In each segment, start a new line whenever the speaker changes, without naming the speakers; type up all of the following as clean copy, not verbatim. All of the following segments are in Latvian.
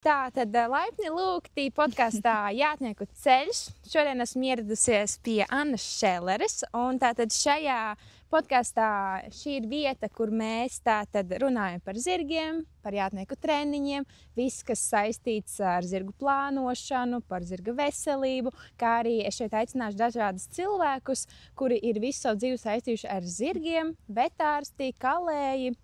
Tātad laipni lūgti podkāstā Jātnieku ceļš. Šodien esmu ieradusies pie Annas Šelleres. Un tātad šajā podkāstā šī ir vieta, kur mēs tātad runājam par zirgiem, par jātnieku treniņiem, viss, kas saistīts ar zirgu plānošanu, par zirga veselību, kā arī es šeit aicināšu dažādus cilvēkus, kuri ir visu savu dzīvi saistījuši ar zirgiem, vetārsti, kalēji,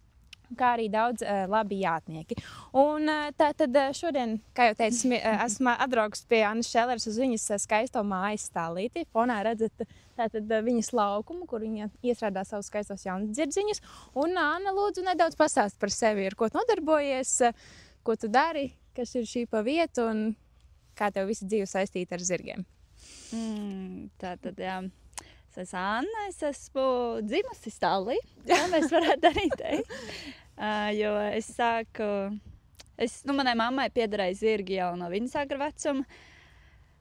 kā arī daudz labi jātnieki. Un tātad šodien, kā jau teicu, esmu atbraukusi pie Annas Šelleres uz viņas skaisto mājas stālīti. Fonā redzat tātad viņas laukumu, kur viņa iestrādā savus skaistos jaunus dzirdziņus. Un Anna, lūdzu, nedaudz pastāst par sevi, ar ko tu nodarbojies, ko tu dari, kas ir šī pa vietu un kā tev visa dzīve saistīta ar zirgiem.
Tātad, jā. Es esmu Anna, es esmu dzimusi Stālī, tā mēs varētu arī teikt. Jo es sāku, manai mammai piederēja zirgi jau no viņas agra vecuma,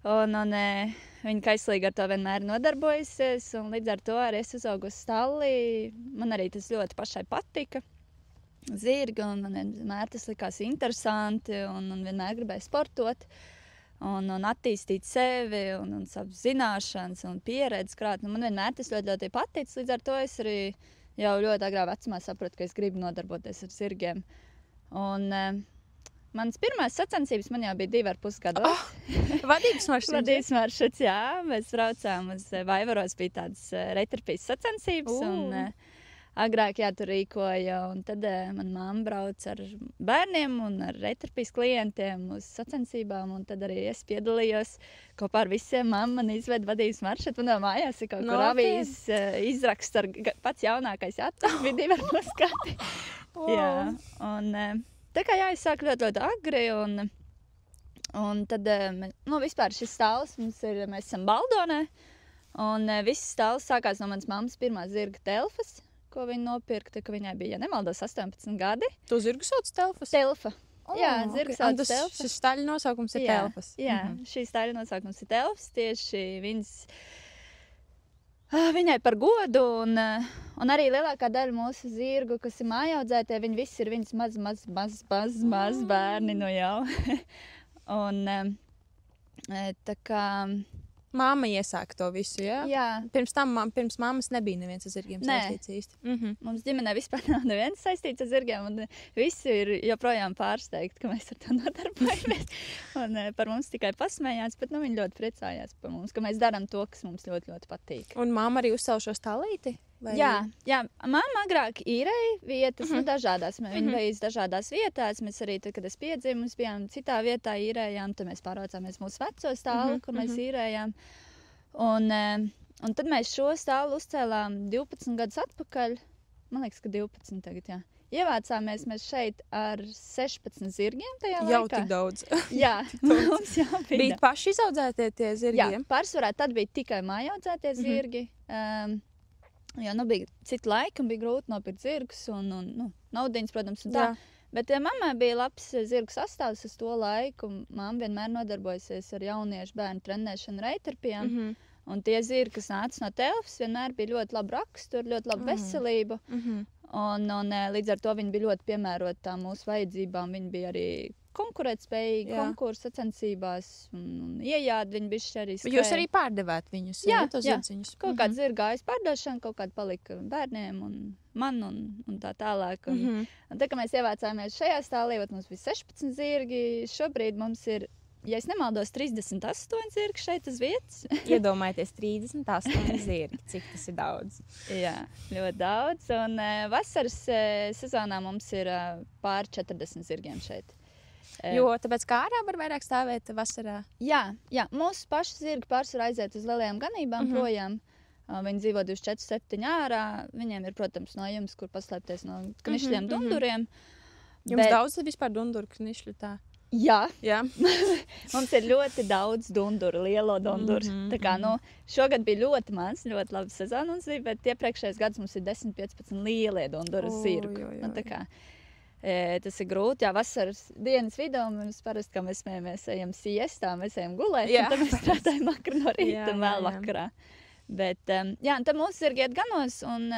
un viņa kaislīgi ar to vienmēr nodarbojusies, un līdz ar to arī es uzaugu uz Stālī. Man arī tas ļoti pašai patika, zirgi, un man vienmēr tas likās interesanti, un vienmēr gribēju sportot. Un attīstīt sevi, un savas zināšanas un pieredzi krāt. Man vienmēr tas ļoti patic, līdz ar to es arī jau ļoti agrā vecumā sapratu, ka es gribu nodarboties ar zirgiem. Un manas pirmās sacensības man jau bija 2,5 gados.
Vadības maršruts? Vadības
maršruts, jā. Mēs braucām uz Vaivaros, bija tādas reiterpīs sacensības, un agrāk tur rīkoja, un tad mana mamma brauca ar bērniem un ar reiterpīs klientiem uz sacensībām, un tad arī es piedalījos kopā ar visiem. Mamma man izveda vadības maršrutu, un mājās ir kaut kur avīzes izraksts ar pats jaunākais jātnieks, bija 2,5 gadi. Jā, un tā kā es sāku ļoti agri, un tad, vispār šis stāvs mēs esam Baldonē, un viss stāvs sākās no manas mammas pirmās zirga Telfas, ko viņa nopirkta, ka viņai bija, ja nemaldos, 18 gadi.
Tu zirgu sauc Telfas?
Telfa. Jā, zirgu sauc Telfa.
Šis staļa nosaukums ir Telfas.
Jā, šī staļa nosaukums ir Telfas, tieši viņai par godu, un arī lielākā daļa mūsu zirgu, kas ir mājaudzētie, viņi visi ir viņas maz bērni, jau. Un tā kā...
Māma iesāka to visu, jā?
Jā.
Pirms mammas nebija neviens ar zirgiem saistīts īsti.
Mums ģimenē vispār nav neviens saistīts ar zirgiem, un visi ir joprojām pārsteigti, ka mēs ar to nodarbojamies. Un par mums tikai pasmējās, bet viņi ļoti priecājās par mums, ka mēs darām to, kas mums ļoti patīk.
Un mamma arī uzsauc šo stālīti? Vai...
Jā, mamma agrāk īrēja vietas, dažādās. Viņa bija dažādās vietās. Mēs arī, tad, kad es piedzimu, mēs bijām citā vietā īrējām, tad mēs pārvācāmies mūsu veco stāvu, kur mēs īrējām. Un tad mēs šo stāvu uzcēlām 12 gadus atpakaļ. Man liekas, ka 12 tagad, jā. Ievācāmies mēs šeit ar 16 zirgiem tajā laikā.
Jau tik daudz.
Jā, mums jau
bija paši izaudzētie tie zirgi?
Jā, pārsvarā tad bija tikai mājaudzētie zirgi. Jā, bija cita laika, bija grūti nopirkt zirgus un naudiņas, protams, un tā. Jā. Bet mammai bija labs zirgu sastāvs uz to laiku. Mamma vienmēr nodarbojusies ar jauniešu bērnu trenēšanu reiterpiem. Un tie zirgi, kas nāca no Telfas, vienmēr bija ļoti labu raksturu, ļoti labu veselību. Un līdz ar to viņi bija ļoti piemēroti tām mūsu vajadzībām. Viņi bija arī konkurētspējīgi konkursu sacensībās un iejādi viņi bišķi arī skrēja.
Jūs arī pārdevāt viņus?
Jā. Kaut kāds ir gājis pārdošana, kaut kāda palika bērniem un man un tā tālāk. Un tā, ka mēs ievācāmies šajā stālī, mums bija 16 zirgi. Šobrīd mums ir, ja es nemaldos, 38 zirgi šeit uz vietas.
Iedomājieties, 38 zirgi, cik tas ir daudz.
Jā, ļoti daudz. Un vasaras sezonā mums ir pār 40 zirgiem šeit.
Jo tāpēc kā ārā var vairāk stāvēt vasarā?
Jā, mūsu paši zirgi pārsvarā aiziet uz lielajām ganībām projām. Viņi dzīvo 24/7 ārā. Viņiem ir, protams, nojums, kur paslēpties no knišļiem, dunduriem.
Jums daudz vispār dunduru knišļu tā?
Jā. Mums ir ļoti daudz dunduru, lielo dunduru. Tā kā, šogad bija ļoti maz, ļoti laba sezona mums bija, bet iepriekšējais gads mums ir 10-15 lielie dunduru zirgu. Tā kā tas ir grūti. Jā, vasaras dienas vidū mēs parasti, kā mēs smējamies, ejam siestā, mēs ejam gulēt, un tad mēs strādājam vakar no rīta un vēl vakarā. Bet, un tad mūsu zirgi iet ganos, un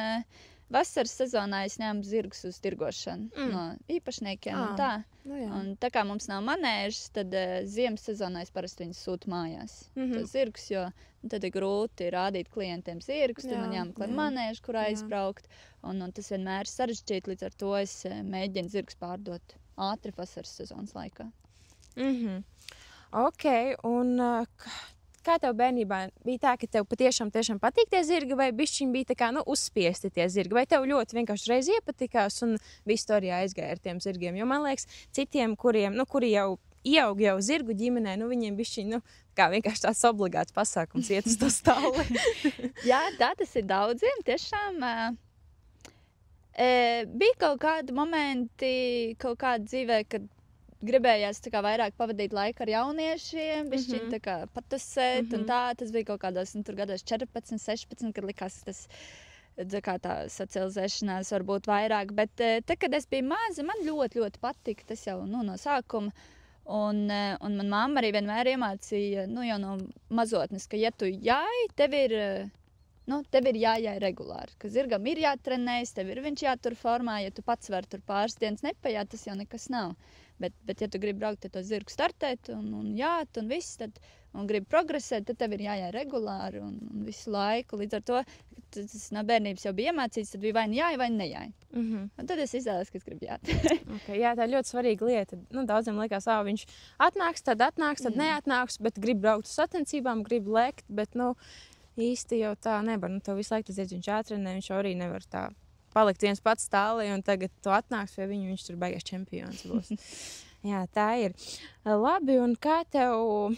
vasaras sezonā es ņēmu zirgus uz tirgošanu no īpašniekiem un tā. Un tā kā mums nav manēžas, tad ziemas sezonā es parasti viņus sūtu mājās. Tos zirgus, jo tad ir grūti rādīt klientiem zirgus, tad man jāmeklē manēžu, kur aizbraukt. Un tas vienmēr ir sarežģīti, līdz ar to es mēģinu zirgus pārdot ātri vasaras sezonas laikā.
Ok, un kā tev bērnībā bija tā, ka tev patiešām patīk tie zirgi, vai bišķiņ bija tā kā, uzspiesti tie zirgi, vai tev ļoti vienkārši reiz iepatikās un visu to arī aizgāja ar tiem zirgiem? Jo man liekas, citiem, kuri jau ieaug jau zirgu ģimenē, viņiem bišķiņ, kā vienkārši tāds obligāts pasākums iet uz to stāli.
Jā, tā tas ir daudziem, tiešām. Bija kaut kādi momenti, kaut kāda dzīvē, kad gribējās tā kā vairāk pavadīt laiku ar jauniešiem, bišķiņ tā kā patasēt un tā. Tas bija kaut kādos, tur gados 14, 16, kad likās tas tā socializēšanās varbūt vairāk. Bet te, kad es biju maza, man ļoti, ļoti patika tas jau no sākuma. Un man mamma arī vienmēr iemācīja, jau no mazotnes, ka ja tu jāj, tev ir jājāj regulāri. Ka zirgam ir jātrenējas, tev ir viņš jātur formā, ja tu pats vari tur pāris dienas nepajāt, tas jau nekas nav. Bet ja tu gribi braukt ar to zirgu startēt un jāt un viss, un gribi progresēt, tad tev ir jājāj regulāri un visu laiku. Līdz ar to, tas no bērnības jau bija iemācīts, tad bija vai nu jāj, vai nejāj. Un tad es izvēlējos, ka es gribu jāt.
Okay, jā, tā ir ļoti svarīga lieta. Daudziem liekas, viņš atnāks, tad neatnāks, bet grib braukt uz sacensībām, grib lekt, bet īsti jau tā nevar. Tev visu laiku tas zirdziņš jātrenē, viņš arī nevar tā palikt viens pats stālī, un tagad tu atnāks pie viņu, viņš tur beigās čempions būs. Jā, tā ir. Labi, un kā tev...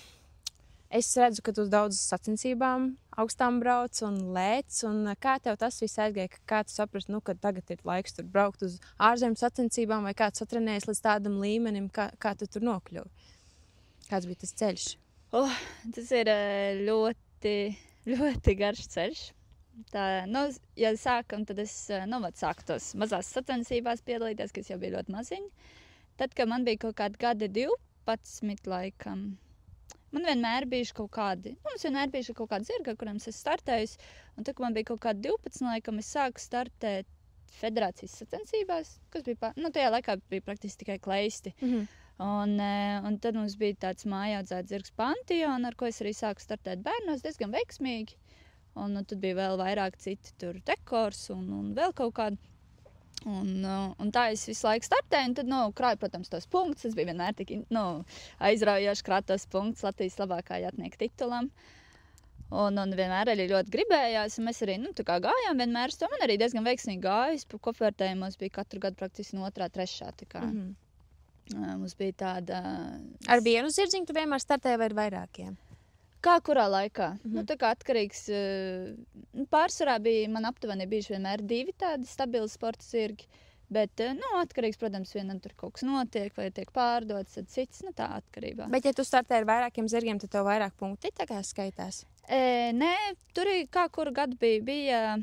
Es redzu, ka tu uz daudz sacensībām augstām brauc un lēc, un kā tev tas viss aizgāja, kā tu saprast, ka tagad ir laiks tur braukt uz ārzemju sacensībām, vai kāds satrenējies līdz tādam līmenim, kā tu tur nokļuvi? Kāds bija tas ceļš?
Tas ir ļoti, ļoti garš ceļš. Tā, ja sākam, tad es sāku tos mazās sacensībās piedalīties, kas jau bija ļoti maziņi. Tad, kad man bija kaut kādi gadi 12 laikam, man vienmēr bijuši kaut kādi, mums vienmēr bijuši kaut kādi zirgi, ar kuriem es startējusi. Un tad, kad man bija kaut kādi 12 laikam, es sāku startēt federācijas sacensībās, kas bija, tajā laikā bija praktiski tikai kleisti. Un tad mums bija tāds mājaudzēts zirgs Pantheon, ar ko es arī sāku startēt bērnos diezgan veiksmīgi. Un tad bija vēl vairāk citi tur dekors un vēl kaut kādi. Un tā es visu laiku startēju, un tad, krāju, protams, tos punktus. Es biju vienmēr tik aizraujoši krāt tos punktus Latvijas labākā jātnieka titulam. Un vienmēr arī ļoti gribējās, un mēs arī, tā kā gājām vienmēr, to man arī diezgan veiksmīgi gājis. Kopvērtējumos bija katru gadu praktiski no 2., 3. tā kā. Mums bija tāda...
Ar vienu zirdziņu tu vienmēr startēji vai ar vairākiem?
Kā kurā laikā? Tā kā atkarīgs, pārsvarā bija, man aptuveni bijuši vienmēr 2 tādi stabili sporta zirgi, bet, atkarīgs, protams, vienam tur kaut kas notiek, vai tiek pārdots, tad cits, tā atkarībā.
Bet, ja tu startēji ar vairākiem zirgiem, tad tev vairāk punkti tā kā skaitās?
Nē, tur kā kuru gadu bija,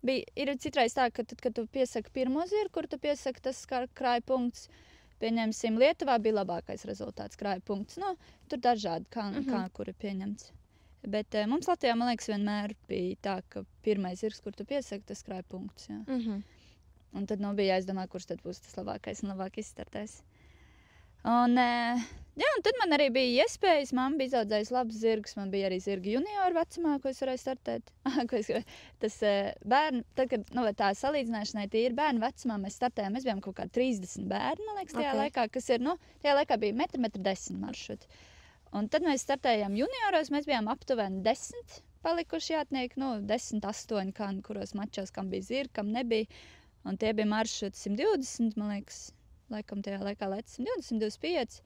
ir citreiz tā, ka tad, kad tu piesaki pirmo zirgu, kur tu piesaki tas krāja punkts, pieņemsim, Lietuvā bija labākais rezultāts, krāja punkts. Tur dažādi, kā kuri pieņemts. Bet mums Latvijā, man liekas, vienmēr bija tā, ka pirmais zirgs, kur tu piesaki, tas krāja punkts. Jā. Un tad bija jāizdomā, kurš tad būs tas labākais un labāk izstartēs. Un tad man arī bija iespējas, mamma bija izaudzējusi labs zirgus, man bija arī zirgi junioru vecumā, ko es varēju startēt. Tas bērni, tad, kad tā salīdzināšanai tīri bērnu vecumā mēs startējām, mēs bijām kaut kā 30 bērni, man liekas, tajā laikā, kas ir, tajā laikā bija 1,10 m maršruti. Un tad mēs startējām junioros, mēs bijām aptuveni 10 palikuši jātnieki, 10, 8, kuros mačos, kam bija zirgi, kam nebija. Un tie bija maršruti 120, man liekas. Laikam tajā laikā lēca 120, 125.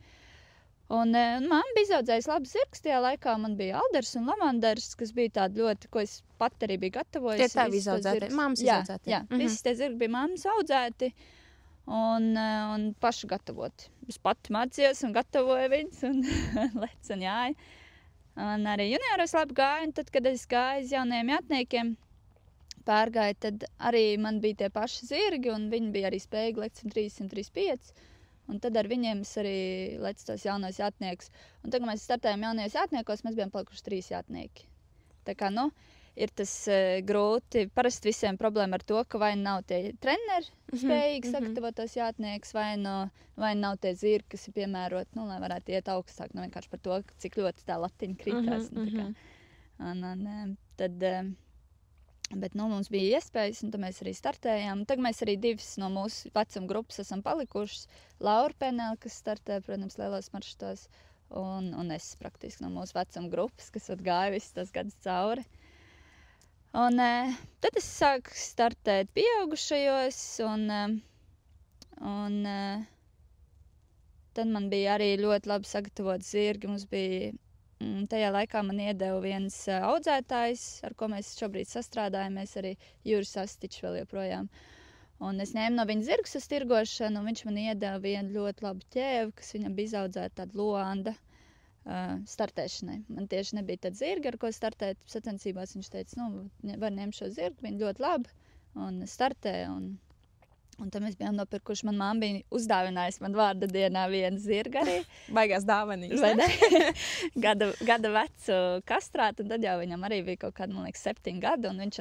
Un man bija izaudzējis labs zirgs. Tajā laikā man bija Alders un Lavanders, kas bija tādi ļoti, ko es pat arī biju gatavojis.
Tie tavi izaudzēti, mammas izaudzēti.
Jā, visi tie zirgi bija mammas audzēti un paši gatavoti. Es pati mācījos un gatavoju viņus un lec un jāja. Un arī junioros labi gāja, un tad, kad es gāju uz jaunajiem jātniekiem, pārgāju, tad arī man bija tie paši zirgi, un viņi bija arī spējīgi lekt 103, 135. Un tad ar viņiem es arī lecu tos jaunos jātniekus. Un tad, kad mēs startējām jaunajos jātniekos, mēs bijām palikuši 3 jātnieki. Tā kā, ir tas grūti. Parasti visiem problēma ar to, ka vai nav tie treneri spējīgi sagatavot tos jātnieks, vai nav tie zirgi, kas ir piemēroti, lai varētu iet augstāk. Vienkārši par to, cik ļoti tā latiņa krītās. Bet mums bija iespējas, un tad mēs arī startējām. Tagad mēs arī divas no mūsu vecuma grupas esam palikušas. Laura Penela, kas startē, protams, lielos maršrutos, un es praktiski no mūsu vecuma grupas, kas gāja visus tos gadus cauri. Un tad es sāku startēt pieaugušajos, un tad man bija arī ļoti labi sagatavot zirgi. Mums bija tajā laikā man iedeva viens audzētājs, ar ko mēs šobrīd sastrādājamies, arī Juris Astičs vēl joprojām. Un es ņēmu no viņa zirgus uz tirgošanu, un viņš man iedeva vienu ļoti labu ķēvi, kas viņam bija izaudzēta tāda Luanda startēšanai. Man tieši nebija tāda zirga, ar ko startēt sacensībās. Viņš teica, var ņemt šo zirgu, viņa ļoti labi, un startē, un tad mēs bijām nopirkuši. Man mamma bija uzdāvinājusi man vārda dienā vienu zirgu arī.
Baigās dāvanīgas, ne?
Gada vecu kastrātu, un tad jau viņam arī bija kaut kāda, man liekas, 7 gadi, un viņš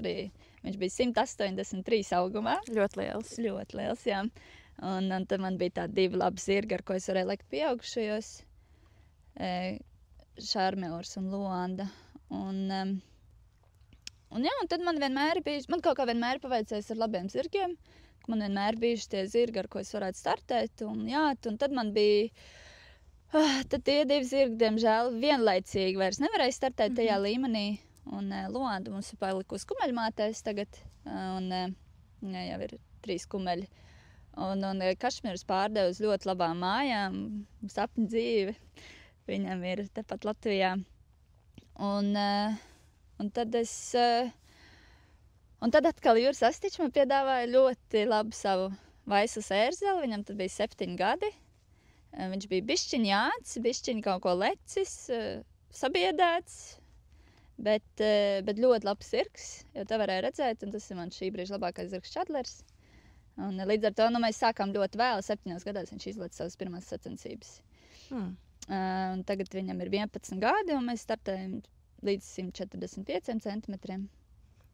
bija 183 augumā.
Ļoti liels.
Ļoti liels, jā. Un tad man bija tādi 2 labi zirgi, ar ko es varēju lekt pieaugušajos. Šarmeurs un Luanda. Un tad man kaut kā vienmēr paveicēs ar labiem zirgiem. Man vienmēr bijuši tie zirgi, ar ko es varētu startēt. Un tad man bija tad tie 2 zirgi, diemžēl, vienlaicīgi vairs nevarēja startēt tajā līmenī. Un Luanda mums ir palikusi kumeļmātēs tagad. Jau ir 3 kumeļi. Un Kašmirs pārdeva uz ļoti labām mājām. Sapņu dzīve. Viņam ir tepat Latvijā. Un tad atkal Juris Astičs man piedāvāja ļoti labu savu Vaislas ērzeli. Viņam tad bija 7 gadi. Viņš bija bišķiņ jāts, bišķiņ kaut ko lecis, sabiedēts, bet ļoti labs zirgs, jo te varēja redzēt, un tas ir man šī brīža labākais zirgs Čadlers. Un līdz ar to mēs sākām ļoti vēl, 7 gados viņš izlaica savas pirmās sacensības. Un tagad viņam ir 11 gadi, un mēs startējam līdz 145 centimetriem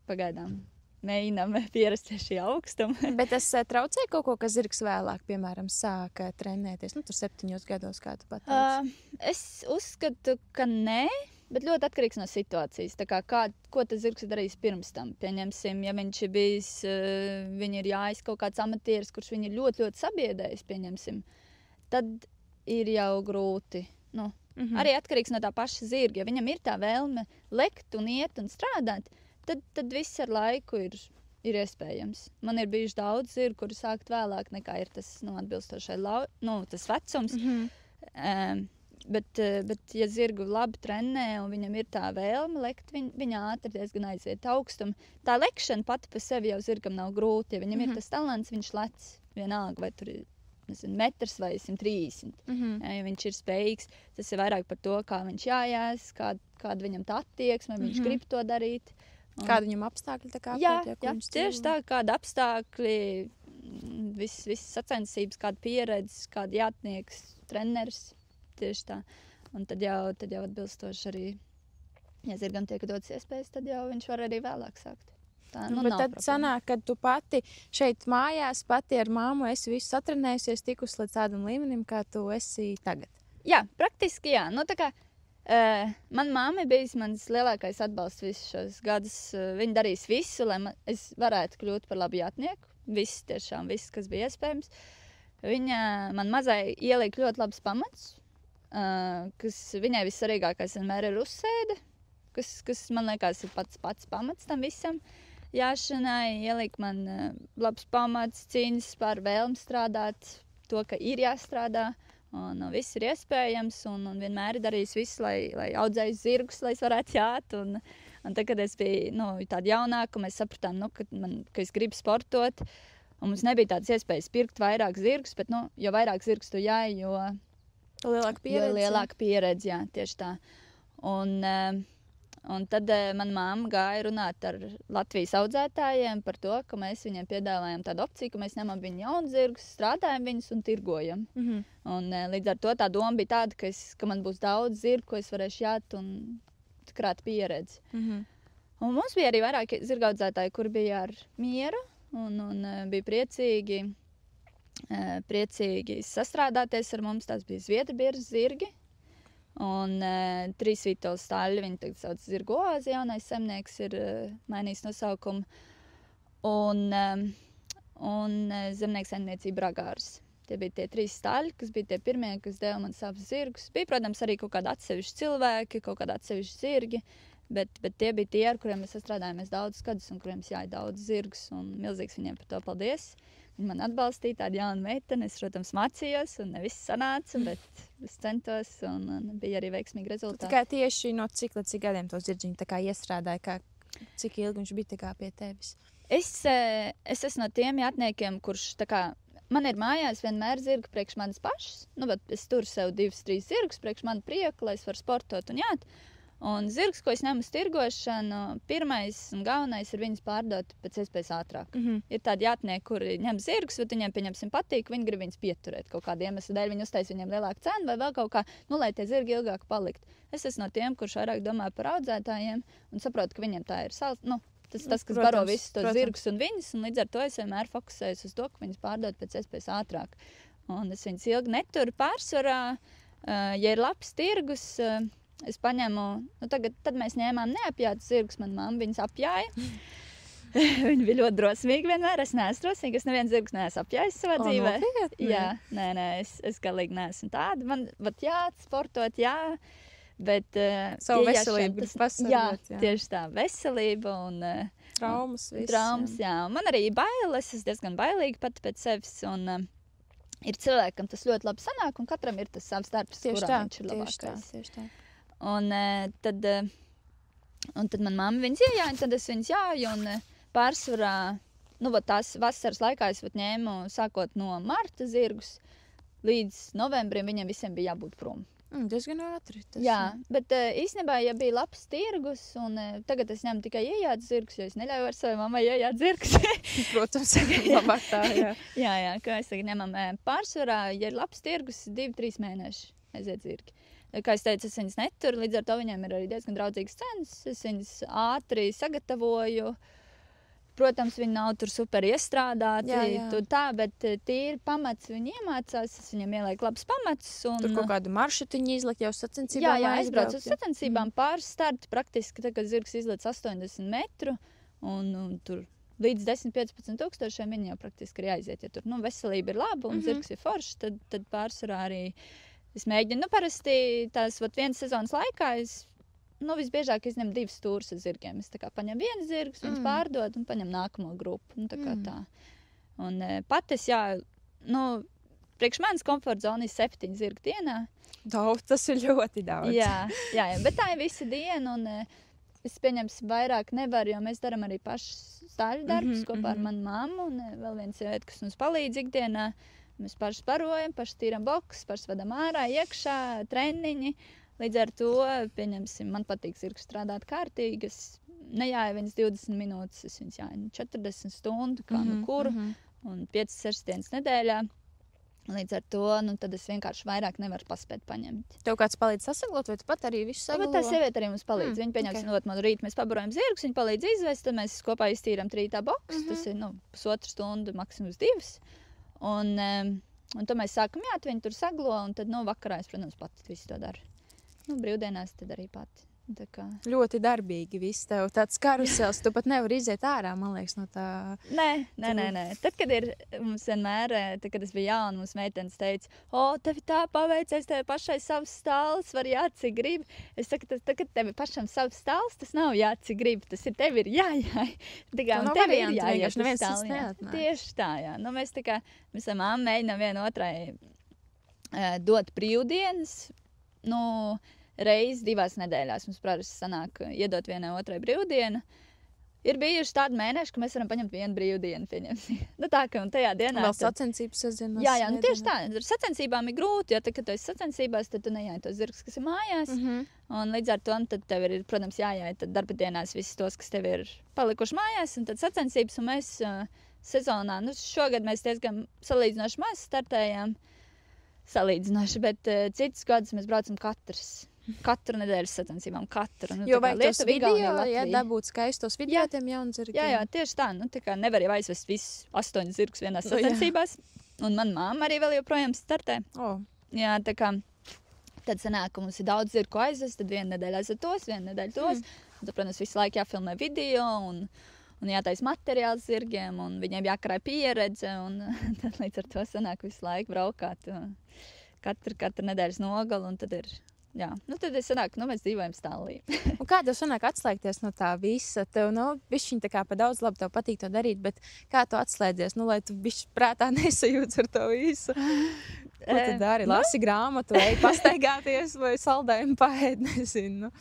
pagaidām. Mēģinām pierast pie šī augstuma.
Bet tas traucēja kaut ko, ka zirgs vēlāk, piemēram, sāka trenēties? Tur 7 gados, kā tu pateici.
Es uzskatu, ka nē, bet ļoti atkarīgs no situācijas. Tā kā ko tas zirgs ir darījis pirms tam? Pieņemsim, ja viņš ir bijis, viņi ir jājis kaut kāds amatieris, kurš viņu ir ļoti, ļoti sabiedējis, pieņemsim, tad ir jau grūti. Arī atkarīgs no tā paša zirga. Ja viņam ir tā vēlme lekt un iet un strādāt, tad viss ar laiku ir iespējams. Man ir bijuši daudz zirgu, kuri sākt vēlāk nekā ir tas atbilstošai tas vecums. Bet ja zirgu labi trenē un viņam ir tā vēlme lekt, viņa ātri diezgan aiziet augstumu. Tā lekšana pati pa sevi jau zirgam nav grūti. Ja viņam ir tas talants, viņš lec vienalga, vai tur ir metrs vai 130. Ja viņš ir spējīgs, tas ir vairāk par to, kā viņš jājās, kāda viņam tā attieksme, viņš grib to darīt.
Kāda viņam apstākļi tā kā
apkārt? Tieši tā, kāda apstākļi, viss sacensības, kāda pieredze, kāda jātnieks, treneris, tieši tā. Un tad jau atbilstoši arī, ja zirgam tiek dotas iespējas, tad jau viņš var arī vēlāk sākt. Tā,
bet tad sanāk, kad tu pati šeit mājās, pati ar māmu esi visu satrenējusies, tikus līdz tādam līmenim, kā tu esi tagad?
Jā, praktiski jā. Tā kā man mamma ir bijis mans lielākais atbalsts visus šos gadus. Viņa darīs visu, lai es varētu kļūt par labu jātnieku. Viss, kas bija iespējams. Viņa man mazai ielika ļoti labs pamats, kas viņai vissvarīgākais vienmēr ir uzsēde, kas man liekas ir pats pamats tam visam. Jāšanai ielika man labs pamats, cīņas par vēlmi strādāt, to, ka ir jāstrādā. Un viss ir iespējams, un vienmēr ir darījis visu, lai audzēju zirgus, lai es varētu jāt. Un tad, kad es biju tāda jaunāka, mēs sapratām, ka es gribu sportot. Un mums nebija tādas iespējas pirkt vairāk zirgus, bet jo vairāk zirgus tu jāj, jo lielāka pieredze. Jā, tieši tā. Un tad mana mamma gāja runāt ar Latvijas audzētājiem par to, ka mēs viņiem piedāvājam tādu opciju, ka mēs ņemam viņu jaunu zirgus, strādājam viņus un tirgojam. Un līdz ar to tā doma bija tāda, ka man būs daudz zirgu, ko es varēšu jāt un krāt pieredzi. Un mums bija arī vairāki zirgaudzētāji, kur bija ar mieru un bija priecīgi sastrādāties ar mums. Tās bija Zviedrbieras zirgi un 3 vītoles staļļi. Viņi tagad sauc Zirgu oāzi, jaunais saimnieks ir mainījis nosaukumu. Un zemnieks saimniecība Ragārs. Tie bija tie 3 staļļi, kas bija tie pirmie, kas deva man savus zirgus. Bija, protams, arī kaut kādi atsevišķi cilvēki, kaut kādi atsevišķi zirgi, bet tie bija tie, ar kuriem mēs sastrādājāmies daudzus gadus un kuriem es jāja daudz zirgus. Un milzīgs viņiem par to paldies. Viņi man atbalstīja, tāda jauna meitene. Es, protams, mācījos un ne viss sanāca, bet es centos un bija arī veiksmīgi rezultāti.
Kā tieši no cik līdz cik gadiem to zirdziņu tā kā iestrādāja, cik ilgi viņš bija tā kā pie tevis?
Es esmu no tiem jātniekiem, kurš tā kā man ir mājās vienmēr zirgi priekš manis pašas. Nu, bet es turu sev 2-3 zirgus priekš mani prieku, lai es varu sportot un jāt. Un zirgs, ko es ņemu uz tirgošanu, pirmais un galvenais ir viņus pārdot pēc iespējas ātrāk. Ir tādi jātnieki, kuri ņem zirgus, bet viņiem, pieņemsim, patīk, viņi grib viņus pieturēt kaut kādu iemeslu dēļ, viņi uztais viņiem lielāku cenu vai vēl kaut kā, nu, lai tie zirgi ilgāk palikt. Es esmu no tiem, kurš vairāk domā par audzētājiem un saprotu, ka viņiem tā ir tas, kas baro visus tos zirgus un viņus, un līdz ar to es vienmēr fokusējos uz to, ka viņus pārdot pēc iespējas ātrāk. Un es viņus ilgi neturu pārsvarā, ja ir labs tirgus, es paņemu, tad mēs ņēmām neapjātas zirgus, man mamma viņas apjāja. Viņa bija ļoti drosmīga vienmēr, es neesmu drosmīga, es nevienu zirgus neesmu apjājis savā dzīvē. Jā, nē, es galīgi neesmu tāda. Man, sportot, jā, bet
savu veselību
pasargāt. Jā, tieši tā, veselība un
traumas,
jā. Man arī bailes, es diezgan bailīga pat pēc sevis, un ir cilvēkam tas ļoti labi sanāk, un katram ir tas savs darbs, kurā viņš ir labākais.
Tieši tā.
Un tad man mamma viņas iejāja, un tad es viņas jāju, un pārsvarā, tās vasaras laikā es ņēmu sākot no marta zirgus, līdz novembrim viņiem visiem bija jābūt prom.
Diezgan ātri.
Jā, bet īstenībā, ja bija labs tirgus, un tagad es ņemu tikai iejāts zirgus, jo es neļauju ar savai mammai iejāt zirgus.
Protams, labāk tā, jā.
jā, kā es tagad ņemam pārsvarā, ja ir labs tirgus, 2-3 mēneši aiziet zirgi. Kā es teicu, es viņas neturu, līdz ar to viņiem ir arī diezgan draudzīgas cenas. Es viņas ātri sagatavoju. Protams, viņi nav tur super iestrādāti, bet tīri pamats viņi iemācās. Es viņiem ielieku labs pamats.
Tur kaut kādu maršrutiņu izlikt jau sacensībām?
Jā, aizbraucu uz sacensībām pāris starti. Praktiski tagad zirgs izliec 80 metru un tur līdz 10-15 tūkstošiem viņi jau praktiski ir jāiziet. Ja tur veselība ir laba un zirgs ir foršs, tad pārsvarā arī es mēģinu. Parasti tās vienas sezonas laikā es visbiežāk izņem 2 stūrus ar zirgiem. Es tā kā paņem vienu zirgus, viņus pārdod un paņem nākamo grupu. Tā kā tā. Un pat es, priekš manas komforta zona ir 7 zirgu dienā.
Daudz, tas ir ļoti daudz.
Jā, bet tā ir visa diena un es pieņemsim vairāk nevaru, jo mēs daram arī paši staļu darbus kopā ar manu mammu un vēl viens sievieti, kas mums palīdz ikdienā. Mēs paši barojam, paši tīram bokus, paši vedam ārā, iekšā, treniņi. Līdz ar to, pieņemsim, man patīk zirgu strādāt kārtīgi. Es nejāju viņas 20 minūtes, es viņas jāju 40 stundu, kā kuru, un 5-6 dienas nedēļā. Līdz ar to, tad es vienkārši vairāk nevaru paspēt paņemt.
Tev kāds palīdz sasaglot, vai tu pat arī visu sagalo?
Tā sieviete arī mums palīdz. Viņa pieņemsim, no rīta mēs pabarojam zirgus, viņa palīdz izvest, tad mēs kopā iztīram 3 bokus. Tas ir, pusotru stundu, maksimums 2. Un tad mēs sākam jāt, viņi tur saglo, un tad, vakarā es, protams, pati visu to daru. Brīvdienās tad arī pati.
Ļoti darbīgi viss tev. Tāds karusels, tu pat nevari iziet ārā, man liekas, no tā.
Nē. Tad, kad ir mums vienmēr, kad es biju jauna, mums meitenes teica, tevi tā paveicies, tevi pašai savs stāls, var jāt, cik grib. Es saku, tad, kad tevi pašam savs stāls, tas nav jāt, cik grib, tas ir tevi ir jājāj. Un tevi ir jāiet uz stāli. Tieši tā, jā. Mēs ar mammu mēģinām vienotrai dot brīvdienas, reiz 2 nedēļās mums parasti sanāk iedot vienai otrai brīvdienu. Ir bijuši tādi mēneši, ka mēs varam paņemt 1 brīvdienu, pieņemsim. Tā, ka un tajā dienā...
Vēl sacensības sazinās.
Jā, tieši tā. Ar sacensībām ir grūti, jo tad, kad tu esi sacensībās, tad tu nejāji tos zirgus, kas ir mājās. Un līdz ar to, tad tev ir, protams, jājāja tad darba dienās visus tos, kas tev ir palikuši mājās, un tad sacensības, un mēs sezonā, šogad mēs diezgan salīdzinoši maz startējām. Bet citus gadus mēs braucam katrs. katru nedēļas sacensībām, katru.
Jo vajag tos
Lietuva,
video,
Igaunija, Latvija.
dabūt skaistos video tiem jaunzirgiem.
Jā, tieši tā. Tā kā nevar jau aizvest visus 8 zirgus vienās sacensībās. Un man māma arī vēl joprojām startē. Jā, tā kā tad sanāk, ka mums ir daudz zirgu aizvest, tad vienu nedēļu aizvest tos, vienu nedēļu tos. Un tad, protams, visu laiku jāfilmē video un jātais materiāls zirgiem, un viņiem jākarāj pieredze, un tad līdz ar to sanāk visu laiku braukāt katru nedēļas nogalu, un tad ir, tad es sanāk, mēs dzīvojam Stallī.
Un kā tev sanāk atslēgties no tā visa? Tev, bišķiņ tā kā pa daudz labi tev patīk to darīt, bet kā tu atslēdzies, lai tu bišķi prātā nesajūts ar to visu? Ko tu dari? Lasi grāmatu, ej pastaigāties vai saldējumu paēd, nezinu.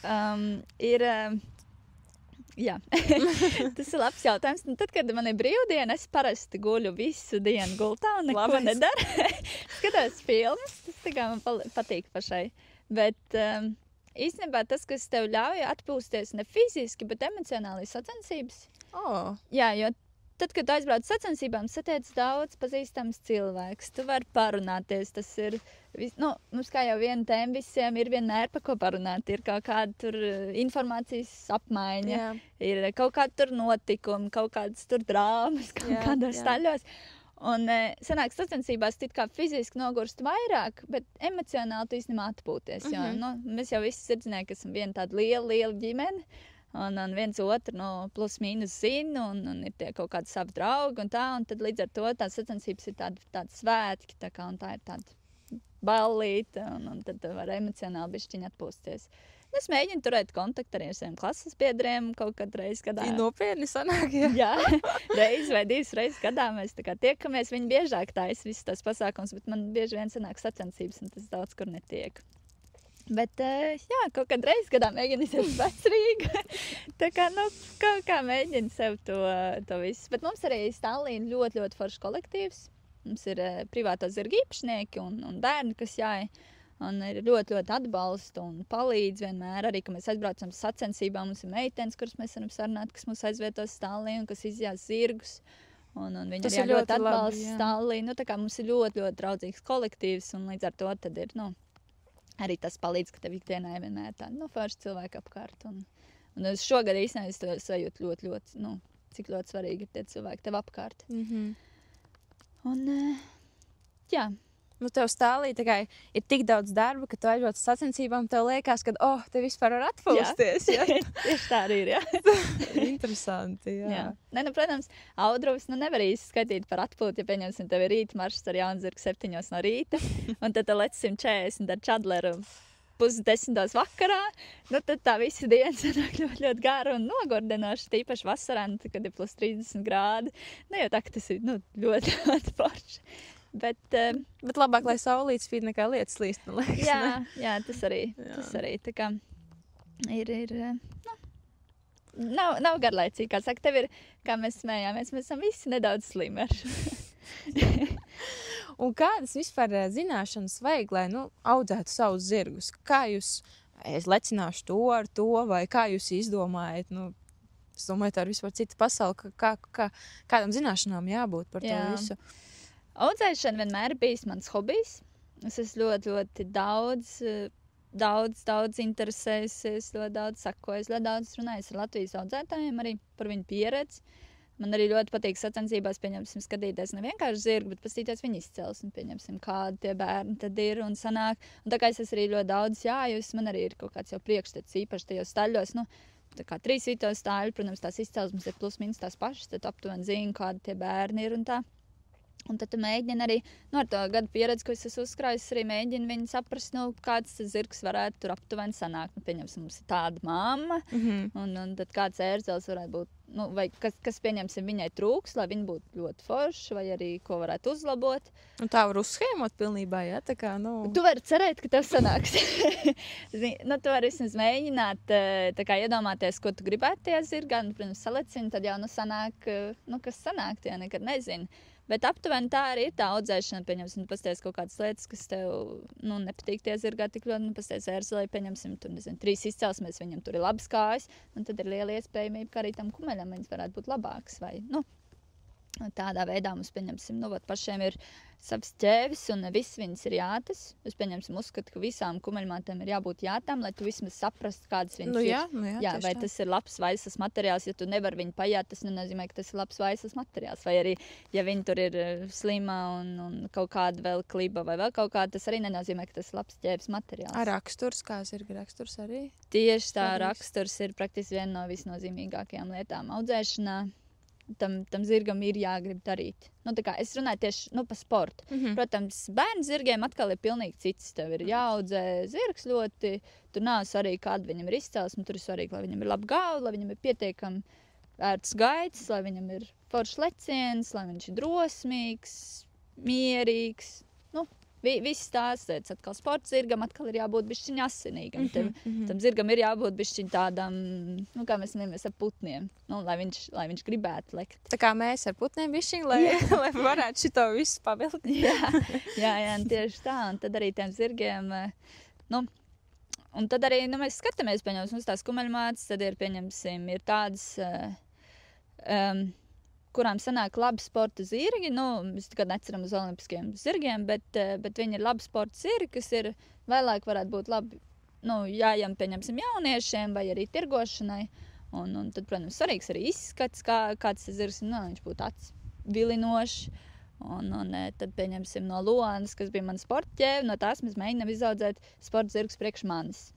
Jā, tas ir labs jautājums. Tad, kad man ir brīvdiena, es parasti guļu visu dienu gultā un neko nedaru. Skatos filmas, tas tā kā man patīk pašai. Bet īstenībā tas, kas tev ļauj atpūsties ne fiziski, bet emocionāli sacensības. Jā, jo tad, kad tu aizbrauc sacensībām, satiec daudz pazīstams cilvēks. Tu vari parunāties, tas ir... mums kā jau viena tēma visiem ir vienmēr par ko parunāt. Ir kaut kāda tur informācijas apmaiņa, ir kaut kāda tur notikumi, kaut kādas tur drāmas, kaut kādos staļos. Un sanāk sacensībās tu kā fiziski nogurst vairāk, bet emocionāli tu īstenībā atpūties. Jo, mēs jau visi sirdzinieki, ka esam viena tāda liela ģimene. Un viens otru plus mīnus zina, un ir tie kaut kādi savi draugi un tā. Un tad līdz ar to tās sacensības ir tādi svētki, un tā ir tāda ballīte, un tad var emocionāli bišķiņ atpūsties. Es mēģinu turēt kontaktu arī ar saviem klases biedriem kaut kad reiz gadā.
Nopietni sanāk,
jā, reiz vai 2 reizes gadā mēs tā kā tiekamies. Viņi biežāk taisa visus tās pasākums, bet man bieži vien sanāk sacensības, un tas daudz kur netiek. Bet, kaut kad reiz gadā mēģinu izsēt vecrīgu. Tā kā, kaut kā mēģinu sev to visu. Bet mums arī Stallī ļoti, ļoti foršs kolektīvs. Mums ir privāto zirgu īpašnieki un bērni, kas jāj. Un ir ļoti, ļoti atbalsta un palīdz vienmēr. Arī, ka mēs aizbraucam sacensībām, mums ir meitenes, kuras mēs varam sarunāt, kas mūs aizvietos Stallī un kas izjās zirgus. Un viņi arī ļoti atbalsta Stallī. Tā kā mums ir ļoti, ļoti draudzīgs kolektīvs, un līdz ar to tad ir, arī tas palīdz, ka tev ikdienā ir vienmēr tādi forši cilvēki apkārt. Un es šogad īstenībā es to sajūtu ļoti, ļoti, cik ļoti svarīgi ir tie cilvēki tev apkārt. Un, jā.
Tev Stallī ir tik daudz darba, ka tu aizbrauc sacensībām, tev liekas, ka, te vispār var atpūsties. Jā,
tieši tā arī ir, jā.
Interesanti, jā.
Protams, Audruvs nevar īsti skaitīt par atpūti, ja pieņemsim tevi rīta maršs ar jaunzirgu 7 no rīta, un tad tu lec 140 ar čadleru 9:30 vakarā, tad tā visa diena sanāk ļoti, ļoti gara un nogurdinoša, tīpaši vasarā, kad ir plus 30 grādi. Jau tā, ka tas ir ļoti, ļoti forši. Bet
labāk, lai saulītes spīd nekā lietas slīst, man liekas.
Jā, tas arī. Tā kā ir nav garlaicīgi, kā saka, tev ir, kā mēs smējāmies, mēs esam visi nedaudz slimeši.
Un kādas vispār zināšanas vajag, lai audzētu savus zirgus? Kā jūs, es lecināšu to ar to, vai kā jūs izdomājat? Es domāju, tā ir vispār cita pasaule, kādām zināšanām jābūt par to visu.
Audzēšana vienmēr ir bijis mans hobijs. Es esmu ļoti, ļoti daudz interesējusies, ļoti daudz sakojis, ļoti daudz runājis ar Latvijas audzētājiem arī par viņu pieredzi. Man arī ļoti patīk sacensībās, pieņemsim, skatīties ne vienkārši zirgu, bet paskatīties viņu izcelsmi, pieņemsim, kādi tie bērni tad ir un sanāk. Un tā kā es esmu arī ļoti daudz jājus, man arī ir kaut kāds jau priekšstats īpaši tajos staļos, tā kā 3 vitos staļi, protams, tās izcelsmes ir plus minus tās pašas, tad aptuveni zinu, kādi tie bērni ir un tā. Un tad tu mēģini arī, ar to gadu pieredzi, ko es esmu uzkrājis, arī mēģini viņu saprast, kāds tas zirgs varētu tur aptuveni sanākt. Pieņemsim, mums ir tāda mamma, un tad kāds ērzelis varētu būt, vai kas pieņemsim viņai trūks, lai viņa būtu ļoti forša, vai arī ko varētu uzlabot.
Un tā var uzschēmot pilnībā, jā? Tā kā,
Tu vari cerēt, ka tev sanāks. Tu vari vismaz mēģināt, tā kā iedomāties, ko tu gribētu tajā zirgā, protams, salecini, tad jau sanāk, kas sanāk, tie nekad nezini. Bet aptuveni tā arī ir tā audzēšana, pieņemsim, pasties kaut kādas lietas, kas tev, nepatīk tie zirgā tik ļoti, pasties ērzelē, pieņemsim, tur, 3 izcelsmēs, viņam tur ir labas kājas, un tad ir liela iespējamība, ka arī tam kumeļam viņas varētu būt labākas, vai, Tādā veidā mums, pieņemsim, pašiem ir savs ķēvis un ne viss viņas ir jātas. Es, pieņemsim, uzskatu, ka visām kumeļmātēm ir jābūt jātām, lai tu vismaz saprastu, kādas viņas ir. Jā, vai tas ir labs vaisas materiāls, ja tu nevari viņu pajāt, tas nenozīmē, ka tas ir labs vaisas materiāls. Vai arī, ja viņa tur ir slima un kaut kāda vēl kliba vai vēl kaut kāda, tas arī nenozīmē, ka tas ir labs ķēvis materiāls.
Raksturs, kā zirga raksturs arī?
Tieši tā, raksturs ir praktiski viena no visnozīmīgākajām lietām audzēšanā. Tam zirgam ir jāgrib darīt. Es runāju tieši par sportu. Protams, bērnu zirgiem atkal ir pilnīgi cits. Tev ir jāaudzē zirgs ļoti. Tur nav svarīgi, kāda viņam ir izcelsme. Tur ir svarīgi, lai viņam ir laba galva, lai viņam ir pietiekami ērts gaids, lai viņam ir foršs leciens, lai viņš ir drosmīgs, mierīgs. Viss tās lietas. Atkal sports zirgam atkal ir jābūt bišķiņ asinīgam. Tam zirgam ir jābūt bišķiņ tādam, kā mēs nemies ar putniem, lai viņš gribētu lekt.
Tā kā mēs ar putniem bišķiņ, lai varētu šito visu pavilkt.
jā, tieši tā. Un tad arī tiem zirgiem, un tad arī, mēs skatāmies, pieņemsim, uz tās kumeļmātes, tad ir, pieņemsim, ir tādas, kurām sanāk labi sporta zirgi. Mēs tikai neceram uz olimpiskiem zirgiem, bet viņi ir labi sporta zirgi, kas ir vēlāk varētu būt labi, jājam, pieņemsim, jauniešiem vai arī tirgošanai. Un tad, protams, svarīgs arī izskats, kāds tas zirgs, viņš būtu vilinošs. Un tad, pieņemsim, no Luanas, kas bija mana sporta ķēve, no tās mēs mēģinām izaudzēt sporta zirgus priekš manis.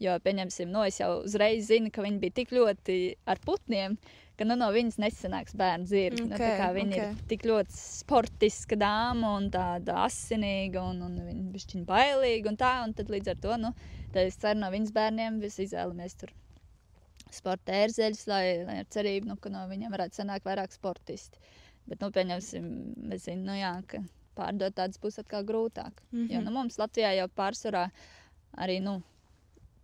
Jo, pieņemsim, es jau uzreiz zinu, ka viņi bija tik ļoti ar putniem, ka no viņas nesanāks bērnu zirgi. Viņa ir tik ļoti sportiska dāma un tāda asinīga un viņa bišķiņ bailīga un tā. Un tad līdz ar to, tad es ceru no viņas bērniem, mēs izvēlamies tur sporta ērzeļus, lai ar cerību, ka no viņiem varētu sanākt vairāk sportisti. Bet, pieņemsim, mēs zinām, ka pārdot tādas būs atkal grūtāk. Jo mums Latvijā jau pārsvarā arī,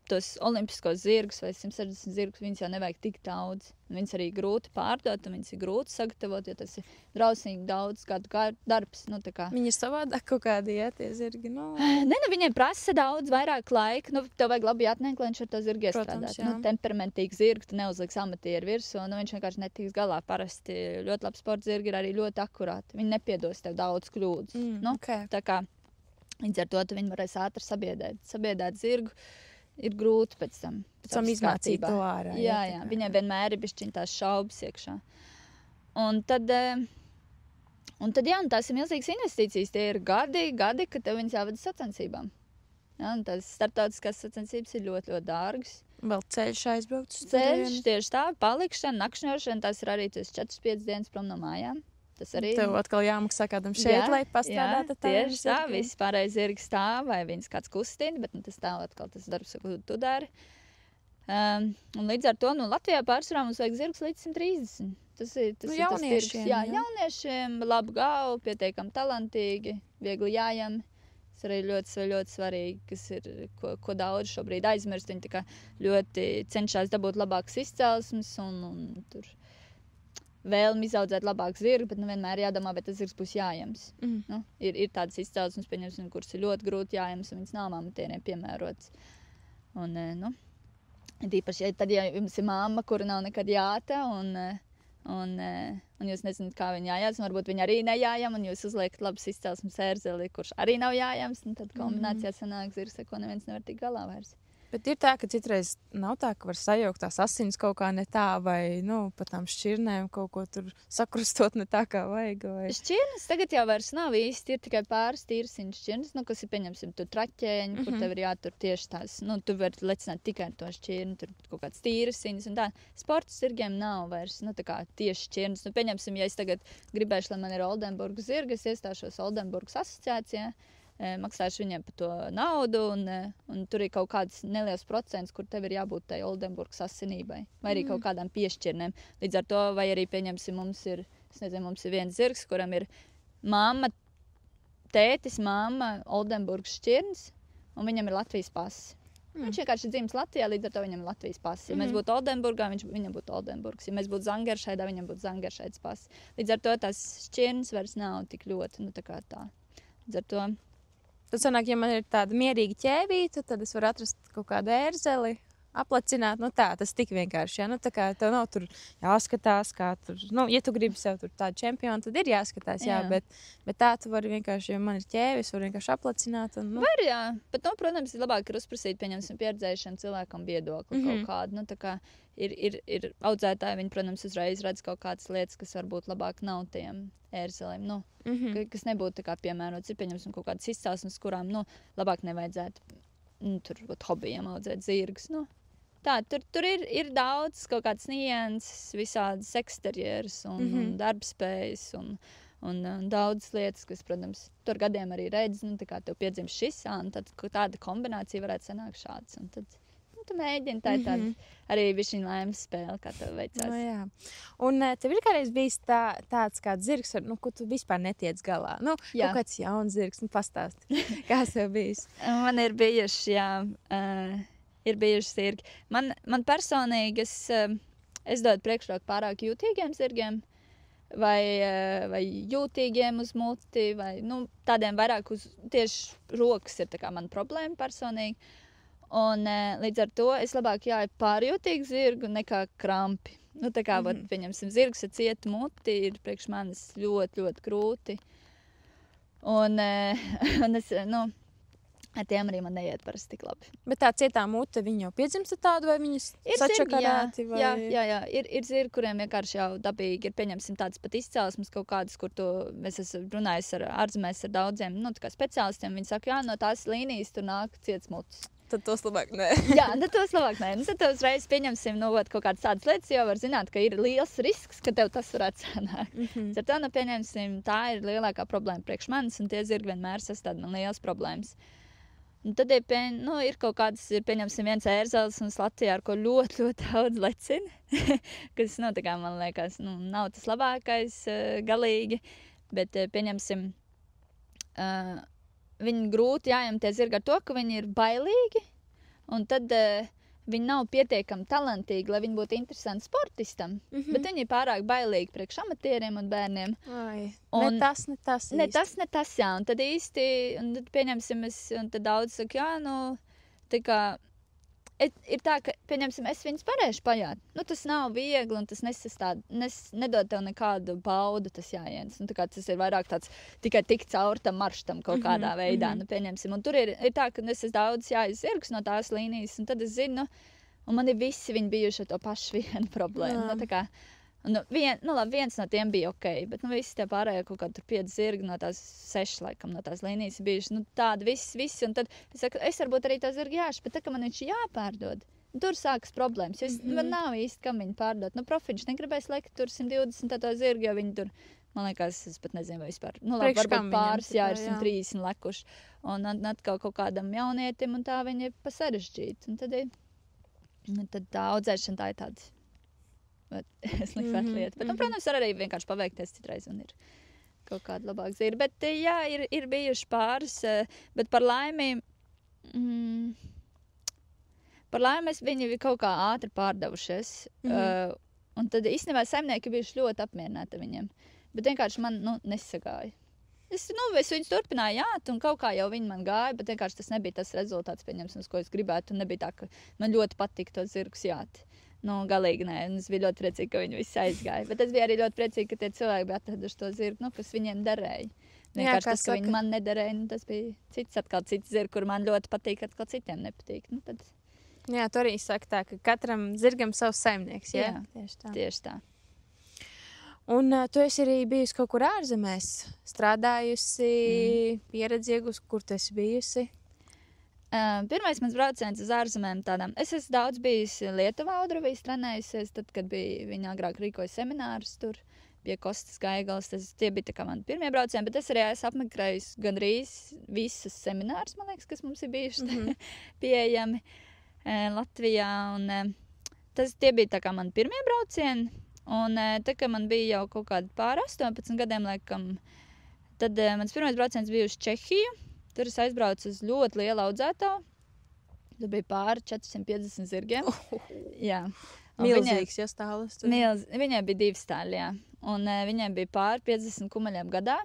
tos olimpiskos zirgus vai 160 zirgus, viņas jau nevajag tik daudz. Viņas arī grūti pārdot, un viņas ir grūti sagatavot, jo tas ir drausmīgi daudz gadu darbs.
Viņi ir savādāk kaut kādi, tie zirgi?
Viņiem prasa daudz vairāk laika. Tev vajag labi jāatniek, lai viņš ar to zirgu iestrādāt. Temperamentīgi zirgu, tu neuzliks amatieru virsū, viņš vienkārši netiks galā. Parasti ļoti labi sporta zirgi ir arī ļoti akurāti. Viņi nepiedos tev daudz kļūdas. Tā kā līdz ar to viņi varēs ātri sabiedēt zirgu. Ir grūti pēc tam
izmācīt to ārā.
Jā, viņai vienmēr ir bišķiņ tās šaubas iekšā. Un tad tās ir milzīgas investīcijas. Tie ir gadi, kad tev viņas jāvada sacensībām. Un tās starptautiskās sacensības ir ļoti, ļoti dārgas.
Vēl ceļš aizbraukt.
Ceļš, tieši tā, palikšana, nakšņošana, tās ir arī 4-5 dienas prom no mājām. Tas arī
tev atkal jāmaksā kādam šeit, lai pastrādātu tā.
Tieši tā, viss pārējais zirgs stāv vai viņas kāds kustina, bet tas stāv atkal tas darbs, ko tu dari. Un līdz ar to, Latvijā pārsvarā mums vajag zirgus līdz 130. Tas ir
jauniešiem.
Jauniešiem, labu galvu, pietiekami talantīgi, viegli jājami. Tas arī ļoti, ļoti svarīgi, kas ir, ko daudz šobrīd aizmirst. Viņi tā kā ļoti cenšas dabūt labākas izcelsmes un tur vēlmi izaudzēt labāku zirgu, bet vienmēr jādomā, vai tas zirgs būs jājams. Ir tādas izcelsmes, pieņemsim, kuras ir ļoti grūti jājams, un viņas nav amatieriem piemērotas. Un, tīpaši, ja jums ir mamma, kura nav nekad jāta, un jūs nezināt, kā viņa jājās, un varbūt viņa arī nejājam, un jūs uzliekat labas izcelsmes ērzeli, kurš arī nav jājams, un tad kombinācijā sanāk zirgs, ar ko neviens nevar tik galā vairs.
Bet ir tā, ka citreiz nav tā, ka var sajaukt tās asins kaut kā ne tā, vai, pat tām šķirnēm kaut ko tur sakrustot ne tā, kā vajag. Vai...
Šķirnes tagad jau vairs nav īsti, ir tikai pāris tīrsiņas šķirnes, kas ir, pieņemsim, tur traķēņi, kur tev ir jātur tieši tās, tu vari lecināt tikai ar to šķirni, tur kaut kāds tīrsiņas un tā. Sporta zirgiem nav vairs, tā kā tieši šķirnes. Pieņemsim, ja es tagad gribēšu, lai man ir Oldenburgas zirga, es iestāšos Oldenburgas asociācijā. Maksāšu viņiem par to naudu, un tur ir kaut kāds neliels procents, kur tev ir jābūt tai Oldenburgas asinībai, vai arī kaut kādām piešķirnēm. Līdz ar to, vai arī, pieņemsim, mums ir viens zirgs, kuram ir mamma, tētis, mamma, Oldenburgas šķirnes, un viņam ir Latvijas pass. Viņš vienkārši dzimis Latvijā, līdz ar to viņam ir Latvijas pass. Ja mēs būtu Oldenburgā, viņam būtu Oldenburgas. Ja mēs būtu Zangeršaidā, viņam būtu Zangeršaidas pass. Līdz ar to tās šķirnes vairs nav tik ļoti, tā. Līdz ar to
tad sanāk, ja man ir tāda mierīga ķēvīta, tad es varu atrast kaut kādu ērzeli aplacināt, tas tik vienkārši, jā, tā kā tev nav tur jāskatās, kā tur, ja tu gribi sev tur tādu čempionu, tad ir jāskatās, jā, bet tā tu vari vienkārši, ja man ir ķēvis, var vienkārši aplacināt. Un,
Var, jā, bet, protams, ir labāk uzprasīt, pieņemsim, pieredzējušiem cilvēkam viedokli kaut kādu, tā kā ir audzētāji, viņi, protams, uzreiz redz kaut kādas lietas, kas varbūt labāk nav tiem ērzelim, kas nebūtu tā kā piemērots, ir, pieņemsim, kaut kādas izcelsmes, kurām, labāk nevajadzētu, tur, hobijiem audzēt zirgus, Tā, tur ir daudz kaut kādas nianses, visādas eksterjeras un darbspējas un daudz lietas, kas, protams, tur gadiem arī redz, tā kā tev piedzimst šis, un tad tāda kombinācija varētu sanākt šāds, un tad tu mēģini tāda arī bišķiņ laimes spēle, kā tev veicās.
Jā. Un tev ir kādreiz bijis tāds kāds zirgs, ko tu vispār netiec galā? Kaut kāds jauns zirgs, pastāsti, kā tev bijis?
Man ir bijuši, ir bijuši zirgi. Man personīgi, es dodu priekšroku pārāk jūtīgiem zirgiem, vai jūtīgiem uz muti, vai tādiem vairāk uz tieši rokas ir tā kā man problēma personīgi. Un līdz ar to es labāk jāju pārjūtīgu zirgu nekā krampi. Tā kā, pieņemsim, zirgs ar cietu muti ir priekš manis ļoti, ļoti grūti. Un es, ar tiem arī man neiet parasti tik labi.
Bet tā cietā mute, viņi jau piedzimsta tādu, vai viņas sačakarēti?
Jā. Ir zirgi, kuriem vienkārši jau dabīgi ir, pieņemsim, tādas pat izcelsmes kaut kādas, kur es esmu runājis ārzemēs ar daudziem, tā kā speciālistiem, viņi saka, no tās līnijas tur nāk ciets mutes.
Tad tos labāk nē.
Tad tos labāk nē. Tad tev uzreiz pieņemsim, kaut kādas tādas lietas, jo var zināt, ka ir liels risks, ka tev tas varētu sanākt. Ar to, pieņemsim, tā ir lielākā problēma priekš manis, un tie zirgi vienmēr sastāv man lielas problēmas. Un tad ir kaut kādas, pieņemsim, viens ērzelis un Latvijā, ar ko ļoti, ļoti daudz lecina, kas, tā kā man liekas, nav tas labākais galīgi, bet, pieņemsim, viņi grūti jāņem tie zirgi ar to, ka viņi ir bailīgi, un tad viņi nav pietiekami talantīgi, lai viņi būtu interesanti sportistam, bet viņi ir pārāk bailīgi priekš amatieriem un bērniem.
Ne tas īsti.
Ne tas, jā. Un tad īsti, un tad pieņemsim, un tad daudz saka, tā kā, ir tā, ka, pieņemsim, es viņus varēšu pajāt. Tas nav viegli, un tas nedod tev nekādu baudu, tas jāiens. Tā kā tas ir vairāk tāds, tikai tik caur tam marštam kaut kādā veidā, pieņemsim. Un tur ir tā, ka es esmu daudz jāiz zirgs no tās līnijas, un tad es zinu, un man ir visi viņi bijuši ar to pašu vienu problēmu. Tā kā, viens no tiem bija ok, bet visi tie pārējie kaut kādi 5 zirgi no tās 6 laikam no tās līnijas bijuši, tādi visi, un tad es saku, es varbūt arī to zirgu jāšu, bet tā, ka man viņš jāpārdod, tur sākas problēmas, jo man nav īsti, kam viņu pārdot. Profiņš negribēs lekt tur 120 to zirgu, jo viņi tur, man liekas, es pat nezinu, vai vispār, varbūt pāris, ir 130 lekuši, un atkal kaut kādam jaunietim, un tā viņi ir pasarežģīti, un tad tā audzēšana tā ir tāda. Slikta lieta. Bet, protams, var arī vienkārši paveikties citreiz un ir kaut kāda labāka zirga. Bet, jā, ir bijuši pāris, bet par laimi viņi ir kaut kā ātri pārdevušies. Un tad īstenībā saimnieki bijuši ļoti apmierināti ar viņiem. Bet vienkārši man, nesagāja. Es viņus turpināju jāt, un kaut kā jau viņi man gāja, bet vienkārši tas nebija tas rezultāts, pieņemsim, ko es gribētu, un nebija tā, ka man ļoti patīk tos zirgus jāt. Galīgi nē, un es biju ļoti priecīga, ka viņi visi aizgāja. Bet es biju arī ļoti priecīga, ka tie cilvēki bija atraduši to zirgu, kas viņiem derēja. Vienkārši tas, ka viņi man nederēja, tas bija cits zirgi, kur man ļoti patīk, atkal citiem nepatīk. Tad...
Jā, tu arī saki tā, ka katram zirgam savs saimnieks, jā?
Tieši tā.
Un tu esi arī bijusi kaut kur ārzemēs, strādājusi, pieredzi ieguvusi, kur tu esi bijusi?
Pirmais mans brauciens uz ārzemēm tādām. Es esmu daudz bijis Lietuvā, Audravīs trenējusies, tad, kad viņa agrāk rīkoja seminārus tur, pie Kostas Gaigals. Tie bija tā kā mani pirmie braucieni, bet es arī esmu apmeklējusi gandrīz visus seminārus, man liekas, kas mums ir bijuši pieejami Latvijā. Un, tie bija tā kā mani pirmie braucieni, un tā, ka man bija jau kaut kādi pāri 18 gadiem, laikam, tad mans pirmais brauciens bija uz Čehiju. Tur es aizbraucu uz ļoti lielu audzētāju. Tur bija pāri 450 zirgiem. Jā.
Milzīgs, ja stāvas tur.
Viņai bija 2 stāļi, jā. Un viņai bija pāri 50 kumaļiem gadā.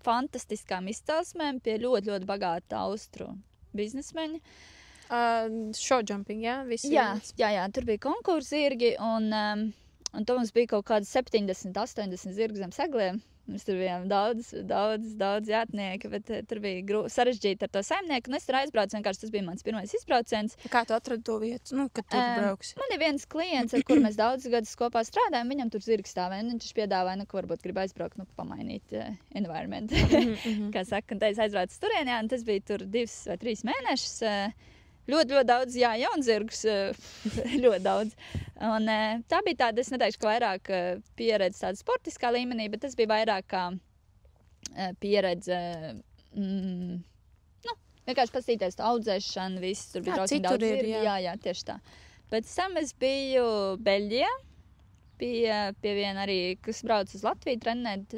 Fantastiskām izcelsmēm pie ļoti, ļoti bagāta austru biznesmeņa.
Showjumping, jā? Visi.
Jā, tur bija konkursu zirgi, un to mums bija kaut kādi 70, 80 zirgu zem segliem. Mums tur bija daudz jātnieki, bet tur bija sarežģīti ar to saimnieku. Un es tur aizbraucu, vienkārši tas bija mans pirmais izbrauciens.
Kā tu atradi to vietu, kad tur brauks?
Man ir viens klients, ar kuru mēs daudzus gadus kopā strādājam, viņam tur zirgs stāvēja. Viņš piedāvāja, ka varbūt grib aizbraukt, pamainīt environment. Kā saka, un es aizbraucu turienē, un tas bija tur 2 vai 3 mēnešus. Ļoti daudz, jaunzirgus, ļoti daudz. Un tā bija tāda, es neteikšu, ka vairāk pieredze tāda sportiskā līmenī, bet tas bija vairāk kā pieredze, vienkārši pastīties to audzēšanu, viss, tur bija draudzīgi daudz zirgi. Jā, tieši tā. Pēc tam es biju Beļģijā, pie viena arī, kas brauc uz Latviju trenēt,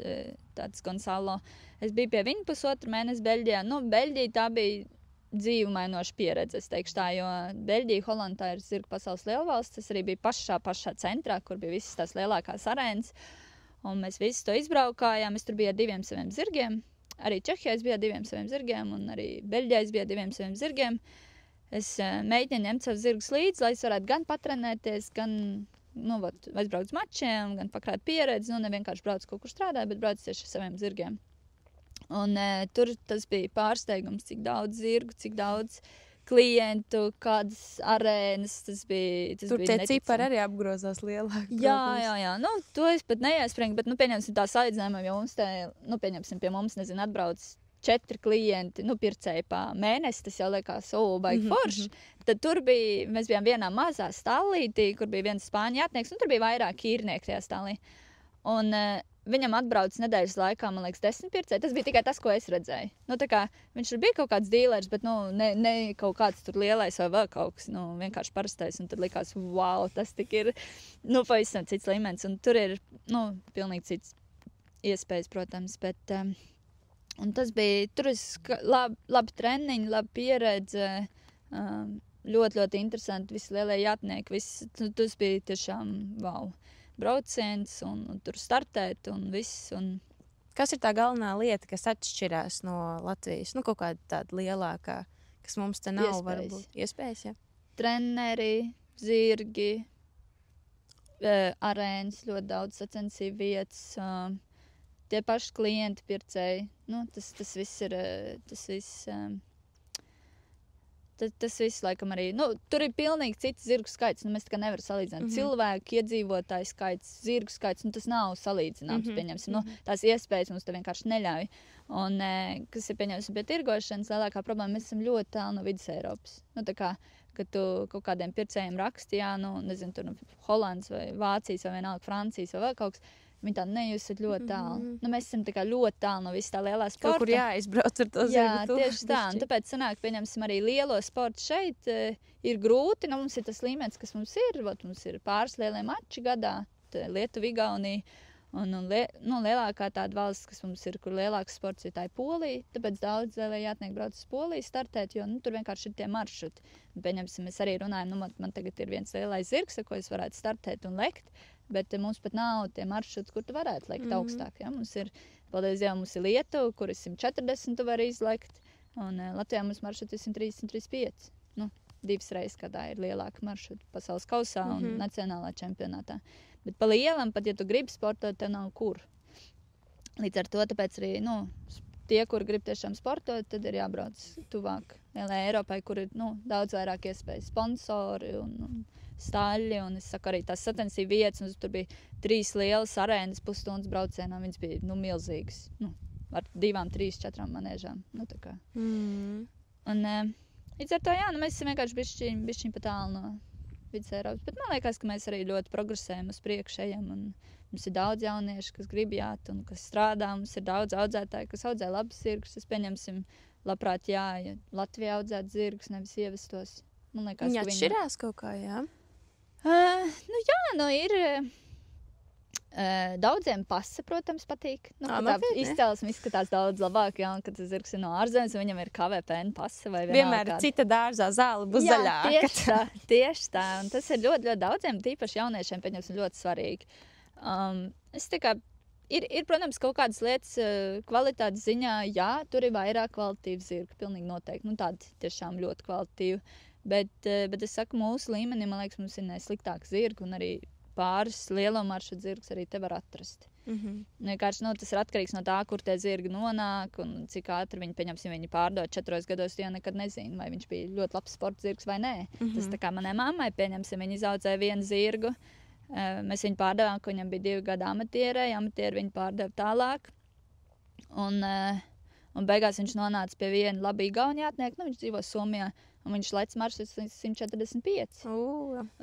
tāds Gonzalo. Es biju pie viņa 1,5 mēnesi Beļģijā. Beļģija tā bija dzīvumainoša pieredze, es teikšu tā, jo Beļģija, Holanda ir zirgu pasaules lielvalsts. Tas arī bija pašā centrā, kur bija visas tās lielākās arēnas. Un mēs visi to izbraukājām. Es tur biju ar 2 saviem zirgiem. Arī Čehijā es biju ar 2 saviem zirgiem, un arī Beļģijā es biju ar 2 saviem zirgiem. Es mēģināju ņemt savus zirgus līdzi, lai es varētu gan patrenēties, gan aizbraukt uz mačiem, gan pakrāt pieredzi. Ne vienkārši brauc kaut kur strādāt, bet brauc tieši ar saviem zirgiem. Un tur tas bija pārsteigums, cik daudz zirgu, cik daudz klientu, kādas arēnas. Tas bija
tur tie cipari arī apgrozās lielāk.
Jā. To es pat neiespringu, bet, pieņemsim tā salīdzinājumā, jo mums pieņemsim pie mums, atbrauc 4 klienti, pircēji pa mēnesi, tas jau liekas, baigi forši. Tad tur bija, mēs bijām vienā mazā stallītī, kur bija viens spāņu jātnieks, un tur bija vairāk īrnieki tajā stallī. Un viņam atbrauc nedēļas laikā, man liekas, 10 pircēji. Tas bija tikai tas, ko es redzēju. Viņš tur bija kaut kāds dīlers, bet ne kaut kāds tur lielais vai vēl kaut kas, vienkārši parastais. Un tad likās, wow, tas tik ir, pavisam cits līmenis. Un tur ir, pilnīgi cits iespējas, protams, bet un tas bija, tur labi treniņi, labi pieredze, ļoti interesanti, visi lielie jātnieki, tas bija tiešām, wow. Brauciens un tur startēt un viss.
Kas ir tā galvenā lieta, kas atšķirās no Latvijas? Kaut kāda tāda lielākā, kas mums te nav, varbūt. Iespējas, jā.
Treneri, zirgi, arēnas, ļoti daudz sacensību vietas, tie paši klienti, pircēji. Tas viss ir, tas viss, laikam, arī. Tur ir pilnīgi cits zirgu skaits. Mēs tā kā nevaram salīdzināt. Cilvēku, iedzīvotāju skaits, zirgu skaits, tas nav salīdzināms, pieņemsim. Tās iespējas mums te vienkārši neļauj. Un, kas ir, pieņemsim, pie tirgošanas, lielākā problēma, mēs esam ļoti tālu no vidus Eiropas. Tā kā, kad tu kaut kādiem pircējiem raksti, nezinu, tur Holandas vai Vācijas vai vienalga Francijas vai vēl kaut kas, viņi tā nejūsat ļoti tālu. Mēs esam tā kā ļoti tālu no visas tā lielā sporta.
Kaut kur jāizbrauc ar to zirgu.
Jā, tieši tā. Un tāpēc sanāk, pieņemsim arī lielo sportu šeit ir grūti. Mums ir tas līmenis, kas mums ir. Mums ir pāris lielie mači gadā. Lietuva, Igaunija. Un lielākā tāda valsts, kas mums ir, kur lielāks sports ir tā ir Polija. Tāpēc daudz lielie jātnieki brauc uz Poliju startēt, jo tur vienkārši ir tie maršruti. Pieņemsim, mēs arī runājam, man tagad ir viens lielais zirgs, ar ko es varētu startēt un lekt. Bet mums pat nav tie maršruti, kur tu varētu lekt augstāk. Ja? Mums ir, paldies Dievam, mums ir Lietuva, kur ir 140 tu vari izlekt. Un Latvijā mums maršruti ir 130, 135. 2 reizes gadā ir lielāka maršruta pasaules kausā un nacionālā čempionātā. Bet pa lielam, pat ja tu gribi sportot, te nav kur. Līdz ar to, tāpēc arī, tie, kur grib tiešām sportot, tad ir jābrauc tuvāk lielai Eiropai, kur ir, daudz vairāk iespējas sponsori un staļļi, un es saku arī tās sacensību vietas, un tur bija 3 lielas arēnas pusstundas braucienā, viņas bija, milzīgas, ar 2, 3, 4 manēžām, tā kā. Un līdz ar to, mēs esam vienkārši bišķiņ pa tālu no vidus Eiropas, bet man liekas, ka mēs arī ļoti progresējam uz priekšu ejam, un mums ir daudz jauniešu, kas grib jāt un kas strādā, mums ir daudz audzētāji, kas audzē labus zirgus, es pieņemsim, labprāt, ja Latvijā audzēt zirgus, nevis ievestos. Man liekas,
viņi atšķirās kaut kā, jā?
Ir daudziem pasa, protams, patīk. Tā izcelsme izskatās daudz labāk, kad tas zirgs ir no ārzemes, un viņam ir KVPN pasa vai
vienmēr cita dārzā zāle būs zaļāka.
Tieši tā. Un tas ir ļoti, ļoti daudziem, tīpaši jauniešiem, pieņemsim, ļoti svarīgi. Ir, protams, kaut kādas lietas kvalitātes ziņā, tur ir vairāk kvalitatīvi zirgi, pilnīgi noteikti. Tādi tiešām ļoti kvalitatīvi. Bet es saku, mūsu līmenī, man liekas, mums ir nesliktāk zirgi, un arī pāris lielo maršrutu zirgus arī te var atrast. Vienkārši, tas ir atkarīgs no tā, kur tie zirgi nonāk un cik ātri viņi, pieņemsim, viņi pārdod 4 gados, jo nekad nezinu, vai viņš bija ļoti labs sporta zirgs vai nē. Tas tā kā manai mammai, pieņemsim, viņi izaudzēja vienu zirgu, mēs viņu pārdevām, ka viņam bija 2 gadi amatieri viņu pārdeva tālāk. Un beigās viņš nonāca pie viena laba igaunietnieka, viņš dzīvo Somijā. Un viņš lec maršruts 145.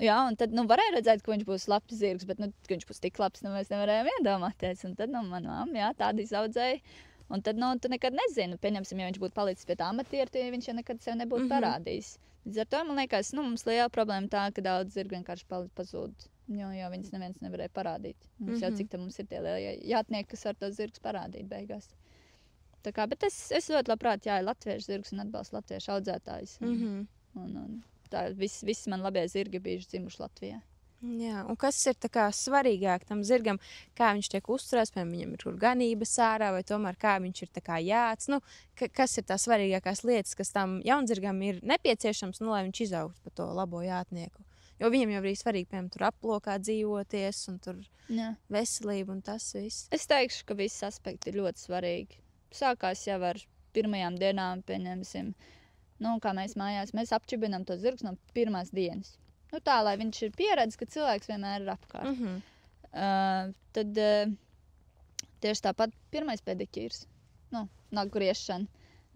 Jā, un tad, varēja redzēt, ka viņš būs labs zirgs, bet, ka viņš būs tik labs, mēs nevarējām iedomāties. Un tad, mana mamma, tāda izaudzēja. Un tad, tu nekad nezini, pieņemsim, ja viņš būtu palicis pie tā amatiera, tad viņš nekad sev nebūtu parādījis. Līdz ar to, man liekas, mums liela problēma tā, ka daudz zirgi vienkārši pazūd, jo viņas neviens nevarēja parādīt. Mums jau cik te mums ir tie lielie jātnieki, kas var tos zirgus parādīt beigās. Tā kā, bet es ļoti labprāt jāju latviešu zirgus un atbalstu latviešu audzētājus. Un tā visi man labie zirgi bijuši dzimuši Latvijā.
Jā, un kas ir tā kā svarīgāk tam zirgam, kā viņš tiek uzturēts, piemēram, viņam ir tur ganības ārā, vai tomēr kā viņš ir tā kā jāts, kas ir tās svarīgākās lietas, kas tam jaunzirgam ir nepieciešams, lai viņš izaugtu pa to labo jātnieku. Jo viņam jau arī svarīgi, piemēram, tur aplokā dzīvoties un tur veselība un tas viss.
Es teikšu, ka visi aspekti ir ļoti svarīgi. Sākās jau ar pirmajām dienām, pieņemsim, kā mēs mājās, mēs apčibinām to zirgus no pirmās dienas. Tā, lai viņš ir pieredzis, ka cilvēks vienmēr ir apkārt. Tad tieši tāpat pirmais pediķīrs, nagu griešana.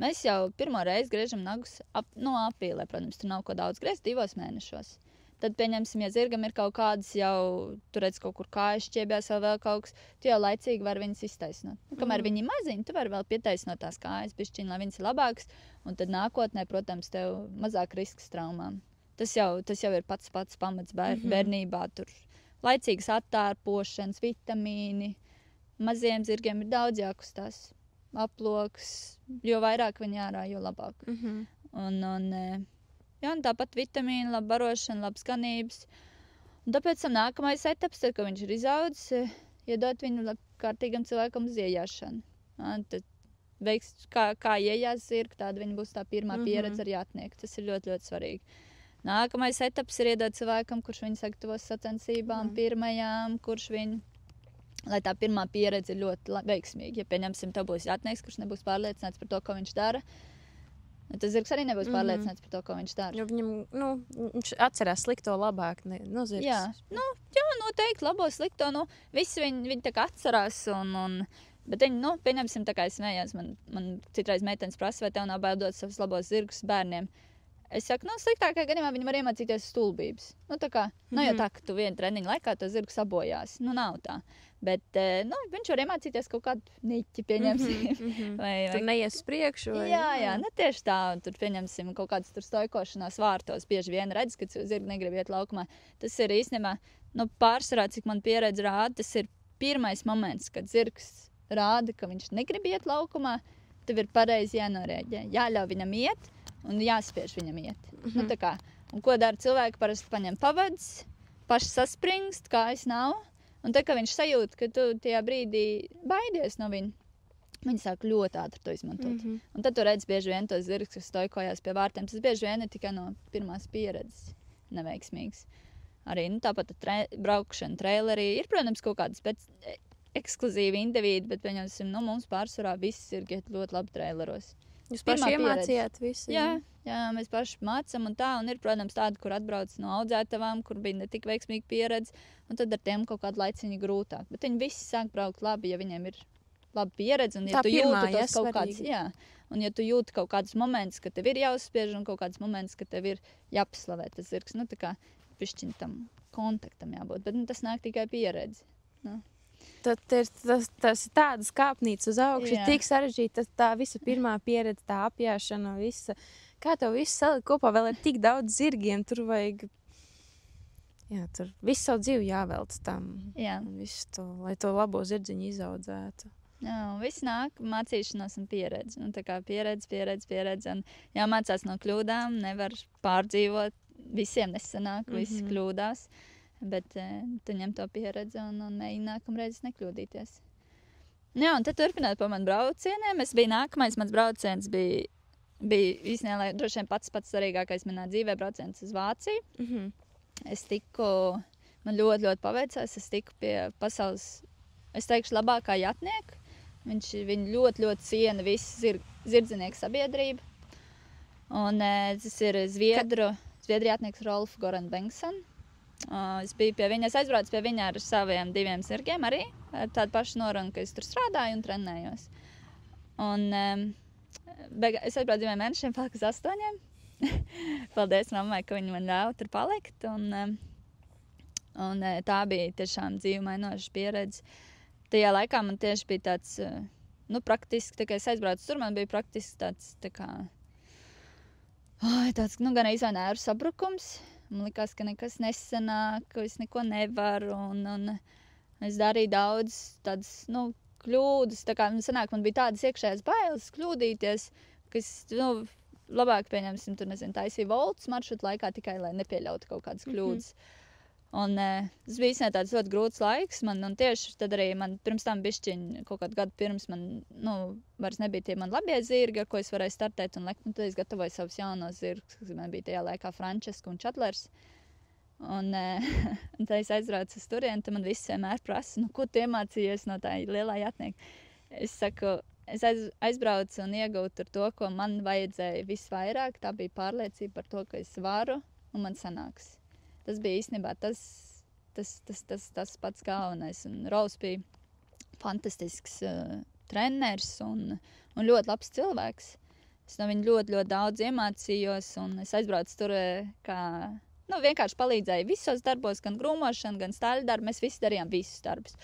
Mēs jau pirmo reizi griežam nagus apīlē, protams, tur nav ko daudz griezt 2 mēnešos. Tad, pieņemsim, ja zirgam ir kaut kādas jau, tur redz kaut kur kājas šķiebjās vai vēl kaut kas, tu jau laicīgi var viņas iztaisnot. Kamēr viņi maziņi, tu vari vēl pietaisnot tās kājas, bišķiņ, lai viņas ir labākas, un tad nākotnē, protams, tev mazāk risks traumām. Tas jau ir pats pamats bērnībā, tur laicīgas attārpošanas, vitamīni. Maziem zirgiem ir daudz jākustās, aploks, jo vairāk viņi ārā, jo labāk. Un tāpat vitamīni, laba barošana, labas ganības. Un tāpēc nākamais etaps, tad, kad viņš ir izaudzis, iedot viņu kārtīgam cilvēkam uz iejāšanu. Tad veiks, kā iejās zirgi, tāda viņa būs tā pirmā pieredze ar jātnieku. Tas ir ļoti, ļoti svarīgi. Nākamais etaps ir iedot cilvēkam, kurš viņu sagatavos sacensībām, pirmajām, lai tā pirmā pieredze ir ļoti veiksmīga. Ja, pieņemsim, tev būs jātnieks, kurš nebūs pārliecināts par to, ko viņš dara, tas zirgs arī nebūs pārliecināts par to, ko viņš dara.
Jo viņam, viņš atcerās slikto labāk, zirgs.
Jā, noteikti labo slikto, visi viņi tā kā atcerās, bet viņi, pieņemsim, tā kā es smējos, man citreiz meitenes prasa, vai tev nav bail dot savus labos zirgus bērniem. Es saku, sliktākajā gadījumā viņi var iemācīties stulbības. Jau tā, ka tu vienu treniņu laikā to zirgu sabojās. Nav tā. Bet, viņš var iemācīties kaut kādu niķi, pieņemsim.
Tur neies uz priekšu.
Jā, tieši tā. Un tur, pieņemsim, kaut kādas tur stojkošanās vārtos. Bieži vien redz, ka zirgi negrib iet laukumā. Tas ir īstenībā, pārsvarā, cik man pieredze rāda, tas ir pirmais moments, kad zirgs rāda, ka viņš negrib iet laukumā. Tev ir pareizi jānorēģē. Jāļauj viņam iet. Un jāspiež viņam iet. Tā kā. Un ko dara cilvēki? Parasti paņem pavads, paši saspringst, kājas nav. Un tā kā viņš sajūt, ka tu tajā brīdī baidies no viņa, viņi sāk ļoti ātri to izmantot. Un tad tu redz bieži vien tos zirgus, kas stojkojās pie vārtiem. Tas bieži vien ir tikai no pirmās pieredzes neveiksmīgs. Arī tāpat braukšana trailerī ir, protams, kaut kādas ekskluzīvi indivīdi, bet mums pārsvarā visi zirgi iet ļoti labi traileros.
Jūs paši iemācījāt visu?
Jā, mēs paši mācām un tā. Un ir, protams, tādi, kur atbrauc no audzētavām, kur bija ne tik veiksmīga pieredze. Un tad ar tiem kaut kādu laiciņu grūtāk. Bet viņi visi sāk braukt labi, ja viņiem ir laba pieredze. Un ja tu jūti tos kaut kāds, un ja tu jūti kaut kādus momentus, ka tev ir jāuzspiež un kaut kādus momentus, ka tev ir jāpaslavē tas zirgs. Tā kā pišķiņ tam kontaktam jābūt. Bet tas nāk tikai pieredze.
Tad tas ir tādas kāpnītes uz augšu, tik sarežģīta tā visa pirmā pieredze, tā apjāšana, visa. Kā tev viss salikt kopā, vēl ir tik daudz zirgiem, tur vajag, tur visu savu dzīvi jāvelc tam, visu to, lai to labo zirdziņu izaudzētu.
Jā, viss nāk mācīšanos un pieredze. Tā kā pieredze, un jāmācās no kļūdām, nevar pārdzīvot, visiem nesanāk, visi kļūdās. Bet tu ņem to pieredzi un mēģini nākamreiz nekļūdīties. Jā, un tad turpināt pa manu braucieniem. Nākamais mans brauciens bija bija īstenībā droši vien pats svarīgākais manā dzīvē brauciens uz Vāciju. Es tiku, man ļoti, ļoti paveicās, es tiku pie pasaules, es teikšu, labākā jatnieka. Viņu ļoti, ļoti ciena visu zirdzinieku sabiedrību. Un tas ir Zviedru jatnieks Rolf Goran Bengtsson. Es biju pie viņa, es aizbraucu pie viņa ar saviem 2 zirgiem arī, ar tādu pašu norunu, ka es tur strādāju un trenējos. Un es aizbraucu 2 mēnešiem, paliku uz 8. Paldies mammai, ka viņa man ļāva tur palikt. Un tā bija tiešām dzīve mainoša pieredze. Tajā laikā man tieši bija tāds, praktiski, tā kā es aizbraucu tur, man bija praktiski tāds, gan izvēl nervu sabrukums. Man likās, ka nekas nesanāk, ka es neko nevaru, un es darīju daudz tādas, kļūdas. Tā kā man bija tādas iekšējās bailes kļūdīties, ka es, labāk pieņemsim, tur, taisīju voltus maršrutu laikā tikai, lai nepieļautu kaut kādas kļūdas. Un tas bija īstenībā tāds ļoti grūts laiks man, un tieši tad arī man pirms tam bišķiņ, kaut kādu gadu pirms man, vairs nebija tie man labie zirgi, ar ko es varēju startēt un lekt, tad es gatavoju savus jaunos zirgus, kas man bija tajā laikā Frančeska un Čatlers. Un tad es aizbraucu uz turieni, tad man viss vienmēr prasa, ko tu iemācījies no tā lielā jatnieka. Es saku, es aizbraucu un iegūtu tur to, ko man vajadzēja visvairāk, tā bija pārliecība par to, ka es varu un man sanāks. Tas bija īstenībā tas pats galvenais. Un Rolfs bija fantastisks treneris un ļoti labs cilvēks. Es no viņa ļoti, ļoti daudz iemācījos, un es aizbraucu tur, kā vienkārši palīdzēju visos darbos, gan grūmošana, gan stāļu darbu. Mēs visi darījām visus darbus.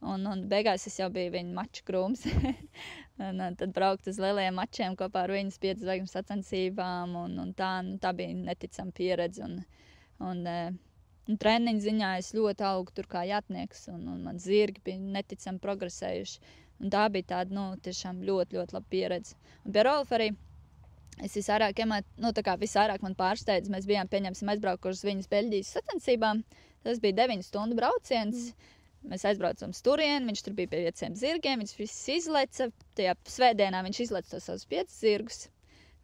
Un beigās es jau biju viņa maču krūms. un tad braukt uz lielajiem mačiem kopā ar viņas 5 zvaigžņu sacensībām, un tā bija neticama pieredze. Un treniņu ziņā es ļoti augu tur kā jatnieks, un man zirgi bija neticami progresējuši. Un tā bija tāda, tiešām ļoti, ļoti laba pieredze. Un pie Rolfa arī es visvairāk man pārsteidz. Mēs bijām, aizbraukuši uz viņas Beļģijas sacensībām. Tas bija 9 stundu brauciens. Mēs aizbraucam uz turieni, viņš tur bija pie 5 zirgiem, viņš visus izleca. Tajā svētdienā viņš izleca tos savus 5 zirgus.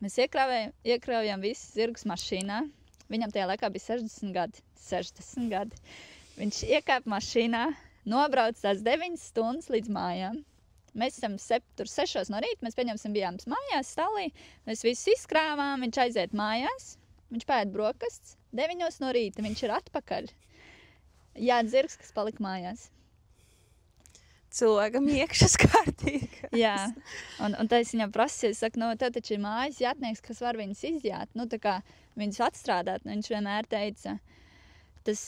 Mēs iekraujām visus zirgus mašīnā. Viņam tajā laikā bija 60 gadi. 60 gadi. Viņš iekāpa mašīnā, nobrauc tās 9 stundas līdz mājām. Mēs esam 6 no rīta, mēs bijām mājās stālī. Mēs visus izkrāvām, viņš aiziet mājās, viņš pēd brokastis. 9 no rīta viņš ir atpakaļ. Jā, zirgs, kas palika mājās.
Cilvēkam iekšas kārtīgi.
Jā, un tā es viņam prasīju, es saku, tev taču ir mājas jatnieks, kas var viņus izjāt, tā kā viņus atstrādāt. Viņš vienmēr teica, es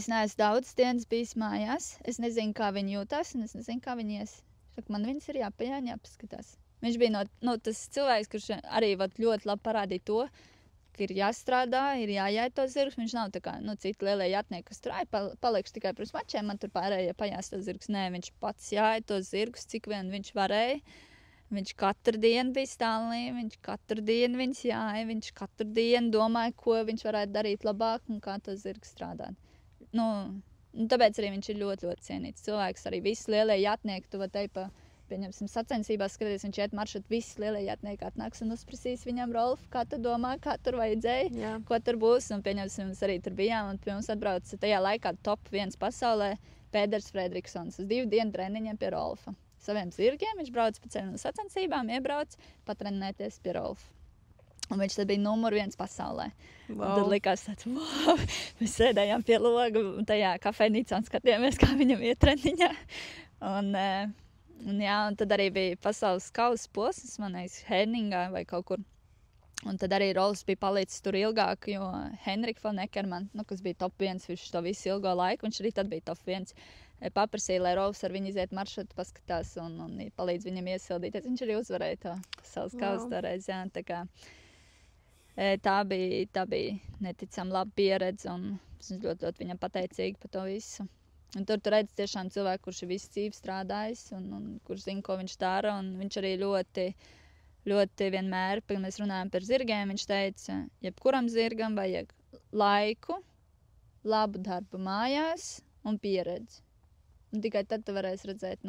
neesmu daudz dienas bijis mājās, es nezinu, kā viņi jūtās, un es nezinu, kā viņi ies. Saku, man viņas ir jāpaskatās. Viņš bija tas cilvēks, kurš arī ļoti labi parādīja to, ka ir jāstrādā, ir jājāj tos zirgus. Viņš nav tā kā citi lielie jatnieki, kas tur palikšu tikai pirms mačiem, man tur pārējie pajās tos zirgus. Nē, viņš pats jāj tos zirgus, cik vien viņš varēja. Viņš katru dienu bija stālī, viņš katru dienu viņus jāj, viņš katru dienu domāja, ko viņš varētu darīt labāk un kā tos zirgus strādāt. Tāpēc arī viņš ir ļoti, ļoti cienīts cilvēks. Arī visi lielie jatnieki, tu vari teikt, pieņemsim, sacensībās, skaties, viņš iet maršrutu, visi lielie jatnieki atnāks un uzprasīs viņam, Rolf, kā tu domā, kā tur vajadzēja, ko tur būs. Un pieņemsim, mēs arī tur bijām, un pie mums atbrauca tajā laikā top 1 pasaulē Pēters Fredriksons uz 2 dienu treniņiem pie Rolfa. Saviem zirgiem viņš brauc pa ceļu no sacensībām, iebrauc patrenēties pie Rolfa. Un viņš tad bija numur 1 pasaulē. Wow. Tad likās tāds, wow, mēs sēdējām pie loga tajā kafejnīcā un skatījāmies, kā viņam iet treniņā. Un tad arī bija pasaules kausa posms, Herningā vai kaut kur. Un tad arī Rolfs bija palicis tur ilgāk, jo Henrika von Eckermann, kas bija top 1 viņš to visu ilgo laiku, viņš arī tad bija top 1. Paprasīja, lai Rolfs ar viņu iziet maršrutu, paskatās un palīdz viņam iesildīties. Viņš arī uzvarēja to pasaules kausu toreiz, jā, tā kā. Tā bija neticami laba pieredze, un es ļoti, ļoti viņam pateicīgi par to visu. Un tur redz tiešām cilvēku, kurš ir visu dzīvi strādājis, un kurš zina, ko viņš dara, un viņš arī ļoti, ļoti vienmēr, kad mēs runājam par zirgiem, viņš teica, jebkuram zirgam vajag laiku, labu darbu mājās un pieredzi. Un tikai tad tu varēsi redzēt,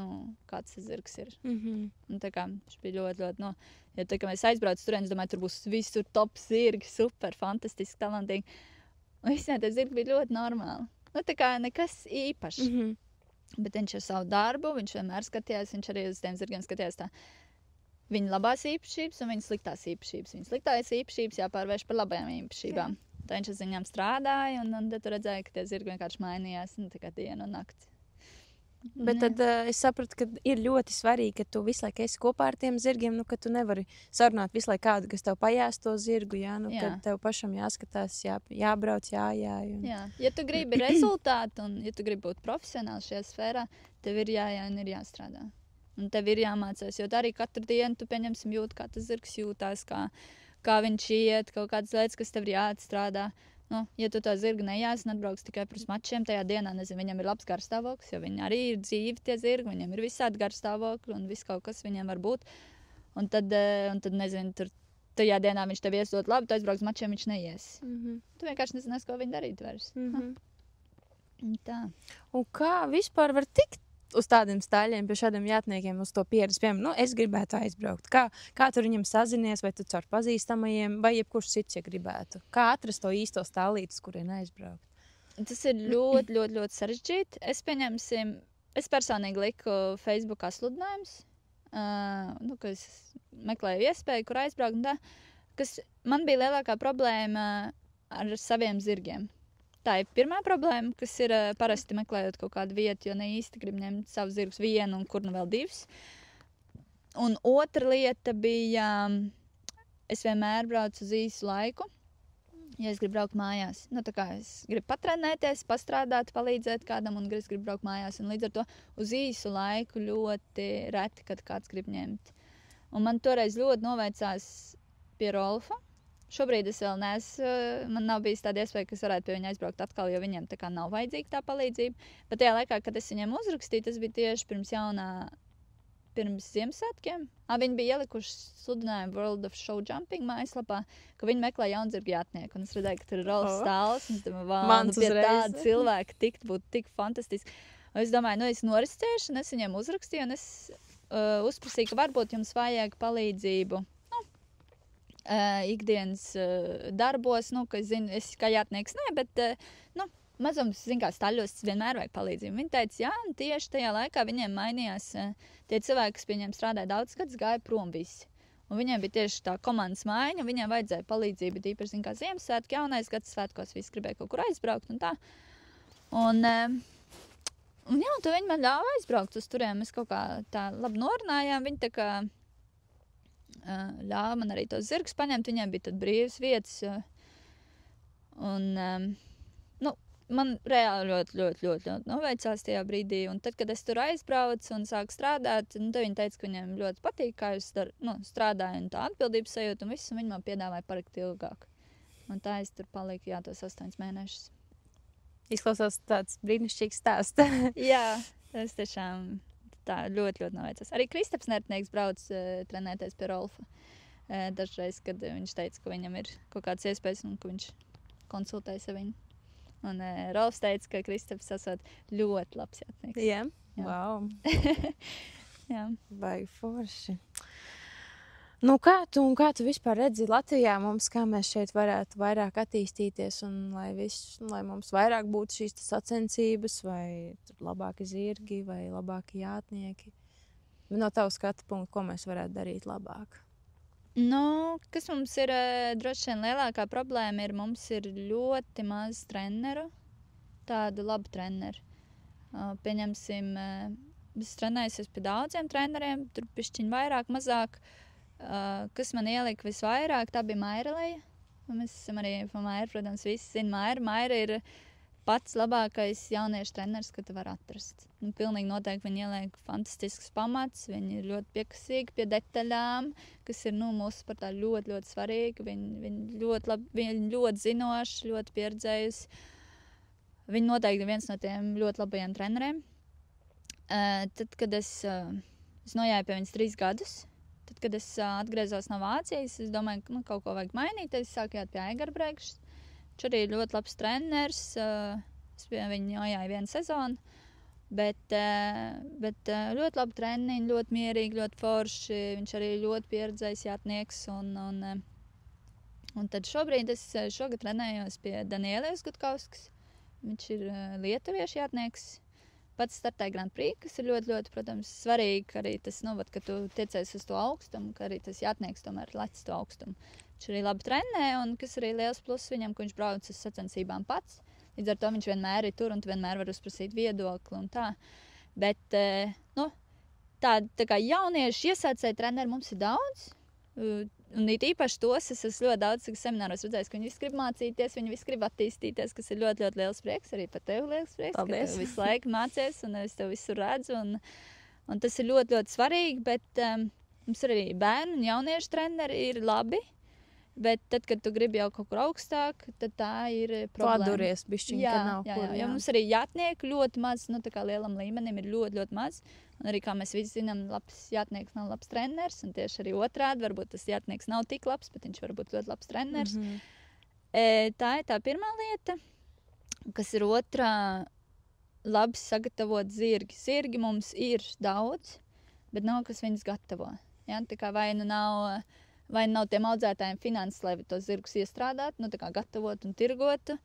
kāds tas zirgs ir. Un tā kā viņš bija ļoti, ja tā kā mēs aizbraucam turien, es domāju, tur būs visur top zirgi, super, fantastiski, talantīgi. Un īstenībā tie zirgi bija ļoti normāli. Tā kā nekas īpašs. Bet viņš ar savu darbu, viņš vienmēr skatījās, viņš arī uz tiem zirgiem skatījās tā. Viņa labās īpašības un viņa sliktās īpašības. Viņa sliktās īpašības jāpārvērš par labajām īpašībām. Tā viņš ar viņām strādāja, un tad tu redzēji, ka tie zirgi vienkārši mainījās, tā kā diena un nakti.
Bet tad es sapratu, ka ir ļoti svarīgi, ka tu visu laiku esi kopā ar tiem zirgiem, ka tu nevari sarunāt visu laiku kādu, kas tev pajās to zirgu, kad tev pašam jāskatās, jābrauc, jājāj.
Jā, ja tu gribi rezultātu un ja tu gribi būt profesionāls šajā sfērā, tev ir jājāj un ir jāstrādā. Un tev ir jāmācās, jo arī katru dienu tu pieņemsim jūt, kā tas zirgs jūtās, kā viņš iet, kaut kādas lietas, kas tev ir jāatstrādā. Ja tu to zirgu nejās un atbrauks tikai par mačiem, tajā dienā, nezinu, viņam ir labs garstāvoklis, jo viņi arī ir dzīvi tie zirgi, viņam ir visādi garstāvokļi un viss kaut kas viņam var būt. Un tad nezinu, tur tajā dienā viņš tev ies ļoti labi, tu aizbrauks mačiem, viņš neies. Tu vienkārši nezinās, ko viņi darīt vairs. Tā.
Un kā vispār var tikt uz tādiem staļiem, pie šādiem jātniekiem, uz to pieredzi? Piemēram, es gribētu aizbraukt. Kā tu viņam sazinies, vai tu caur pazīstamajiem, vai jebkurš cits, ja gribētu? Kā atrast to īsto stālītes, kurien aizbraukt?
Tas ir ļoti sarežģīti. Es personīgi liku Facebookā sludinājumus, ka es meklēju iespēju, kur aizbraukt. Un tā, kas man bija lielākā problēma ar saviem zirgiem. Tā ir pirmā problēma, kas ir parasti meklējot kaut kādu vietu, jo ne īsti grib ņemt savus zirgus vienu un kur nu vēl divus. Un otra lieta bija, es vienmēr braucu uz īsu laiku, ja es gribu braukt mājās. Tā kā es gribu patrenēties, pastrādāt, palīdzēt kādam un es gribu braukt mājās. Un līdz ar to uz īsu laiku ļoti reti, kad kāds grib ņemt. Un man toreiz ļoti noveicās pie Rolfa. Šobrīd es vēl neesmu, man nav bijis tāda iespēja, ka es varētu pie viņa aizbraukt atkal, jo viņiem tā kā nav vajadzīga tā palīdzība. Bet tajā laikā, kad es viņiem uzrakstīju, tas bija tieši pirms Ziemassvētkiem. Viņi bija ielikuši sludinājumu World of Show Jumping mājaslapā, ka viņi meklē jaunzirgu jātnieku. Un es redzēju, ka tur ir Rolfs Stāls, un es domāju, pie tāda cilvēka tikt būtu tik fantastiski. Un es domāju, es noriscēšu, un es viņiem uzrakstīju, un es uzprasīju, ka varbūt jums vajag palīdzību ikdienas darbos, ka es zinu, es kā jātnieks, bet mazums, kā staļos, vienmēr vajag palīdzību. Viņi teica, jā, un tieši tajā laikā viņiem mainījās tie cilvēki, kas pie viņiem strādāja daudz gadus, gāja prom visi. Un viņiem bija tieši tā komandas maiņa, un viņiem vajadzēja palīdzību, īpaši, kā Ziemassvētki, jaunais gads svētkos, visi gribēja kaut kur aizbraukt un tā. Un tad viņi man ļāva aizbraukt uz turiem, mēs kaut kā tā labi norunājām, viņi tā kā ļāva man arī tos zirgus paņemt, viņiem bija tad brīvas vietas. Man reāli ļoti noveicās tajā brīdī. Un tad, kad es tur aizbraucu un sāku strādāt, tad viņi teica, ka viņiem ļoti patīk, kā es strādāju un tā atbildības sajūta un viss, un viņi man piedāvāja palikt ilgāk. Un tā es tur paliku, tos 8 mēnešus.
Izklausās tāds brīnišķīgs stāsts.
Jā, tas tiešām... Tā ļoti noveicās. Arī Kristaps Nertnieks brauc trenēties pie Rolfa. Dažreiz, kad viņš teica, ka viņam ir kaut kādas iespējas un ka viņš konsultējas ar viņu. Un Rolfs teica, ka Kristaps esot ļoti labs jātnieks.
Jā? Wow.
Jā.
Baigi forši. Kā tu vispār redzi Latvijā mums, kā mēs šeit varētu vairāk attīstīties un lai mums vairāk būtu šīs sacensības vai labāki zirgi vai labāki jātnieki? No tava skatu punkta, ko mēs varētu darīt labāk?
Kas mums ir droši vien lielākā problēma mums ir ļoti maz treneru, tādu labu treneru. Pieņemsim, es trenējusies pie daudziem treneriem, tur pišķiņ vairāk, mazāk. Kas man ielika visvairāk, tā bija Maireleja. Mēs esam arī pa Mairu, protams, visi zina Mairu. Maira ir pats labākais jauniešu treneris, ko tu var atrast. Pilnīgi noteikti viņi ieliek fantastisks pamats, viņi ir ļoti piekasīgi pie detaļām, kas ir mūsu par tā ļoti svarīgi. Viņi ļoti zinoši, ļoti pieredzējusi. Viņi noteikti ir viens no tiem ļoti labajiem treneriem. Tad, kad es nojāju pie viņas 3 gadus, tad, kad es atgriezos no Vācijas, es domāju, ka kaut ko vajag mainīt. Es sāku jāt pie Aigara Bregšas. Viņš arī ir ļoti labs treneris. Es pie viņa nojāju 1 sezonu. Bet ļoti labi treniņi, ļoti mierīgi, ļoti forši. Viņš arī ļoti pieredzējis jātnieks. Un tad šobrīd es šogad trenējos pie Danielijas Gutkauskas. Viņš ir lietuviešu jātnieks. Pats startēja Grand Prix, kas ir ļoti, ļoti, protams, svarīgi. Arī tas, ka tu tiecies uz to augstumu, ka arī tas jātnieks tomēr lecis to augstumu. Viņš arī labi trenē, un kas arī liels pluss viņam, ka viņš brauc uz sacensībām pats. Līdz ar to viņš vienmēr ir tur, un tu vienmēr var uzprasīt viedokli un tā. Bet, tā kā jauniešu iesācēju treneri mums ir daudz. Un it īpaši tos es esmu ļoti daudz semināros redzējis, ka viņi visi grib mācīties, viņi visi grib attīstīties, kas ir ļoti, ļoti liels prieks. Arī par tevi liels prieks,
Paldies.
ka tu visu laiku mācies un es tev visur redzu. Un tas ir ļoti, ļoti svarīgi, bet mums arī bērnu un jauniešu treneri ir labi. Bet tad, kad tu gribi jau kaut kur augstāk, tad tā ir problēma.
Paduries bišķiņ, ka nav kur.
Jo mums arī jātnieku ļoti maz, tā kā lielam līmenim ir ļoti, ļoti maz. Un arī, kā mēs visi zinām, labs jātnieks nav labs treneris, un tieši arī otrādi, varbūt tas jātnieks nav tik labs, bet viņš var būt ļoti labs treneris. Tā ir tā pirmā lieta, kas ir otrā, labi sagatavot zirgi. Zirgi mums ir daudz, bet nav, kas viņus gatavo. Ja? Tā kā vai nav tiem audzētājiem finanses, lai tos zirgus iestrādātu, tā kā gatavotu un tirgotu.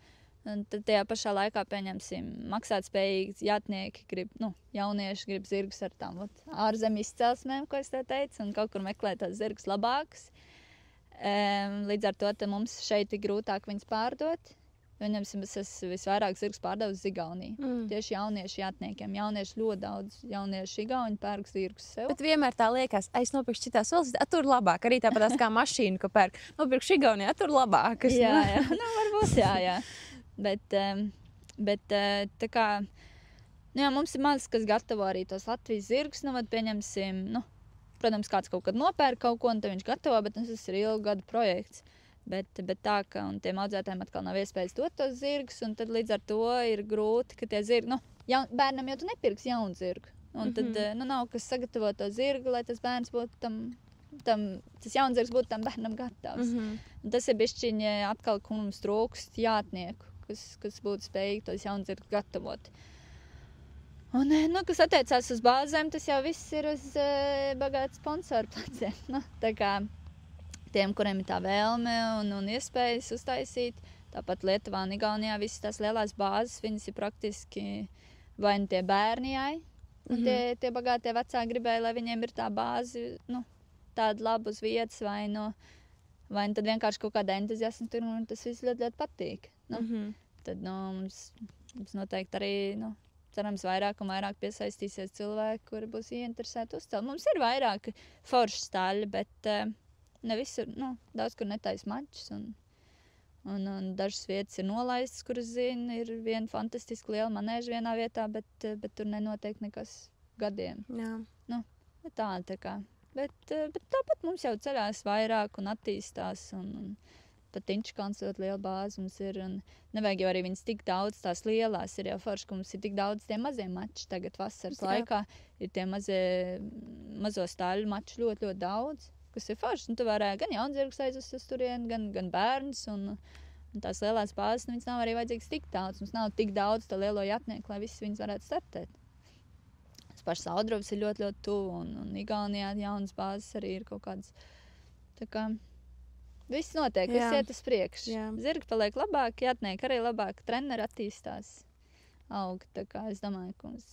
Un tad tajā pašā laikā, pieņemsim, maksātspējīgi jātnieki grib, jaunieši grib zirgus ar tām ārzemju izcelsmēm, ko es te teicu, un kaut kur meklē tās zirgus labākas. Līdz ar to mums šeit ir grūtāk viņus pārdot. Pieņemsim, es esmu visvairāk zirgus pārdevis Igauniju. Tieši jauniešu jātniekiem. Jaunieši ļoti daudz, jaunieši Igauni pērk zirgus sev.
Bet vienmēr tā liekas, es nopirkšu citās valstīs, tur labāk. Arī tāpat kā mašīnu, ko pērk. Nopirkšu Igaunijā, tur labākas.
Jā. Varbūt jā. Bet tā kā, mums ir maz, kas gatavo arī tos Latvijas zirgus, pieņemsim, protams, kāds kaut kad nopērk kaut ko, un tad viņš gatavo, bet tas ir ilgu gadu projekts. Bet tā, ka tiem audzētājiem atkal nav iespējas dot tos zirgus, un tad līdz ar to ir grūti, ka tie zirgi, bērnam jau tu nepirks jaunu zirgu. Un tad, nav kas sagatavo to zirgu, lai tas bērns būtu tas jaunzirgs būtu tam bērnam gatavs. Un tas ir bišķiņi atkal, ka mums trūkst jātnieku, kas būtu spējīgi tos jaunzirgus gatavot. Un, kas attiecās uz bāzēm, tas jau viss ir uz bagātu sponsoru pleciem. Tā kā tiem, kuriem ir tā vēlme un iespējas uztaisīt, tāpat Lietuvā un Igaunijā visas tās lielās bāzes, viņas ir praktiski vai tie bērnijai, un tie bagātie vecāki gribēja, lai viņiem ir tā bāzi, tāda laba uz vietas, vai tad vienkārši kaut kāda entuziasma tur, un tas viss ļoti, ļoti patīk. Tad mums noteikti arī, cerams, vairāk un vairāk piesaistīsies cilvēki, kuri būs ieinteresēti uzcelt. Mums ir vairāk forši staļi, bet ne visur, daudz kur netais mačs, un dažas vietas ir nolaistas, kuras zina, ir viena fantastiska liela manēža vienā vietā, bet tur nenotiek nekas gadiem.
Jā.
Tā kā. Bet tāpat mums jau ceļās vairāk un attīstās, un pat Inčkāns ļoti liela bāze mums ir, un nevajag jau arī viņas tik daudz, tās lielās ir jau forši, ka mums ir tik daudz tie mazie mači, tagad vasaras laikā ir tie mazo stāļu mači ļoti, ļoti daudz, kas ir forši, un tu varēji gan jaunzirgus aizvest uz turieni, gan bērns, un tās lielās bāzes, viņas nav arī vajadzīgas tik daudz, mums nav tik daudz tā lielo jātnieku, lai visi viņas varētu startēt. Pašas Audrovas ir ļoti, ļoti tuvu, un Igaunijā jaunas bāzes arī ir kaut kādas. Tā kā viss notiek, viss iet uz priekšu. Zirgi paliek labāk, jātnieki arī labāk, treneri attīstās, aug. Tā kā es domāju, ka mums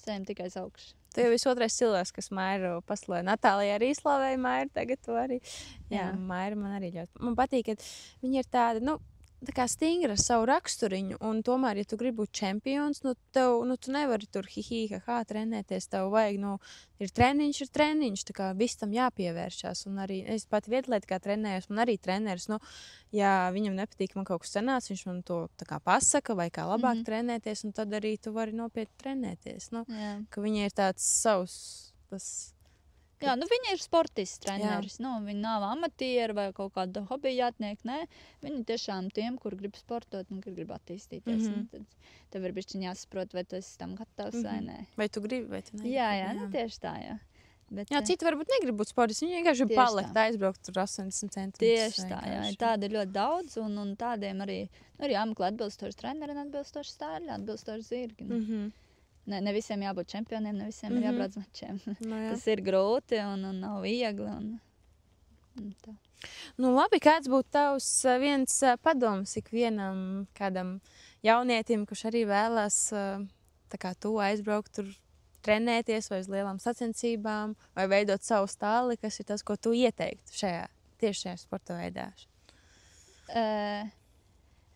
sējam tikai uz augšu.
Tu jau visotrais cilvēks, kas Mairu paslēja. Natālija arī slavēja Mairu, tagad tu arī. Jā, Maira man arī ļoti. Man patīk, ka viņa ir tāda, tā kā stingra ar savu raksturiņu, un tomēr, ja tu gribi būt čempions, tu nevari tur trenēties, tev vajag, ir treniņš, tā kā viss tam jāpievēršās, un arī es pati vietlieti kā trenējos, man arī treneris, ja viņam nepatīk, man kaut kas sanāca, viņš man to tā kā pasaka, vai kā labāk trenēties, un tad arī tu vari nopietni trenēties, ka viņai ir tāds savs,
Jā, viņa ir sportists treneris. Viņa nav amatieri vai kaut kāda hobija jātnieki. Nē, viņa tiešām tiem, kur grib sportot un kur grib attīstīties. Tad tev ir bišķiņ jāsaprot, vai tu esi tam gatavs vai nē.
Vai tu gribi, vai tu negribi.
Jā, tieši tā, jā. Bet,
citi varbūt negrib būt sportisti. Viņi vienkārši palikt, aizbraukt tur 80 centimetrus.
Tieši tā, jā. Tāda ir ļoti daudz, un tādiem arī jāmeklē atbilstoši treneri un atbilstoši stāļi, atbilstoši zirgi. Ne visiem jābūt čempioniem, ne visiem ir jābrauc mačiem.
Nu, jā.
Tas ir grūti un nav viegli. Un tā.
Nu, labi, kāds būtu tavs viens padoms ikvienam kādam jaunietim, kurš arī vēlās tā kā tu aizbraukt tur trenēties vai uz lielām sacensībām vai veidot savu stāli, kas ir tas, ko tu ieteiktu tieši šajā sporta veidā?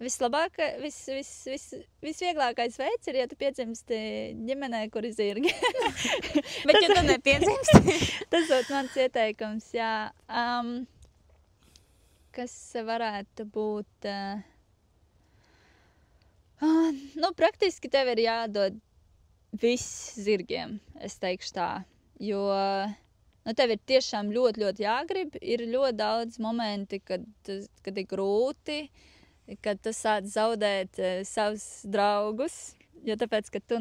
Visvieglākais veids ir, ja tu piedzimsti ģimenē, kur ir zirgi.
Bet, ja tu nepiedzimsti?
Tas būtu mans ieteikums, jā. Kas varētu būt... praktiski tev ir jādod viss zirgiem, es teikšu tā. Jo tev ir tiešām ļoti, ļoti jāgrib. Ir ļoti daudz momenti, kad ir grūti, kad tu sāc zaudēt savus draugus, jo tāpēc, ka tev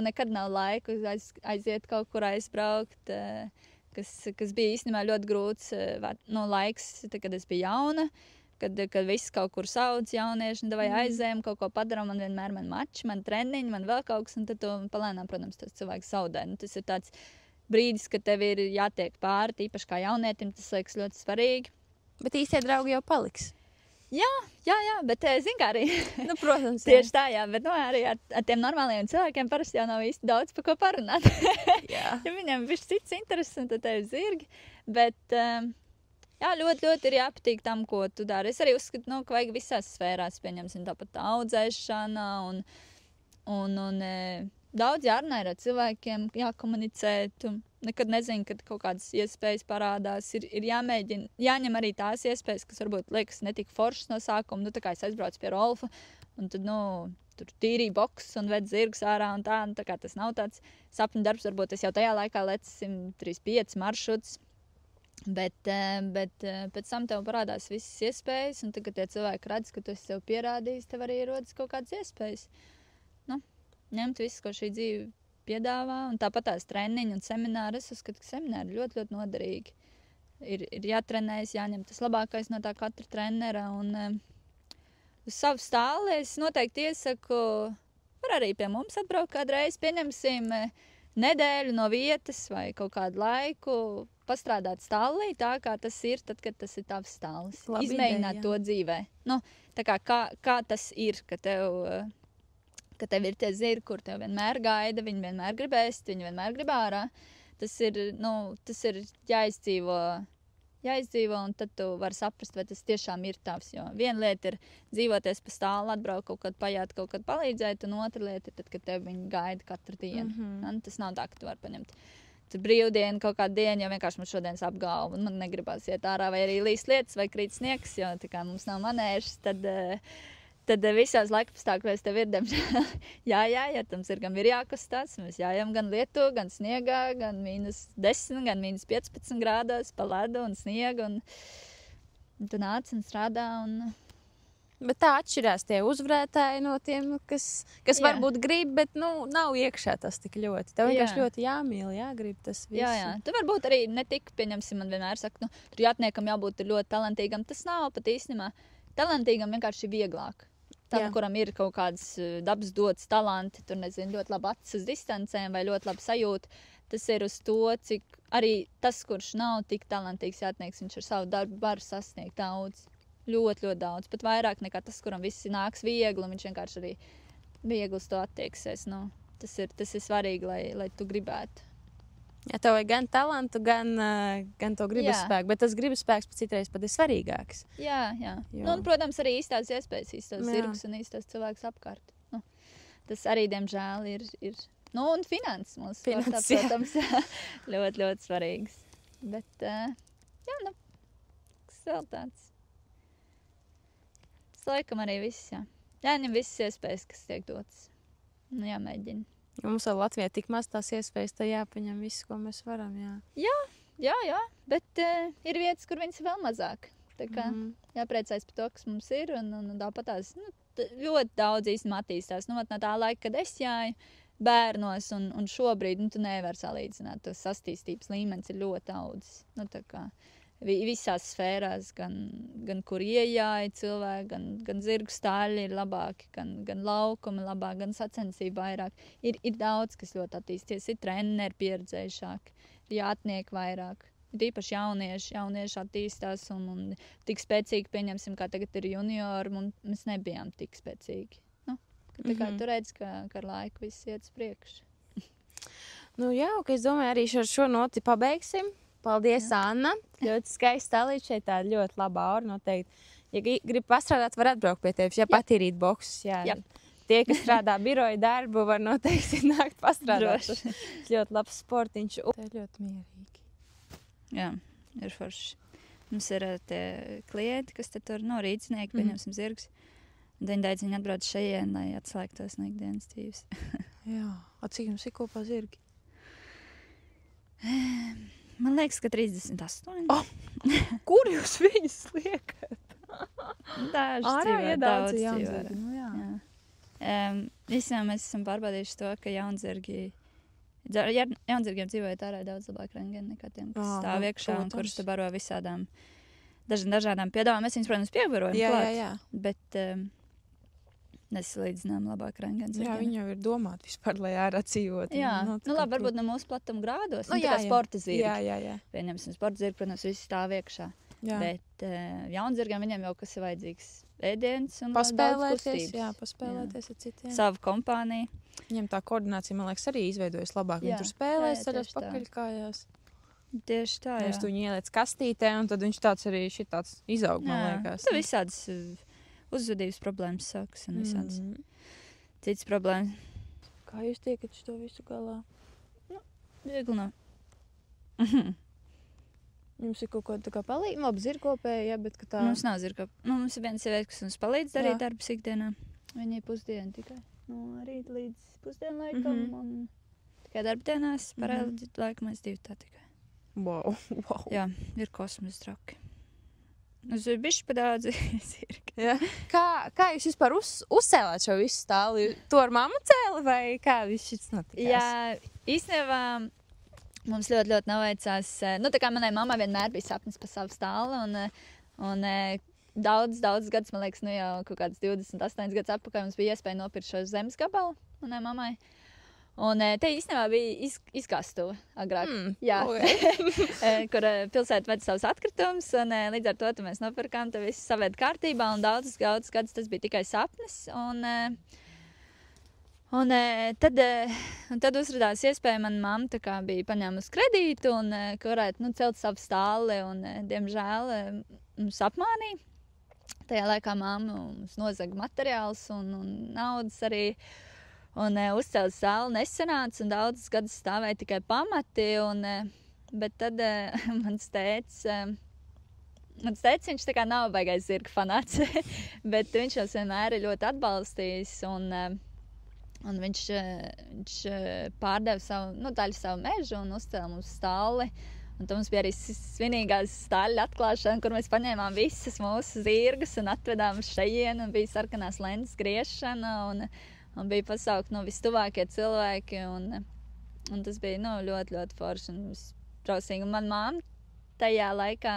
nekad nav laiku aiziet kaut kur aizbraukt, kas bija īstenībā ļoti grūts laiks, kad es biju jauna, kad viss kaut kur sauc jaunieši, vai aizējam, kaut ko padaram, man vienmēr mači, man treniņi, man vēl kaut kas, un tad tu palēnām, protams, tas cilvēks zaudē. Tas ir tāds brīdis, kad tev ir jātiek pāri, īpaši kā jaunietim, tas liekas ļoti svarīgi.
Bet īstie draugi jau paliks.
Jā, bet zin kā arī.
Protams,
tieši tā, jā, bet arī ar tiem normāliem cilvēkiem parasti jau nav īsti daudz par ko parunāt.
Jā.
Ja viņam ir cits intereses, un tad tev ir zirgi, bet... Jā, ļoti, ļoti ir jāpatīk tam, ko tu dari. Es arī uzskatu, ka vajag visās sfērās, pieņemsim tāpat audzēšana un daudz jārunā ar cilvēkiem, jākomunicē. Tu nekad nezini, kad kaut kādas iespējas parādās. Ir jāmēģina, jāņem arī tās iespējas, kas varbūt liekas netik foršas no sākuma. Tā kā es aizbraucu pie Rolfa, un tad, tur tīrīja boks un ved zirgus ārā un tā. Tā kā tas nav tāds sapņu darbs, varbūt es jau tajā laikā lecu 135 maršruts. Bet pēc tam tev parādās visas iespējas, un tad, kad tie cilvēki redz, ka tu esi sev pierādījis, tev arī rodas kaut kādas iespējas. Ņemt visu, ko šī dzīve piedāvā, un tāpat tās treniņi un semināri. Es uzskatu, ka semināri ļoti, ļoti noderīgi. Ir jātrenējas, jāņem tas labākais no tā katra trenera, un uz savu stāli es noteikti iesaku, var arī pie mums atbraukt kādreiz, pieņemsim nedēļu no vietas vai kaut kādu laiku, pastrādāt stālī tā, kā tas ir, tad, kad tas ir tavs stālis.
Labi
izmēģināt
ideja,
to dzīvē. Tā kā tas ir, ka tev ir tie zirgi, kur tev vienmēr gaida, viņi vienmēr grib ēst, viņi vienmēr grib ārā. Tas ir jāizdzīvo, un tad tu vari saprast, vai tas tiešām ir tavs. Jo viena lieta ir dzīvoties pa stāli, atbraukt kaut kad pajāt, kaut kad palīdzēt, un otra lieta ir tad, kad tev viņi gaida katru dienu. Tas nav tā, ka tu vari paņemt brīvdienu kaut kādu dienu, jo vienkārši mums šodienas apgalva, un man negribas iet ārā, vai arī līst lietas, vai krīt sniegs, jo tā kā mums nav manēžas, tad visās laikapstākļos tev ir, diemžēl, ja tam zirgam ir jākustās, mēs jājam gan lietu, gan sniegā, gan -10, gan -15 grādos pa ledu un sniegu, un tu nāc un strādā, un...
Bet tā atšķirās tie uzvarētāji no tiem, kas varbūt grib, bet nav iekšā tas tik ļoti. Tev vienkārši ļoti jāmīl, jāgrib tas viss.
Jā. Tu varbūt arī netik, pieņemsim, man vienmēr saka, tur jātniekam jābūt ļoti talantīgam. Tas nav pat īstenībā. Talantīgam vienkārši ir vieglāk. Tam, kuram ir kaut kāds dabas dots talanti, tur nezinu, ļoti labi acis uz distancēm vai ļoti labi sajūta. Tas ir uz to, cik arī tas, kurš nav tik talantīgs jātnieks, viņš ar savu darbu var sasniegt daudz. Ļoti, ļoti daudz. Pat vairāk nekā tas, kuram viss nāks viegli, un viņš vienkārši arī viegli uz to attieksies. Tas ir svarīgi, lai tu gribētu.
Jā, tev vajag gan talantu, gan to gribas spēku, bet tas gribas spēks citreiz pat ir svarīgāks. Jā.
Un, protams, arī īstās iespējas, īstos zirgus un īstos cilvēkus apkārt. Tas arī, diemžēl, ir un finanses mūsu sportā, protams, ļoti, ļoti svarīgs. Bet, kas vēl tāds? Laikam arī viss, jāņem visas iespējas, kas tiek dotas. Jāmēģina.
Mums vēl Latvijā tik maz tās iespējas, tad jāpaņem viss, ko mēs varam,
Jā, bet ir vietas, kur viņas ir vēl mazāk. Tā kā jāpriecājas par to, kas mums ir, un tāpat tās ļoti daudz īstenībā attīstās. No tā laika, kad es jāju bērnos, un šobrīd tu nevari salīdzināt. Tas attīstības līmenis ir ļoti audzis. visās sfērās, gan kur ieejāja cilvēki, gan zirgu stāļi ir labāki, gan laukumi labāk, gan sacensība vairāk. Ir daudz, kas ļoti attīsties, ir treneri pieredzējušāki, ir jātnieki vairāk. Ir īpaši jaunieši attīstās un tik spēcīgi, pieņemsim, kā tagad ir juniori, un mēs nebijām tik spēcīgi. Nu, tā kā tu redz, ka ar laiku viss iet uz priekšu.
Nu jā, ka es domāju, arī ar šo noti pabeigsim. Paldies, Anna. Ļoti skaisti stālīt šeit, tāda ļoti laba aura noteikti. Ja grib pastrādāt, var atbraukt pie tevis, ja patīrīt boksus. Jā. Tie, kas strādā biroja darbu, var noteikti nākt pastrādāt. Tas ļoti labs sportiņš. Tā ir ļoti mierīgi.
Jā, ir forši. Mums ir tie klienti, kas te tur rīcinieki, pieņemsim zirgs. Viņi daidz atbrauc šajien, lai atslēgtos no ikdienas dzīves.
Jā. Cik jums ir kopā zirgi?
Man liekas, ka 38.
Kur jūs viņus liekat?
Daži dzīvo, daudz dzīvo.
Nu, jā.
Visiem mēs esam pārbaudījuši to, ka jaunzirgiem dzīvojot ārā daudz labāk rengeni nekā tiem, kas stāv iekšā un kurš te baro visādām dažādām piedāvām. Mēs viņus, protams, piebarojam klāt, bet nesalīdzinām labāk rengeni.
Jā, viņi jau ir domāti vispār, lai ārā dzīvot.
Jā, labi, varbūt ne mūsu platuma grādos. Tā kā sporta zirgi.
Jā.
Pieņemsim, sporta zirgi, protams, visi stāv iekšā.
Jā.
Bet jaunzirgiem viņiem jau kas ir vajadzīgs ēdiens un
paspēlēties ar citiem.
Savu kompāniju.
Viņiem tā koordinācija, man liekas, arī izveidojas labāk. Viņi tur spēlēs ceļos pakaļkājās.
Tieši tā, jā.
Mēs tu viņu ieliec kastītē, un tad viņš tāds arī šitāds izaug, man liekas.
Tā visādas uzvedības problēmas sākas un visādas citas problēmas.
Kā jūs tiekat šo visu galā?
Viegli nav.
Jums ir kaut kāda tā kā palīdzība, labi zirgkopēja, bet ka tā...
Mums nav zirgkopēja. Mums ir viena sieviete, kas mums palīdz darīt darbus ikdienā. Viņa ir pusdiena tikai. No rīta līdz pusdienu laikam un tikai darbdienās, paralēli laikam mēs divi tā tikai.
Wow.
Jā, ir kosmos traki. Uz bišķi pa daudz zirgi.
Ja. Kā jūs vispār uzcēlāt šo visu stāli? To ar mammu cēli vai kā viss šis notikās?
Jā, īstenībā mums ļoti neveicās. Tā kā manai mammai vienmēr bija sapnis par savu stāli un daudz gadus, man liekas, jau kaut kāds 28 gadus atpakaļ mums bija iespēja nopirkt šo zemes gabalu manai mammai. Un te īstenībā bija izkastuve agrāk, kur pilsēta ved savus atkritumus, un līdz ar to mēs nopirkām, te viss saved kārtībā, un daudzus gadus tas bija tikai sapnis, un tad uzradās iespēja, mana mamma tā kā bija paņēmusi kredītu, un ka varētu celt savu stāli, un diemžēl mums apmānīja. Tajā laikā mamma mums nozaga materiālus un naudas arī. Un uzcēla sāli nesanāca, un daudzus gadus stāvēja tikai pamati, bet tad mans tētis, viņš tā kā nav baigais zirga fanāts, bet viņš jau vienmēr ir ļoti atbalstījis, un viņš pārdeva daļu savu mežu un uzcēla mums stāli. Un tad mums bija arī svinīgās stāļu atklāšana, kur mēs paņēmām visas mūsu zirgus un atvedām uz šejienu, un bija sarkanās lentas griešana, un bija pasaukt vistuvākie cilvēki, un tas bija ļoti forši un trausīgi. Un man mamma tajā laikā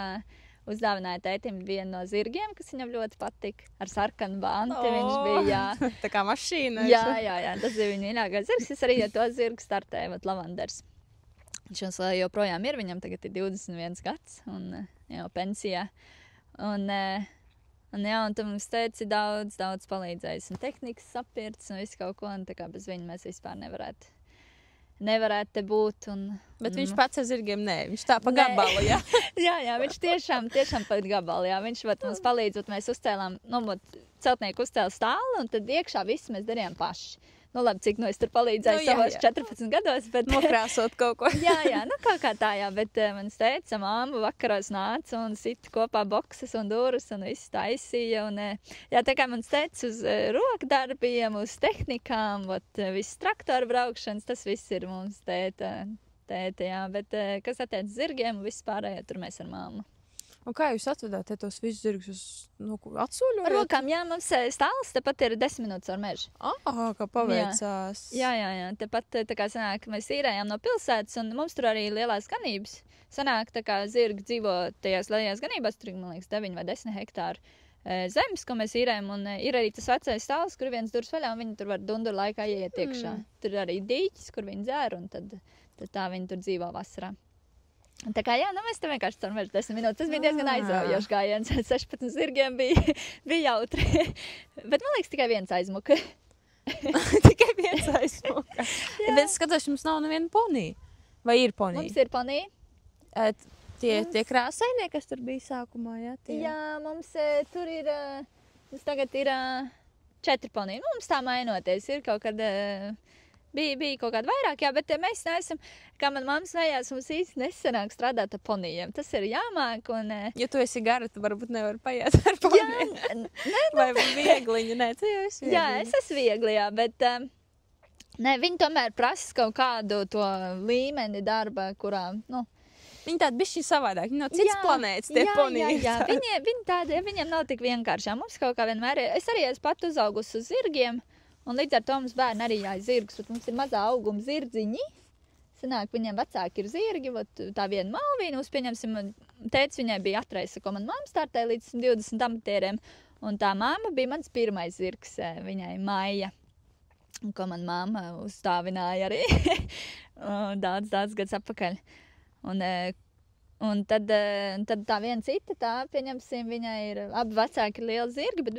uzdāvināja tētim vienu no zirgiem, kas viņam ļoti patika, ar sarkanu banti. Viņš bija,
tā kā mašīna.
Jā, tas bija viņa mīļākais zirgs. Es arī to zirgu startēju, Lavanders. Viņš joprojām ir, viņam tagad ir 21 gads un jau pensijā. Un tad mums teica daudz palīdzējis un tehnikas sapirts un visu kaut ko, un tā kā bez viņa mēs vispār nevarētu te būt.
Bet viņš pats ar zirgiem viņš tā pa gabalu, jā?
jā, viņš tiešām pa gabalu, jā. Viņš mums palīdz, mēs uzcēlām, celtnieku uzcēla stāli, un tad iekšā visu mēs darījām paši. Labi, cik es tur palīdzēju savos 14 gados, bet...
Nokrāsot kaut ko.
jā, kaut kā tā, jā, bet manis teica, mamma vakaros nāca un sita kopā bokses un durus un viss taisīja, un tā kā manis teica uz rokdarbiem, uz tehnikām, viss traktoru braukšanas, tas viss ir mums tēta, jā, bet kas attiec zirgiem un viss pārējo, tur mēs ar mammu.
Un kā jūs atvedāt tos visus zirgus atsoļojot?
Ar rokām, jā, mums stāls tepat ir 10 minūtes ar mežu.
Kā paveicās.
Jā. Tepat tā kā sanāk, mēs īrējām no pilsētas, un mums tur arī lielās ganības. Sanāk, tā kā zirgi dzīvo tajās lielajās ganībās, tur, man liekas, 9 vai 10 hektāru zemes, ko mēs īrējam, un ir arī tas vecais stāls, kur viens durvis vaļā, un viņi tur var dunduru laikā ieiet iekšā. Tur ir arī dīķis, kur viņi dzēr, un tad tā viņi tur dzīvo vasarā. Tā kā jā, mēs te vienkārši caur mežu 10 minūtes. Tas bija diezgan aizraujošs gājiens. 16 zirgiem bija jautri. Bet man liekas, tikai viens aizmuka.
Tikai viens aizmuka. Bet es skatos, jums nav neviena ponija. Vai ir ponija?
Mums ir ponija.
Tie krāsainie, kas tur bija sākumā, jā?
Jā, mums tur ir, mums tagad ir 4 ponija. Nu, mums tā mainoties. Ir kaut kad... Bija kaut kāda vairāk, jā, bet mēs neesam, kā man mamma smējās, mums īsti nesanāk strādāt ar ponijiem. Tas ir jāmāk un...
Ja tu esi gara, tu varbūt nevar paiet ar ponijiem. Vai viegliņu, nē, tu jau esi viegli.
Jā, es esmu viegli, jā, bet viņi tomēr prasa kaut kādu to līmeni darba, kurā,
Viņi tādi bišķi savādāk, viņi nav cits planētas, tie poniji.
Jā, viņi tādi, viņiem nav tik vienkārši, jā, mums kaut kā vienmēr ir. Es arī esmu pat uzaugusi uz zirgiem. Un līdz ar to mums bērni arī jāiz zirgus, bet mums ir mazā auguma zirdziņi. Sanāk, viņiem vecāki ir zirgi, tā viena malvīna, pieņemsim, tētis viņai bija atrajis, ko man mamma startēja līdz 20 amatieriem. Un tā mamma bija mans pirmais zirgs, viņai Maija, ko man mamma uzstāvināja arī daudz gadus atpakaļ. Un tad tā viena cita, tā, pieņemsim, viņai ir abi vecāki ir lieli zirgi, bet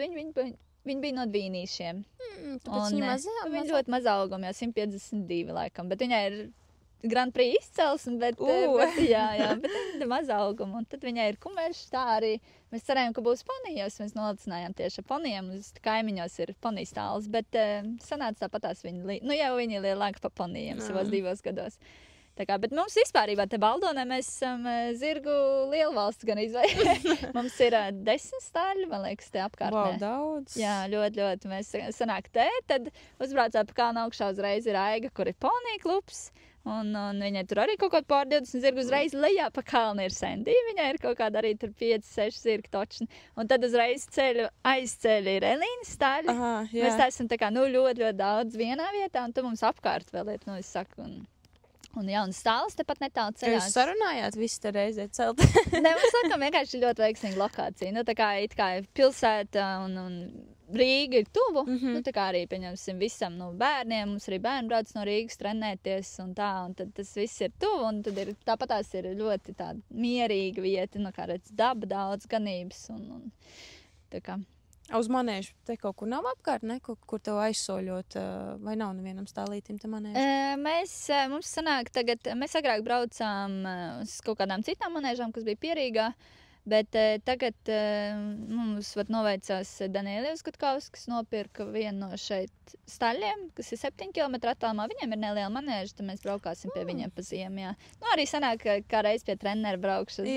viņi bija no dvīnīšiem. Viņa ļoti mazā auguma, jau 152 laikam, bet viņai ir Grand Prix izcelsme, bet viņa ir mazā auguma. Un tad viņai ir kumērš, tā arī. Mēs cerējām, ka būs ponijos, mēs nolicinājām tieši ar ponijiem, uz kaimiņos ir ponijas stāls, bet sanāca tāpatās viņi ir lielāki pa ponijiem savos 2 gados. Tā kā, bet mums vispārībā te Baldonē mēs esam zirgu lielu valsts gan izvēlēt. Mums ir 10 staļi, man liekas, te apkārtnē.
Wow, daudz.
Jā, ļoti. Mēs sanāk te, tad uzbraucām pa kalnu augšā uzreiz ir Aiga, kur ir ponija klubs. Un viņai tur arī kaut kaut pār 20 zirgu uzreiz lejā pa kalnu ir Sandy. Viņai ir kaut kāda arī tur 5-6 zirgu točni. Un tad uzreiz aizceļu ir Elīnas staļi. Mēs tā esam tā kā, ļoti daudz vienā vietā, un tad mums apkārt vēl ir, es saku, un jauns stāls tepat netālu ceļās.
Jūs sarunājāt visu te reizē celt?
Ne, mums laikam vienkārši ļoti veiksmīga lokācija. Tā kā it kā pilsēta un Rīga ir tuvu. Tā kā arī, pieņemsim, visam bērniem. Mums arī bērni brauc no Rīgas trenēties un tā. Un tad tas viss ir tuvu. Un tad tāpatās ir ļoti tāda mierīga vieta. Kā redz, daba daudz ganības. Tā kā...
Uz manēžu te kaut kur nav apkārt, ne? Kur tev aizsoļot, vai nav nevienam stālītim te manēžu?
Mums sanāk tagad, mēs agrāk braucām uz kaut kādām citām manēžām, kas bija Pierīgā, bet tagad mums noveicās Danielijus Gutkaus, kas nopirka vienu no šeit staļiem, kas ir 7 km attālumā. Viņiem ir neliela manēža, tad mēs braukāsim pie viņiem pa ziemu, jā. Arī sanāk, kā reiz pie trenera braukšas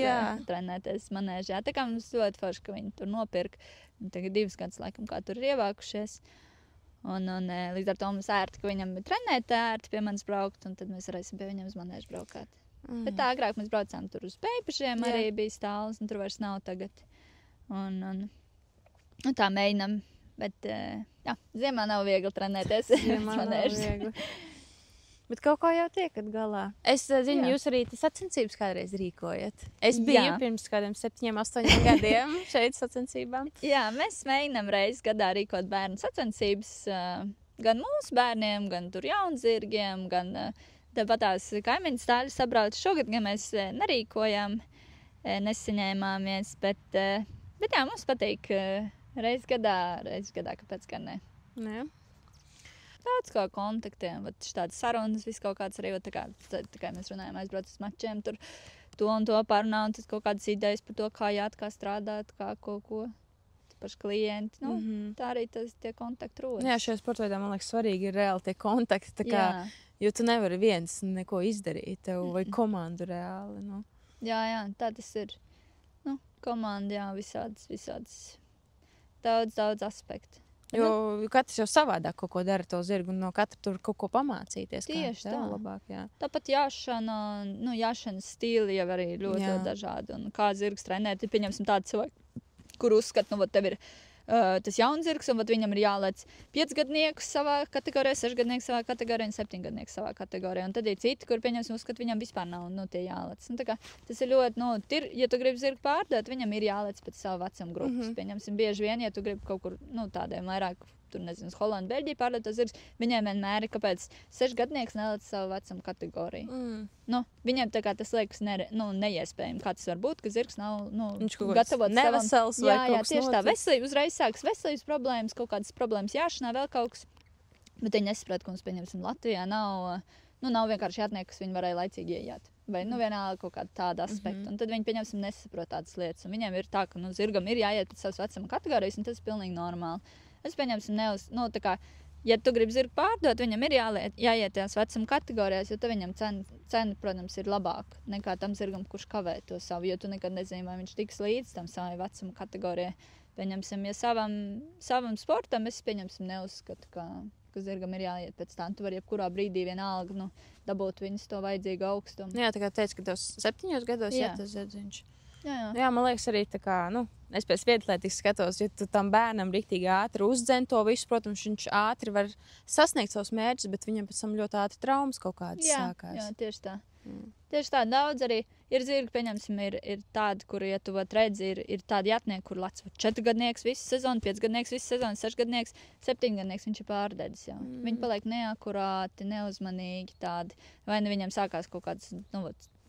trenēties manēžā. Tā kā mums ļoti forši, ka viņi tur nopirka. Tagad 2 gadus, laikam, kā tur ir ievākušies. Un līdz ar to mums ērti, ka viņam ir trenēt ērti pie manis braukt, un tad mēs varēsim pie viņam uz manēžu braukāt. Bet tā agrāk mēs braucām tur uz Peipašiem, arī bija stāls, un tur vairs nav tagad. Un tā mēģinam, bet ziemā nav viegli trenēties.
Ziemā nav viegli. Bet kaut kā jau tiekat galā. Es zinu, jūs arī sacensības kādreiz rīkojat. Es biju pirms kādiem 7-8 gadiem šeit sacensībām.
Jā, mēs mēģinām reizi gadā rīkot bērnu sacensības. Gan mūsu bērniem, gan tur jaunzirgiem, gan tāpatās kaimiņu stāļi sabrauc. Šogad gan mēs nerīkojām, nesaņēmāmies, bet jā, mums patīk reizi gadā, kāpēc gan ne.
Jā.
Daudz kā kontaktiem, tādas sarunas, viss kaut kāds arī, tā kā mēs runājam, aizbrauc uz mačiem, tur to un to parunā, un tad kaut kādas idejas par to, kā strādāt, kā ko, paši klienti, tā arī tie kontakti rodas.
Jā, šajā sportveidā, man liekas, svarīgi ir reāli tie kontakti, tā kā, jo tu nevari viens neko izdarīt, tev vai komandu reāli,
Jā, tā tas ir, komanda, jā, visādas, daudz aspektu.
Jo katrs jau savādāk kaut ko dara to zirgu, un no katra tur kaut ko pamācīties.
Tieši tā.
Labāk, jā.
Tāpat jāšanas stili jau arī ļoti dažādi. Un kā zirgs trenēt, pieņemsim tādu cilvēku, kur uzskat, tev ir tas jauns zirgs, un viņam ir jālec 5-gadniekus savā kategorijā, 6-gadniekus savā kategorijā un 7-gadniekus savā kategorijā. Un tad ir citi, kur pieņemsim uzskat, viņam vispār nav tie jālec. Tas ir ļoti, ja tu gribi zirgu pārdot, viņam ir jālec pēc savu vecumu grupas. Pieņemsim, bieži vien, ja tu gribi kaut kur tādiem vairāk, tur nezinu, Holanda, Beļģija pārdot tos zirgus, viņiem vienmēr ir, kāpēc 6-gadnieks nelec savu vecumu kategoriju. Viņiem tā kā tas liekas neiespējami, kā tas var būt, ka zirgs nav gatavots
nevesels vai kaut kas
tieši tā, veselība uzreiz sāks veselības problēmas, kaut kādas problēmas jāšanā, vēl kaut kas, bet viņi nesaprot, ka mums, pieņemsim, Latvijā nav vienkārši jātnieki, kas viņi varēja laicīgi ieiet. Vai vienalga kaut kāda tāda aspekta. Un tad viņi, pieņemsim, nesaprot tādas lietas. Un viņiem ir tā, ka zirgam ir jāiet pēc savas vecuma kategorijas, un tas ir pilnīgi normāli. Es pieņemsim, ja tu gribi zirgu pārdot, viņam ir jāiet tās vecuma kategorijās, jo tad viņam cena, protams, ir labāka nekā tam zirgam, kurš kavē to savu, jo tu nekad nezini, vai viņš tiks līdz tam savai vecuma kategorijai. Pieņemsim, ja savam sportam es, pieņemsim, neuzskatu, ka zirgam ir jāiet pēc tā. Tu vari jebkurā brīdī vienalga dabūt viņus to vajadzīgu augstumu.
Jā, tā kā teici, ka tev 7 gados tas zirdziņš.
Jā,
man liekas arī tā kā, es pēc vieglatlētikas skatos, ja tu tam bērnam riktīgi ātri uzdzen to visu, protams, viņš ātri var sasniegt savus mērķus, bet viņam pēc tam ļoti ātri traumas kaut kādas sākās.
Jā, tieši tā. Tieši tā, daudz arī ir zirgi, pieņemsim, ir tādi, kur, ja tu redzi, ir tādi jātnieki, kur lec 4-gadnieks visu sezonu, 5-gadnieks visu sezonu, 6-gadnieks, 7-gadnieks viņš ir pārdedzis, jā. Viņi paliek neakurāti, neuzmanīgi tādi, vai viņam sākās kaut kāds,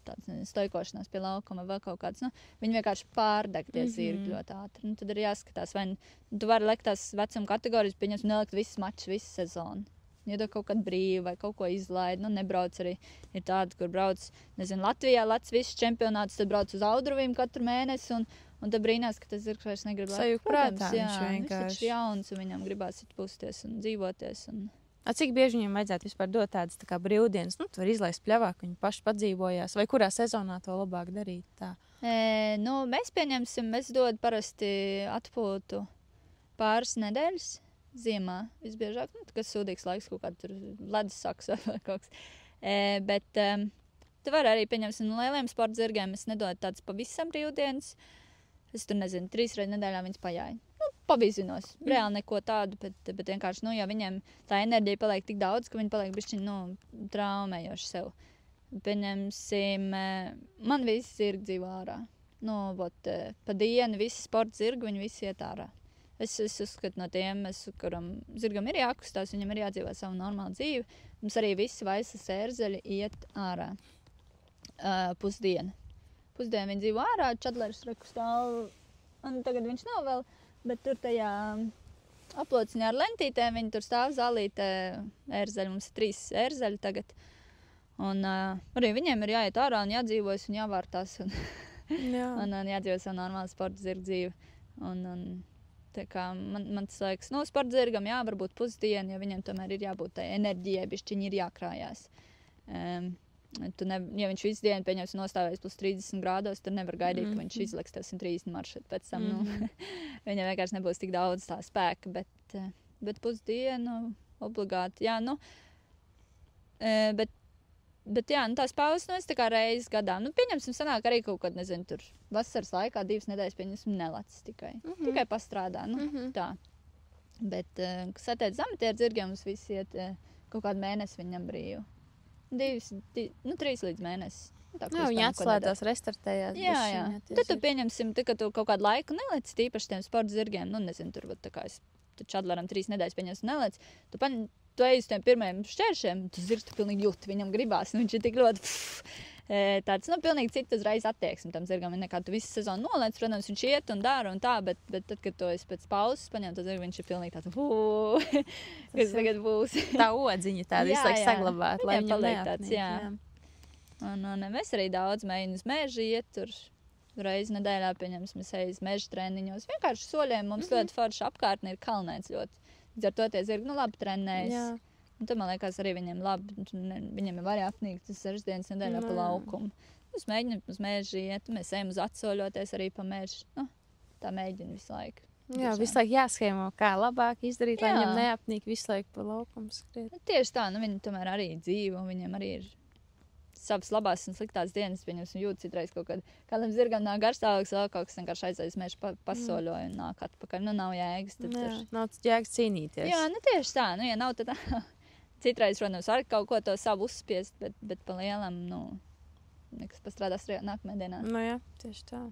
tāds stoikošanās pie laukuma vai kaut kāds, viņi vienkārši pārdeg tie zirgi ļoti ātri. Tad ir jāskatās, vai tu vari lekt tās vecuma kategorijas, pieņemsim, nelekt visas mačus visu sezonu. Ja tu kaut kad brīvi vai kaut ko izlaid, nebrauc arī. Ir tādi, kur brauc, nezinu, Latvijā lec visus čempionātus, tad brauc uz Audruvīm katru mēnesi un tad brīnās, ka tas zirgs vairs negrib lekt.
Sajūg prātā,
viņš taču jauns un viņam gribās pusties un dzīvoties.
Cik bieži viņiem vajadzētu vispār dot tādas tā kā brīvdienas? Tu vari izlaist pļavā, ka viņi paši padzīvojās, vai kurā sezonā to labāk darīt? Tā?
Mēs pieņemsim, es dodu parasti atpūtu pāris nedēļas ziemā. Visbiežāk, kas sūdīgs laiks, kaut kāda tur ledus saks vai kaut kas. Bet tu vari arī, pieņemsim, lieliem sporta zirgiem, es nedodu tādas pavisam brīvdienas. Es tur nezinu, 3 reizes nedēļā viņas pajāju. Pavizinos. Reāli neko tādu, bet vienkārši, ja viņiem tā enerģija paliek tik daudz, ka viņi paliek bišķiņ, traumējoši sev. Pieņemsim, man visi zirgi dzīvo ārā. Pa dienu visi sporta zirgi, viņi visi iet ārā. Es uzskatu no tiem, kuram zirgam ir jākustās, viņam ir jādzīvot savu normālu dzīvi. Mums arī visi vaisas ērzeļi iet ārā pusdienu. Pusdienu viņi dzīvo ārā, čadlers rekustāv, un tagad viņš nav vēl. Bet tur tajā aplociņā ar lentītēm viņi tur stāv zālītē ērzeļi. Mums ir 3 ērzeļi tagad. Un arī viņiem ir jāiet ārā un jādzīvojas un jāvārtās. Un jādzīvo savu normālu sporta zirgu dzīvi. Tā kā man tas liekas, sporta zirgam varbūt pusdienu, jo viņiem tomēr ir jābūt tai enerģijai, bišķiņi ir jākrājās. Ja viņš visu dienu pieņems nostāvēs plus 30 grādos, tad nevar gaidīt, ka viņš izleks 130 maršrutu. Pēc tam viņam vienkārši nebūs tik daudz tā spēka, bet pusdienu obligāti, bet tās pauzes, es tā kā reizes gadā, pieņemsim, sanāk arī kaut kad, nezinu, tur vasaras laikā 2 nedēļas pieņemsim nelecis tikai pastrādā, tā. Bet, kas attiec uz amatieru zirgiem, mums visi iet kaut kādu mēnesi viņam brīvu. 3 līdz mēnesis.
Viņi atslēdzās, restartējās.
Jā. Tad tu pieņemsim, kad tu kaut kādu laiku nelec, tīpaši tiem sporta zirgiem, nezinu, tur tā kā es čadleram 3 nedēļas pieņemsim nelec, tu ej uz tiem pirmajiem šķēršiem, tu zirgs tu pilnīgi jūti, viņam gribās, viņš ir tik ļoti tāds, pilnīgi cits uzreiz attieksmi tam zirgam, nekā tu visu sezonu nolēc, protams, viņš iet un dara un tā, bet tad, kad tu esi pēc pauzes paņem, tad viņš ir pilnīgi tāds, kas tagad būs.
Tā odziņa tāda visu laiku saglabāt, lai viņam
neapnīk. Un mēs arī daudz mēģinām uz mežu iet, tur reizi nedēļā pieņemsim, mēs ej uz meža treniņos. Vienkārši soļiem mums ļoti forši apkārtne ir kalnēts ļoti. Līdz ar to tie zirgi, labi trenējas. Un tad, man liekas, arī viņiem labi, viņiem ir arī apnīkt 6 dienas nedēļā pa laukumu. Mēs mēģinām uz mežu iet, mēs ejam uz atsoļoties arī pa mežu. Tā mēģina visu laiku.
Jā, visu laiku jāschēmo, kā labāk izdarīt, lai
Jā.
viņam neapnīk visu laiku pa laukumu skriet.
Tieši tā, viņi tomēr arī dzīvo, viņiem arī ir savas labās un sliktās dienas, viņus jūt citreiz kaut kad. Kādam zirgam nāk garstāvāks, vēl kaut kas vienkārši aizies mežu pasoļoja un nāk atpakaļ. Nu, nav jēgas. Tad
Jā, nav jēgas cīnīties.
Jā, nu tieši tā. Nu, ja nav, tad citreiz, protams, var kaut ko to savu uzspiest, bet pa lielam, nu, nekas pastrādās nākamajā dienā.
Nu jā, tieši tā.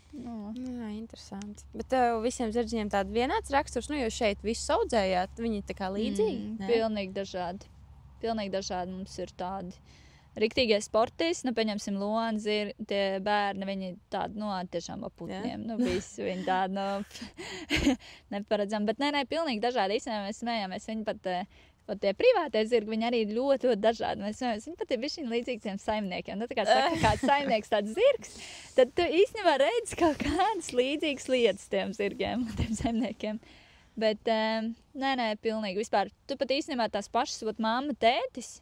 Nu.
Jā, interesanti. Bet tev visiem zirdziņiem tāda vienāds raksturs, nu, jo šeit visu audzējāt, viņi tā kā līdzīgi?
Pilnīgi dažādi. Pilnīgi dažādi mums ir tādi riktīgie sportisti, nu, pieņemsim Lonzi, tie bērni, viņi tādi, nu, tiešām aputniem, nu, visi viņi tādi, nu, neparedzam, bet nē, pilnīgi dažādi. Īstenībā mēs smējāmies, viņi pat tie privātie zirgi, viņi arī ir ļoti, ļoti dažādi. Mēs smējamies, viņi pat ir bišķiņ līdzīgi tiem saimniekiem. Nu, tā kā saka, kāds saimnieks tāds zirgs, tad tu īstenībā redzi kaut kādas līdzīgas lietas tiem zirgiem, tiem saimniekiem. Bet, nē, pilnīgi vispār. Tu pat īstenībā tās pašas, vat mamma, tētis,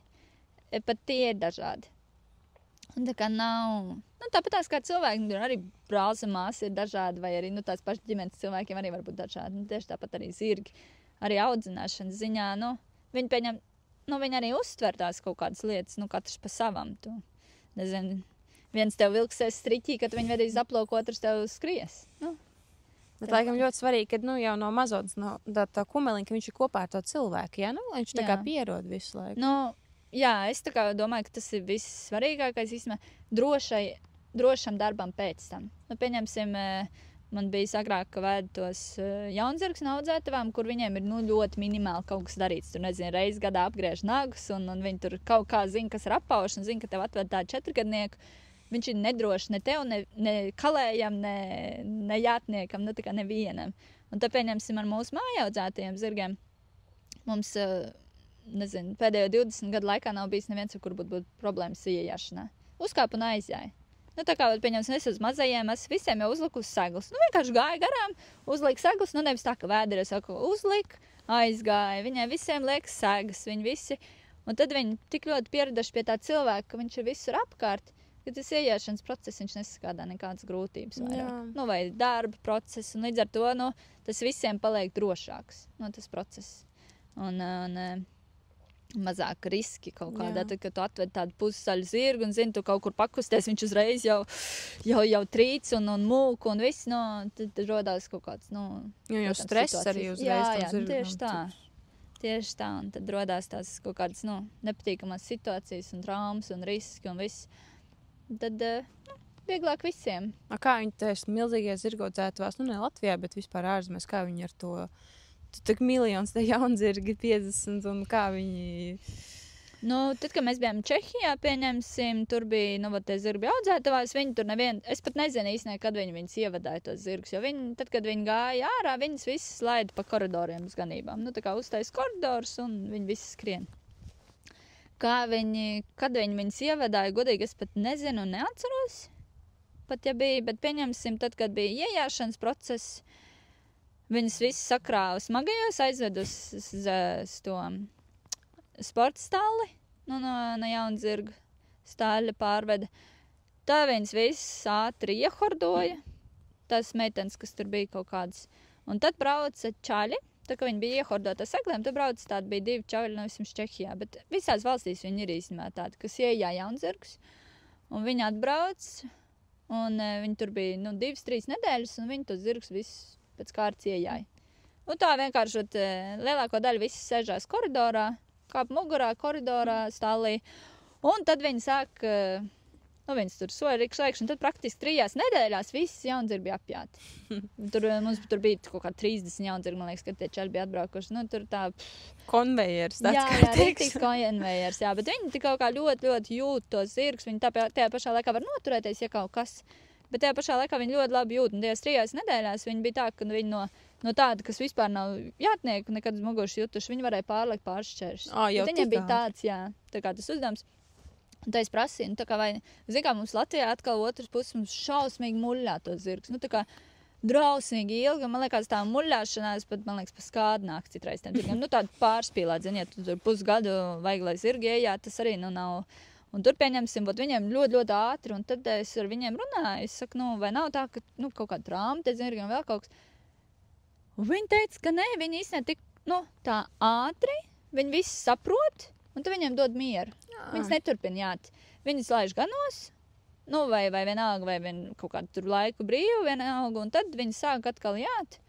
pat tie ir dažādi. Un tā kā nav, nu, tāpat tās kā cilvēki, arī brālis un māsa ir dažādi, vai arī, nu, tās pašas ģimenes cilvēkiem arī var būt dažādi. Nu, tieši tāpat arī zirgi, arī audzināšanas ziņā, nu, viņi pieņem, nu, viņi arī uztver tās kaut kādas lietas, nu, katrs pa savam. Tu, nezinu, viens tev vilksies striķī, kad viņi vedīs aploku, otrs tev skries. Nu.
Bet, laikam, ļoti svarīgi, ka, nu, jau no mazotas, no tā kumeliņa, ka viņš ir kopā ar to cilvēku, ja? Nu, viņš tā kā pierod visu laiku.
Nu, jā, es tā kā domāju, ka tas ir viss svarīgākais, īstenībā, drošam darbam pēc tam. Nu, pieņemsim, man bija agrāk, ka vēd tos jaunzirgus no audzētavām, kur viņiem ir, nu, ļoti minimāli kaut kas darīts. Tur, nezinu, reiz gadā apgriež nagus, un viņi tur kaut kā zina, kas ir apaušana, zina, ka tev atved tādu 4-gadnieku. Viņš ir nedrošs ne tev, ne kalējam, ne jātniekam, nu, tā kā nevienam. Un tā pieņemsim ar mūsu mājaudzētajiem zirgiem. Mums, nezinu, pēdējo 20 gadu laikā nav bijis neviens, ar kur būtu problēmas iejašanā. Uzkāp un aizjāja. Nu, tā kā, pieņemsim, es uz mazajiem, es visiem jau uzliku uz seglas. Nu, vienkārši gāja garām, uzliku seglas, nu, nevis tā, ka vēderi, es saku, uzliku, aizgāja. Viņai visiem liekas segas, viņi visi. Un tad viņi tik ļoti pieraduši pie tā cilvēka, ka viņš ir visur apkārt, ka tas iejāšanas process, viņš nesagādā nekādas grūtības vairāk. Nu, vai darba process, un līdz ar to, nu, tas visiem paliek drošāks, nu, tas process. Un mazāk riski kaut kādā, tad, kad tu atved tādu pussaļu zirgu un zini, tu kaut kur pakusties, viņš uzreiz jau trīc un mūk un viss, nu, tad rodās kaut kāds, nu,
jo stress situācijas. Arī uzreiz
jā, tieši tā. Tieši tā, un tad rodās tās kaut kādas, nu, nepatīkamās situācijas un traumas un riski un viss. Tad, vieglāk visiem.
Kā viņi tieši milzīgie zirgodzētavās, nu, ne Latvijā, bet vispār ārzemēs, kā viņi ar to... Tu tak miljons te jaunzirgi 50 un kā viņi...
Nu, tad, kad mēs bijām Čehijā, pieņemsim, tur bija, nu, te zirgi audzētavās, viņi tur nevien... Es pat nezinu īstenībā, kad viņus ievadāja tos zirgus, jo viņi, tad, kad viņi gāja ārā, viņas visas laida pa koridoriem uz ganībām. Nu, tā kā uztais koridors un viņi visi skrien. Kad viņi viņus ievadāja, godīgi, es pat nezinu un neatceros, pat ja bija, bet pieņemsim, tad, kad bija iejāšanas process, viņas visi sakrāva smagajos, aizved uz to sporta stāli, nu, no jaunzirgu stāļa pārveda. Tā viņas visas ātri iehordoja, tās meitenes, kas tur bija kaut kādas. Un tad brauca čaļi, tā kā viņi bija iehordota segliem, tad brauca tādi bija 2 čaļi, no vismaz Čehijā, bet visās valstīs viņi ir īstenībā tādi, kas iejā jaunzirgus, un viņi atbrauc, un viņi tur bija, nu, 2-3 nedēļas, un viņi tos zirgus visus pēc kārtas iejāja. Un tā vienkārši lielāko daļu visi sēžās koridorā, kāp mugurā, koridorā, stālī. Un tad viņi sāk, nu, viņas tur soļīgs laikš, un tad praktiski 3 nedēļās visas jaundzirgi bija apjāti. Mums tur bija kaut kā 30 jaundzirgi, man liekas, ka tie čaļi bija atbraukuši. Nu, tur tā...
Konvejers, tāds
jā, rīktīgs konvejers, jā, bet viņi kaut kā ļoti, ļoti jūt tos zirgus, viņi tajā pašā laikā var noturēties, ja kaut kas... Bet tajā pašā laikā viņi ļoti labi jūt, un tajās 3 nedēļās viņi bija tā, ka viņi no tāda, kas vispār nav jātnieku, nekad uz muguruši jutuši, viņi varēja pārliekt pāris šķēršus. Viņiem bija tāds, jā, tā kā tas uzdevums. Un tā es prasīju, nu tā kā vai, zin kā mums Latvijā atkal otrs puses mums šausmīgi muļļā tos zirgus, nu tā kā drausmīgi ilgi, man liekas tā muļļāšanās pat, man liekas, pa skādu nāk citreiz tiem zirgiem. Nu tādu pārspīlēt, zin, ja tu tur pusgadu vajag, lai zirgi ejā, tas arī, nu, nav... Un tur pieņemsim, bet viņiem ļoti, ļoti ātri, un tad es ar viņiem runāju, es saku, nu, vai nav tā, ka, nu, kaut kāda trāma te zirgiem vēl kaut kas. Un viņi teica, ka nē, viņi īstenībā tik, tā ātri, viņi visi saprot, un tad viņiem dod mieru. Viņas neturpina jāt. Viņas laiž ganos, vai vienalga, vai kaut kādu tur laiku brīvu vienalga, un tad viņi sāk atkal jāt.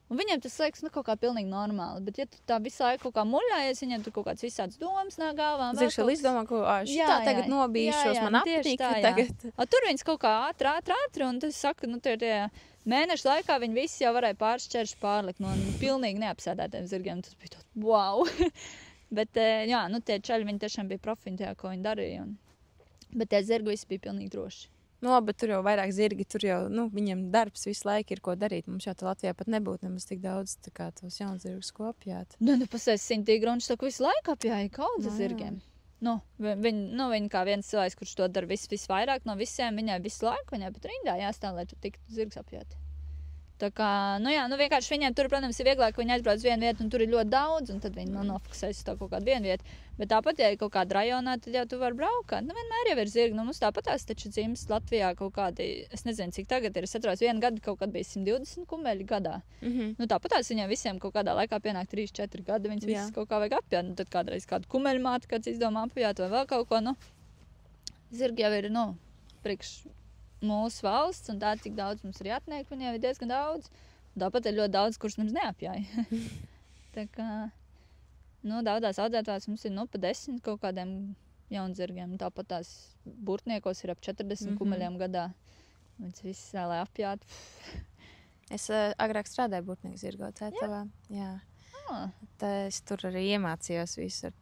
Un viņiem tas liekas, kaut kā pilnīgi normāli. Bet, ja tu tā visu laiku kaut kā muļājies, viņiem tur kaut kāds visāds domas nāk galvā.
Zinu, ka izdomā, ka šitā tagad nobīšos, man aptīk tagad.
Tur viņas kaut kā ātri, un tas saka, tie mēnešu laikā viņi visi jau varēja pāršķērši pārlikt no pilnīgi neapsēdētiem zirgiem. Tas bija tāds, wow! Bet, tie čaļi, viņi tiešām bija profiņi tajā, ko viņi darīja. Bet tie zirgi visi bija pilnīgi droši.
Bet tur jau vairāk zirgi, tur jau, viņiem darbs visu laiku ir ko darīt. Mums jau tā Latvijā pat nebūtu nemaz tik daudz tā kā tos jaunu zirgus, ko apjāt.
Pasēs Sintīga Runčs, tā, ka visu laiku apjāja kaudze zirgiem. Viņa kā viens cilvēks, kurš to dara visvairāk no visiem, viņai visu laiku, viņai pat rindā jāstāv, lai tu tiktu zirgs apjāti. Tā kā, vienkārši viņiem tur, protams, ir vieglāk, ka viņi aizbrauc vienu vietu, un tur ir ļoti daudz, un tad viņi nofokusēs uz to kaut kādu vienu vietu. Bet tāpat, ja ir kaut kāda rajonā, tad jau tu vari braukāt. Vienmēr jau ir zirgi. Mums tāpatās taču dzīves Latvijā kaut kādi, es nezinu, cik tagad ir. Es atceros, vienu gadu kaut kad bija 120 kumeļi gadā. Tāpatās viņiem visiem kaut kādā laikā pienāk 3-4 gadi, viņas visas kaut kā vajag apjāt. Tad kādreiz kādu kumeļu māti, kāds izdomā apjāt vai vēl kaut ko, Zirgi jau ir, priekš mūsu valsts, un tā, cik daudz mums ir jātniek, viņiem ir diezgan daudz. Tāpat ir ļoti daudz, kurš mums neapjāja. Tā kā, daudzās audzētājās mums ir, pa 10 kaut kādiem jaunzirgiem. Tāpat tās burtniekos ir ap 40 kumeļiem gadā. Viņas visas lai apjātu.
Es agrāk strādāju burtnieku zirgotētavā. Jā. Es tur arī iemācījos visu,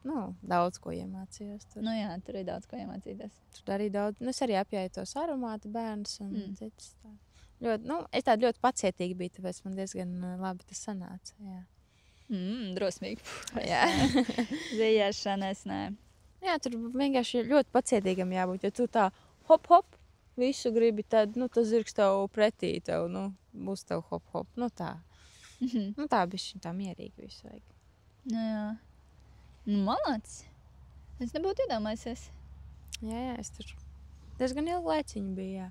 daudz ko iemācījos. Tur.
Tur ir daudz ko iemācīties.
Tur arī daudz, es arī apjāju tos aromātu bērnus un citus. Es tāda ļoti pacietīgi biju, tāpēc man diezgan labi tas sanāca, jā.
Drosmīgi.
Jā.
Zījiešanas, nē.
Jā, tur vienkārši ļoti pacietīgam jābūt, jo tu tā hop, visu gribi, tad, tas zirgs tev pretī, tev, būs tev hop, tā. Tā bišķiņ tā mierīgi visu vajag.
Jā. Malāc. Es nebūtu iedomājusies.
Jā, es tur diezgan ilgu laiciņu biju, jā.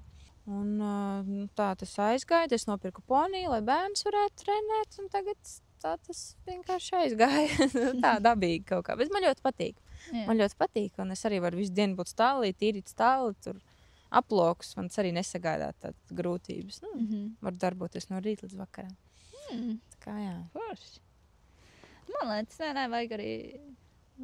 Un tā tas aizgāja, es nopirku poniju, lai bērns varētu trenēt, un tagad tā tas vienkārši aizgāja. Tā dabīgi kaut kā, bet man ļoti patīk. Jā. Man ļoti patīk, un es arī varu visu dienu būt stālī, tīrīt stāli, tur aplokus, man tas arī nesagādāt tādas grūtības. Var darboties no rīta līdz vakaram. Tā kā, jā.
Forši. Man liekas,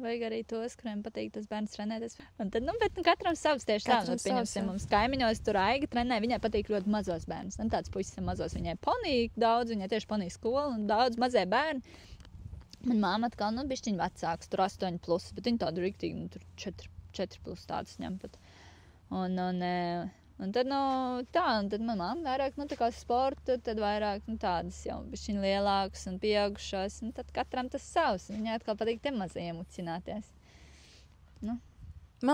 vajag arī tos, kuriem patīk tas bērns trenēties. Un tad, bet katram savs tieši tā. Pieņemsim, mums kaimiņos tur Aiga trenē, viņai patīk ļoti mazos bērnus. Tāds puisis ir mazos, viņai ponija daudz, viņai tieši ponija skola un daudz mazie bērni. Man māma atkal, bišķiņ vecāks, tur 8+, bet viņa tādu riktīgi, tur 4+ tādus ņem pat. Un tad, un tad man mamma vairāk, tā kā sporta, tad vairāk, tādas jau bišķiņ lielākas un pieaugušās, un tad katram tas savs, viņai atkal patīk te mazajiem ucināties.
Man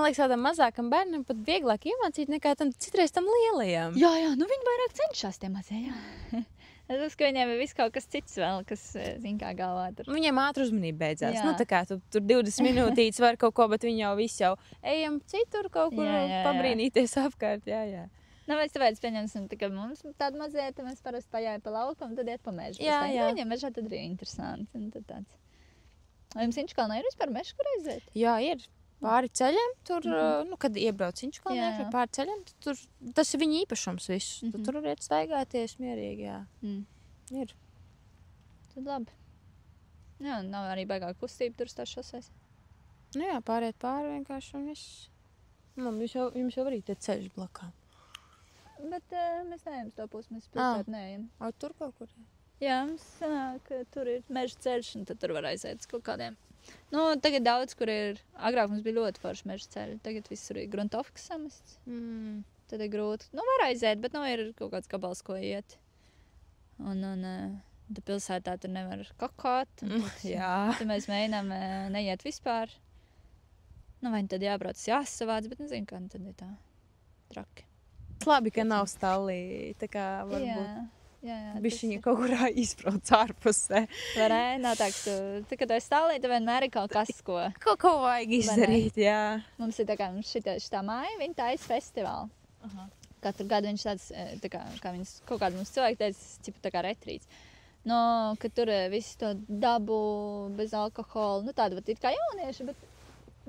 liekas, tādam mazākam bērnam pat vieglāk iemācīt nekā citreiz tam lielajam.
Jā, viņi vairāk cenšas tie mazie, jā. Es domāju, ka viņiem ir viss kaut kas cits vēl, kas, zin kā galvā tur.
Viņiem ātri uzmanība beidzās. Tā kā tu tur 20 minūtītes var kaut ko, bet viņi jau visi ejam citur kaut kur pabrīnīties apkārt, jā.
Mēs tāpēc pieņemsim, ka mums tāda mazieta, mēs parasti pajāja pa laukam, tad iet pa mežu.
Jā.
Viņiem mežā tad arī interesanti. Vai jums Inčkalnā ir vispār mežs, kur aiziet?
Jā, ir. Pāri ceļiem, tur, kad iebrauc Inčkalnā, pāri ceļiem, tur, tas ir viņa īpašums viss. Tur var iet staigāties mierīgi, jā. Ir.
Tad labi. Jā, nav arī baigā kustība tur tās šosēs.
Jā, pāriet pāri vienkārši un viss. Jums jau arī tie ceļš blakām.
Bet mēs neejam to pusi, mēs pilsēt neejam.
Tur kaut kur?
Jā, mums sanāk, tur ir meža ceļš, un tad tur var aiziet uz kaut kādiem. Tagad daudz, kur ir, agrāk mums bija ļoti forši meža ceļi, tagad visur ir gruntovkas samests. Tad ir grūti. Var aiziet, bet ir kaut kāds gabals, ko iet. Un tad pilsētā tur nevar kakāt. Tad mēs mēģinām neiet vispār. Vai tad jābrauc jāsavāc, bet nezinu, kā tad ir tā traki.
Labi, ka nav stālī, tā kā varbūt.
Jā,
bišķiņa kaut kurā izbrauc ārpusē.
Nav tā, ka kad es stālī, tad vienmēr ir kaut kas, ko...
Kaut ko vajag izdarīt, jā.
Mums ir tā kā šitā māja, viņa taisa festivālu. Katru gadu viņš tāds, kā viņas kaut kādu mums cilvēku teica, tā kā retrīts. ka tur visu to dabu bez alkohola, nu tāda vat it kā jaunieši,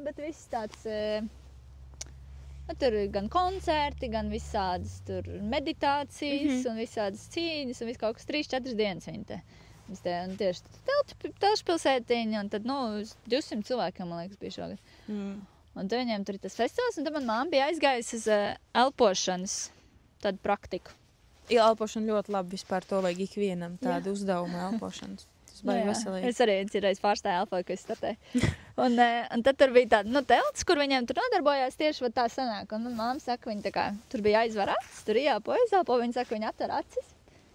bet viss tāds, tur gan koncerti, gan visādas tur meditācijas un visādas cīņas un viss kaut kas 3-4 dienas viņi te. Un tieši telšpilsētiņa un tad, 200 cilvēkiem, man liekas, bija šogad. Un tad viņiem tur ir tas festivāls, un tad man māma bija aizgājusi uz elpošanas tādu praktiku.
Elpošana ļoti labi vispār, to vajag ikvienam tādu uzdevumu elpošanas. Tas baigi veselīgi.
Es arī reiz pārstāju elpoju, ka es startēju. Un tad tur bija tāda, telts, kur viņiem tur nodarbojās tieši tā sanāk. Un man māma saka, viņa tā kā, tur bija aizvar acis, tur ieelpo, viņa saka, viņa atver acis.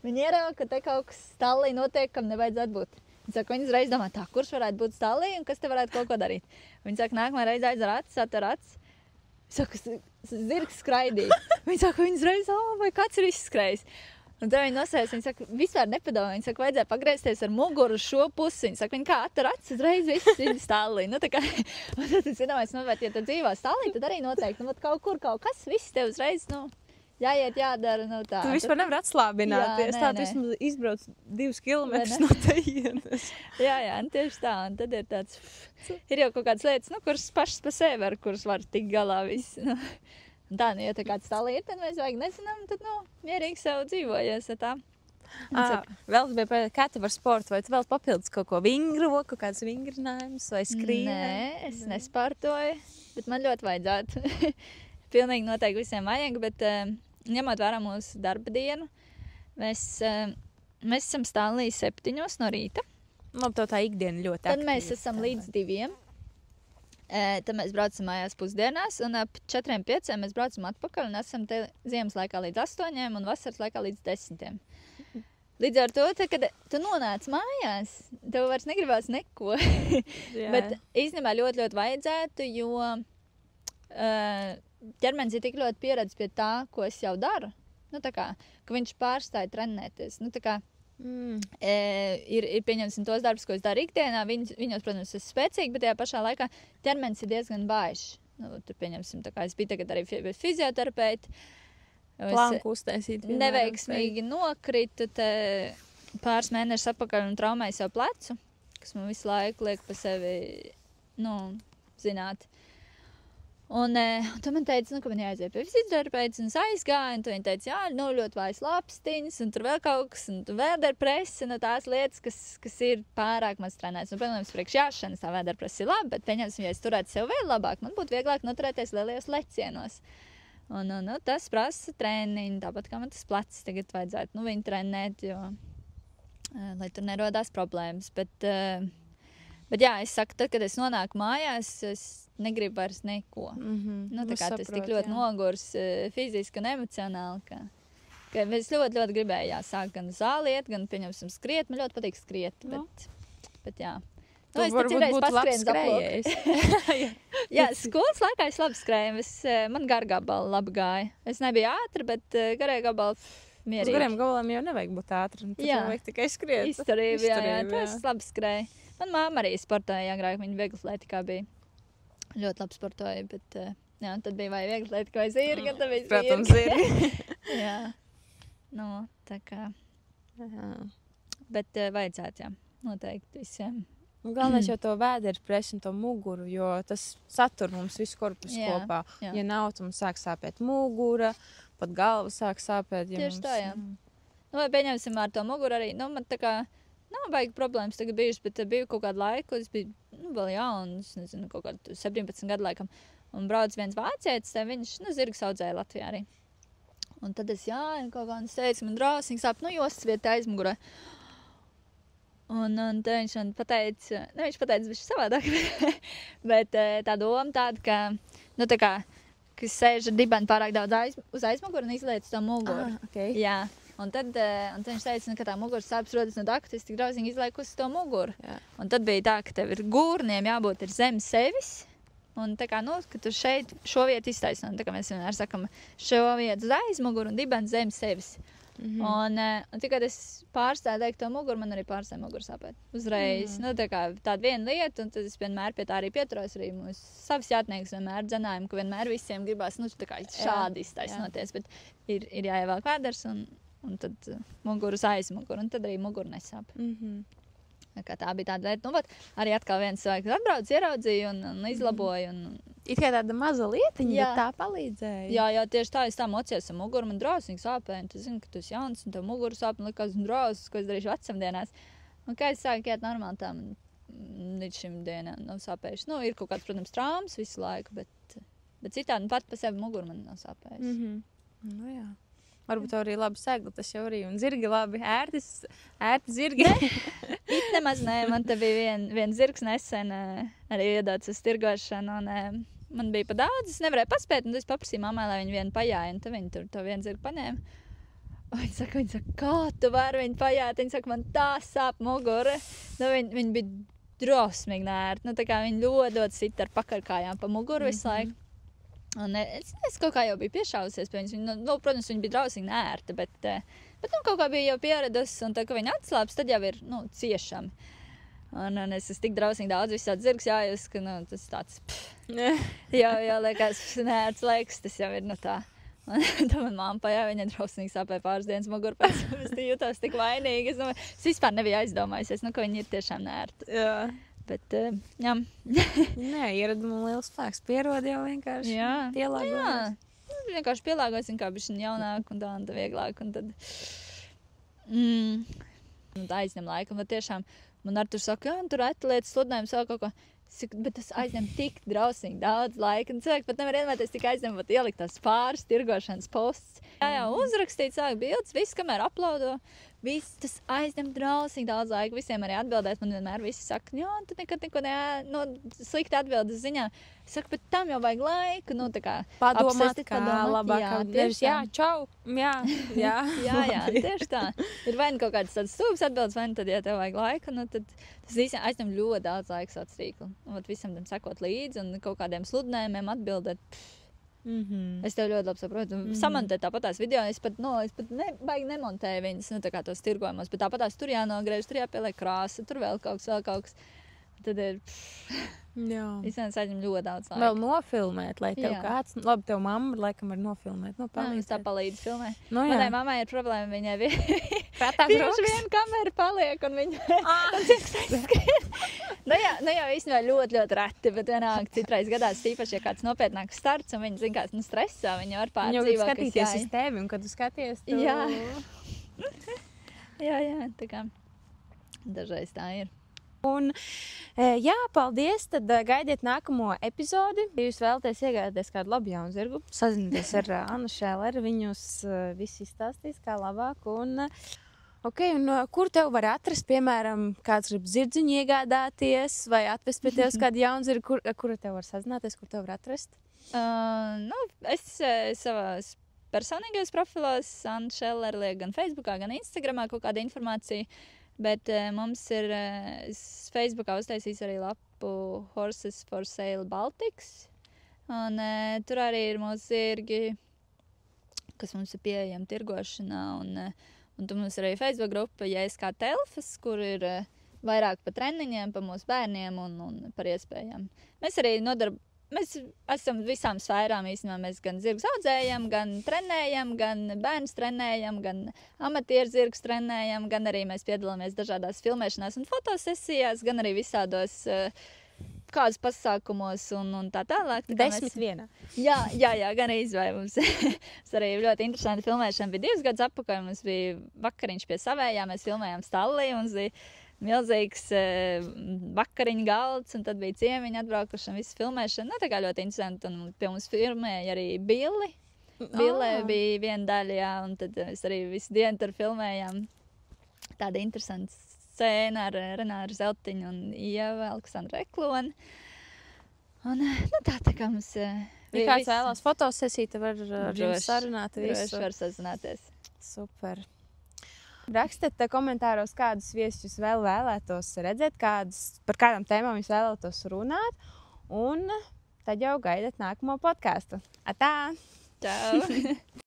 Viņa ierauga, ka te kaut kas stallī notiek, kam nevajadzētu būt. Viņa saka, viņa uzreiz domā, kurš varētu būt stallī un kas te varētu kaut ko darīt. Viņa saka, nākamā reize aizver acis, atver acis. Viņa saka, zirgs skraidīja. Viņa saka, viņa uzreiz, vai kāds ir izskrējis. Un tad viņa nosēs, viņa saka, vispār nepadomā. Viņa saka, vajadzēja pagriezties ar muguru uz šo pusi. Viņa saka, viņa kā atver acis, uzreiz viss ir stallī. Un tad es iedomājos, bet ja tu dzīvo stallī, tad arī noteikti, kaut kur kaut kas, viss tev uzreiz, jāiet, jādara, tā.
Tu vispār nevar atslābināties, tā tu vismaz izbrauc 2 kilometrus no tejienes.
Jā, tieši tā, un tad ir tāds, ir jau kaut kādas lietas, kuras pašas pa sevi var, kuras var tikt galā viss, Un tā, ja tā kāds tālī ir, tad mēs vajag nezinām, tad, mierīgi sev dzīvojies, tā.
Vēl bija, kā tu var sportu, vai tu vēl papildus kaut ko vingroku, kāds vingrinājumus vai skrieni?
Nē, es nesportoju, bet man ļoti vajadzētu. Pilnīgi noteikti visiem vajag, bet ņemot vērā mūsu darba dienu, mēs esam stāvlī 7 no rīta.
Labi, tev tā ikdiena ļoti aktīva.
Tad mēs esam līdz 2. Tad mēs braucam mājās pusdienās, un ap 4-5 mēs braucam atpakaļ, un esam te ziemas laikā līdz 8 un vasaras laikā līdz 10. Līdz ar to, kad tu nonāc mājās, tev vairs negribās neko. Bet īstenībā ļoti vajadzētu, jo ķermenis ir tik ļoti pieredzis pie tā, ko es jau daru, ka viņš pārstāja trenēties. Ir pieņemsim tos darbus, ko es daru ikdienā, viņos, protams, es spēcīgi, bet tajā pašā laikā ķermenis ir diezgan baišs. Tur pieņemsim, es biju tagad arī fizioterapeiti.
Planku uztaisīt.
Neveiksmīgi nokritu te pāris mēnešus atpakaļ un traumēju sev plecu, kas man visu laiku liek pa sevi, zināt. Un tu man teici, ka man jāaiziet pie fizioterapeits, un es aizgāju, un tu viņa teica, ļoti vājas lapstiņas, un tur vēl kaut kas, un tu vēderpresi, tās lietas, kas ir pārāk maz trenētas. Un, protams, priekš jāšanas tā vēderpresi ir labi, bet pieņemsim, ja es turētu sev vēl labāk, man būtu vieglāk noturēties lielajos lecienos. Un tas prasa treniņu, tāpat kā man tas plecs tagad vajadzētu, viņu trenēt, jo, lai tur nerodās problēmas. Bet jā, es saku, tad, kad es nonāku mājās, es negribu vairs neko. Tas tik ļoti nogurs fiziski un emocionāli, ka es ļoti gribēju sākt gan zāliet, gan, pieņemsim, skriet. Man ļoti patīk skriet, bet jā.
Tu varbūt būtu labs skrējējs.
Jā, skolas laikā es labi skrēju. Man gargabali labi gāja. Es nebiju ātra, bet garai gabali mierīgi.
Uz gariem gabaliem jau nevajag būt ātri. Jā, vajag tikai skriet.
Izturība, jā, tas labi skrēja. Man māma arī sportoja agrāk, viņa vieglatlētikā bija. Ļoti labi sportoja, bet jā, tad bija vai vieglatlētika vai zirga, tad bija
protams, zirga.
Jā. Tā kā. Bet vajadzētu, jā, noteikti visiem.
Galvenais jau to vēderpresi un to muguru, jo tas satur mums visu korpusu kopā. Jā. Ja nav, tad mums sāk sāpēt mugura, pat galva sāk sāpēt.
Tieši tā, jā. Vai pieņemsim ar to muguru arī, man tā kā nav baigi problēmas tagad bijušas, bet biju kaut kādu laiku, es biju vēl jauns, nezinu, kaut kādu 17 gadu laikam, un brauc viens vācietis, viņš, zirgs audzēja Latvijā arī. Un tad es, kaut kā, un es teicu, man drāsīgi sāp, jostas vieta aizmugurē. Un tad viņš man pateica, viņš pateica viņš savādāk, bet tā doma tāda, ka, ka sēž ar dibeni pārāk daudz uz aizmuguru un izliec to muguru.
Okay.
Jā. Un tad viņš teica, ka tā muguras sāpes rodas no tā, ka es tik drausīgi izlieku uz to muguru. Jā. Un tad bija tā, ka tev ir gurniem jābūt ir zem sevis. Un tā kā, ka tu šeit šo vietu iztaisno. Un tā kā mēs vienmēr sakam, šo vietu uz aizmuguru un dibens zem sevis. Un tikai es pārstāju teikt to muguru, man arī pārstāja muguru sāpēt. Uzreiz. Tā kā tāda viena lieta, un tad es vienmēr pie tā arī pieturos. Arī mūsu savs jātnieks vienmēr dzenājam, ka vienmēr visiem gribās, tā kā šādi iztaisnoties. Bet ir jāievelk vēders un un tad muguras aizmuguru, un tad arī muguru nesāp. Kā tā bija tāda lieta. Nu, bet arī atkal viens cilvēks atbrauc, ieraudzīja un izlaboja.
It kā tāda maza lietiņa, bet tā palīdzēja.
Jā, tieši tā, es tā mocījos ar muguru, man drausmīgi sāpēja, un tu zini, ka tu esi jauns, un tev muguru sāp, un likās drausmas, ko es darīšu vecumdienās. Un kā es sāku iet normāli, tā man līdz šim dienām nav sāpējuši. Nu, ir kaut kāds, protams, traumas visu laiku, bet citādi pat pa sevi muguru man nav sāpējuši.
Nu jā. Varbūt arī labi segli, tas jau arī, un zirgi labi, ērti zirgi.
It nemaz nē, man te bija viens zirgs nesen arī iedots uz tirgošanu, un man bija pa daudz, es nevarēju paspēt, un es paprasīju mammai, lai viņi vienu pajāja, un tad viņi tur to vienu zirgu paņēma. Viņa saka, kā tu vari viņu pajāt? Viņa saka, man tā sāp mugura. Nu, viņi bija drosmīgi nērti. Nu, tā kā viņi ļoti sit ar pakarkājām pa muguru visu laiku. Un es kaut kā jau biju piešāvusies pie viņas. Nu, protams, viņi bija drausmīgi nērti, bet kaut kā bija jau pieradusi. Un tā, ka viņi atslāps, tad jau ir, ciešami. Un es esmu tik drausmīgi daudz visādi zirgs jājus, ka, tas tāds, jau liekas nērts laiks, tas jau ir, tā. Un tā man mamma pajā, viņa drausmīgi sāpēja pāris dienas muguru, pēc es jūtos tik vainīgi. Es vispār nebiju aizdomājusies, ka viņi ir tiešām nērti. Jā. Bet, jā.
Nē, ieraduma liels spēks. Pierod jau vienkārši pielāgojas. Jā,
vienkārši pielāgojas, kā bišķiņ jaunāk un tā vieglāk. Un tad aizņem laiku. Un tiešām man Artur saka, tur lietas sludinājums vēl kaut ko. Bet tas aizņem tik drausmīgi daudz laika. Un cilvēki pat nevar iedomāties, tik aizņem pat ielikt tās pāris tirgošanas posts. Jā, uzrakstīt sāk bildes, viss, kamēr uploado. Viss tas aizņem drausmīgi daudz laika. Visiem arī atbildēt. Man vienmēr visi saka, tu nekad neko slikti atbildes ziņā. Es saku, bet tam jau vajag laiku. Tā kā
padomāt, kā labāk. Jā, čau. Jā,
tieši tā. Ir vai nu kaut kāds tāds stūps atbildes, vai nu tad, ja tev vajag laiku, tad tas visiem aizņem ļoti daudz laika sauc tīklu. Un visam tam sekot līdzi un kaut kādiem sludinājumiem atbildēt. Es tev ļoti labi saprotu. Samantē tāpatās video, es pat baigi nemontēju viņas, tā kā tos tirgojumos, bet tāpatās tur jānogriež, tur jāpieliek krāsa, tur vēl kaut kas. Tad ir, visiem aizņem ļoti daudz laika.
Vēl nofilmēt, lai tev kāds, labi, tev mamma laikam var nofilmēt,
tā palīdz filmēt.
Nu,
manai mammai ir problēma, viņai bieži vien kamera paliek, un viņa skrien. Nu jau īstenībā ļoti, ļoti reti, bet vienāk citreiz gadās, tīpaši, ja kāds nopietnāks starts, un viņa, zin, stresā, viņa var pārdzīvot,
kas skatīties uz tevi, un kad tu skaties, tu...
Jā, tā kā dažreiz tā ir.
Un, paldies, tad gaidiet nākamo epizodi. Ja jūs vēlaties iegādāties kādu labu jaunu zirgu, sazinieties ar Annu Šelleri, viņus visi izstāstīs kā labāk. Un kur tev var atrast, piemēram, kāds grib zirdziņu iegādāties vai atvest pie tevis kādu jaunu zirgu, kura tev var sazināties, kur tev var atrast?
Es savās personīgajos profilos Anna Šelleri liek gan Facebookā, gan Instagramā kaut kāda informācija. Bet mums ir Facebookā uztaisījis arī lapu Horses for Sale Baltics. Un tur arī ir mūsu zirgi, kas mums ir pieejami tirgošanā. Un tur mums ir arī Facebook grupa JSK Telfas, kur ir vairāk par treniņiem, par mūsu bērniem un par iespējām. Mēs esam visām sfērām īstenībā. Mēs gan zirgus audzējam, gan trenējam, gan bērns trenējam, gan amatieru zirgus trenējam, gan arī mēs piedalāmies dažādās filmēšanās un fotosesijās, gan arī visādos kādas pasākumos un tā tālāk.
10 vienā.
Jā, gan izvēj mums. Tas arī ļoti interesanti filmēšana. Bija 2 gadus atpakaļ, mums bija vakariņš pie savējā, mēs filmējām Stallī, mums bija milzīgs vakariņu galds, un tad bija ciemiņi atbraukuši un visu filmēšanu. Tā kā ļoti interesanti, un pie mums filmēja arī Billi. Billē bija viena daļa, jā, un tad mēs arī visu dienu tur filmējām. Tāda interesanta scēna ar Renāru Zeltiņu un Ievu Aleksandru Ekloni. Un tā kā mums...
Ja kāds vēlās fotosesiju, tad var ar jums sarunāt visu.
Droši var sazināties.
Super. Rakstiet komentāros, kādus viesus jūs vēl vēlētos redzēt, par kādām tēmām jūs vēlētos runāt, un tad jau gaidat nākamo podcastu. Atā!
Čau!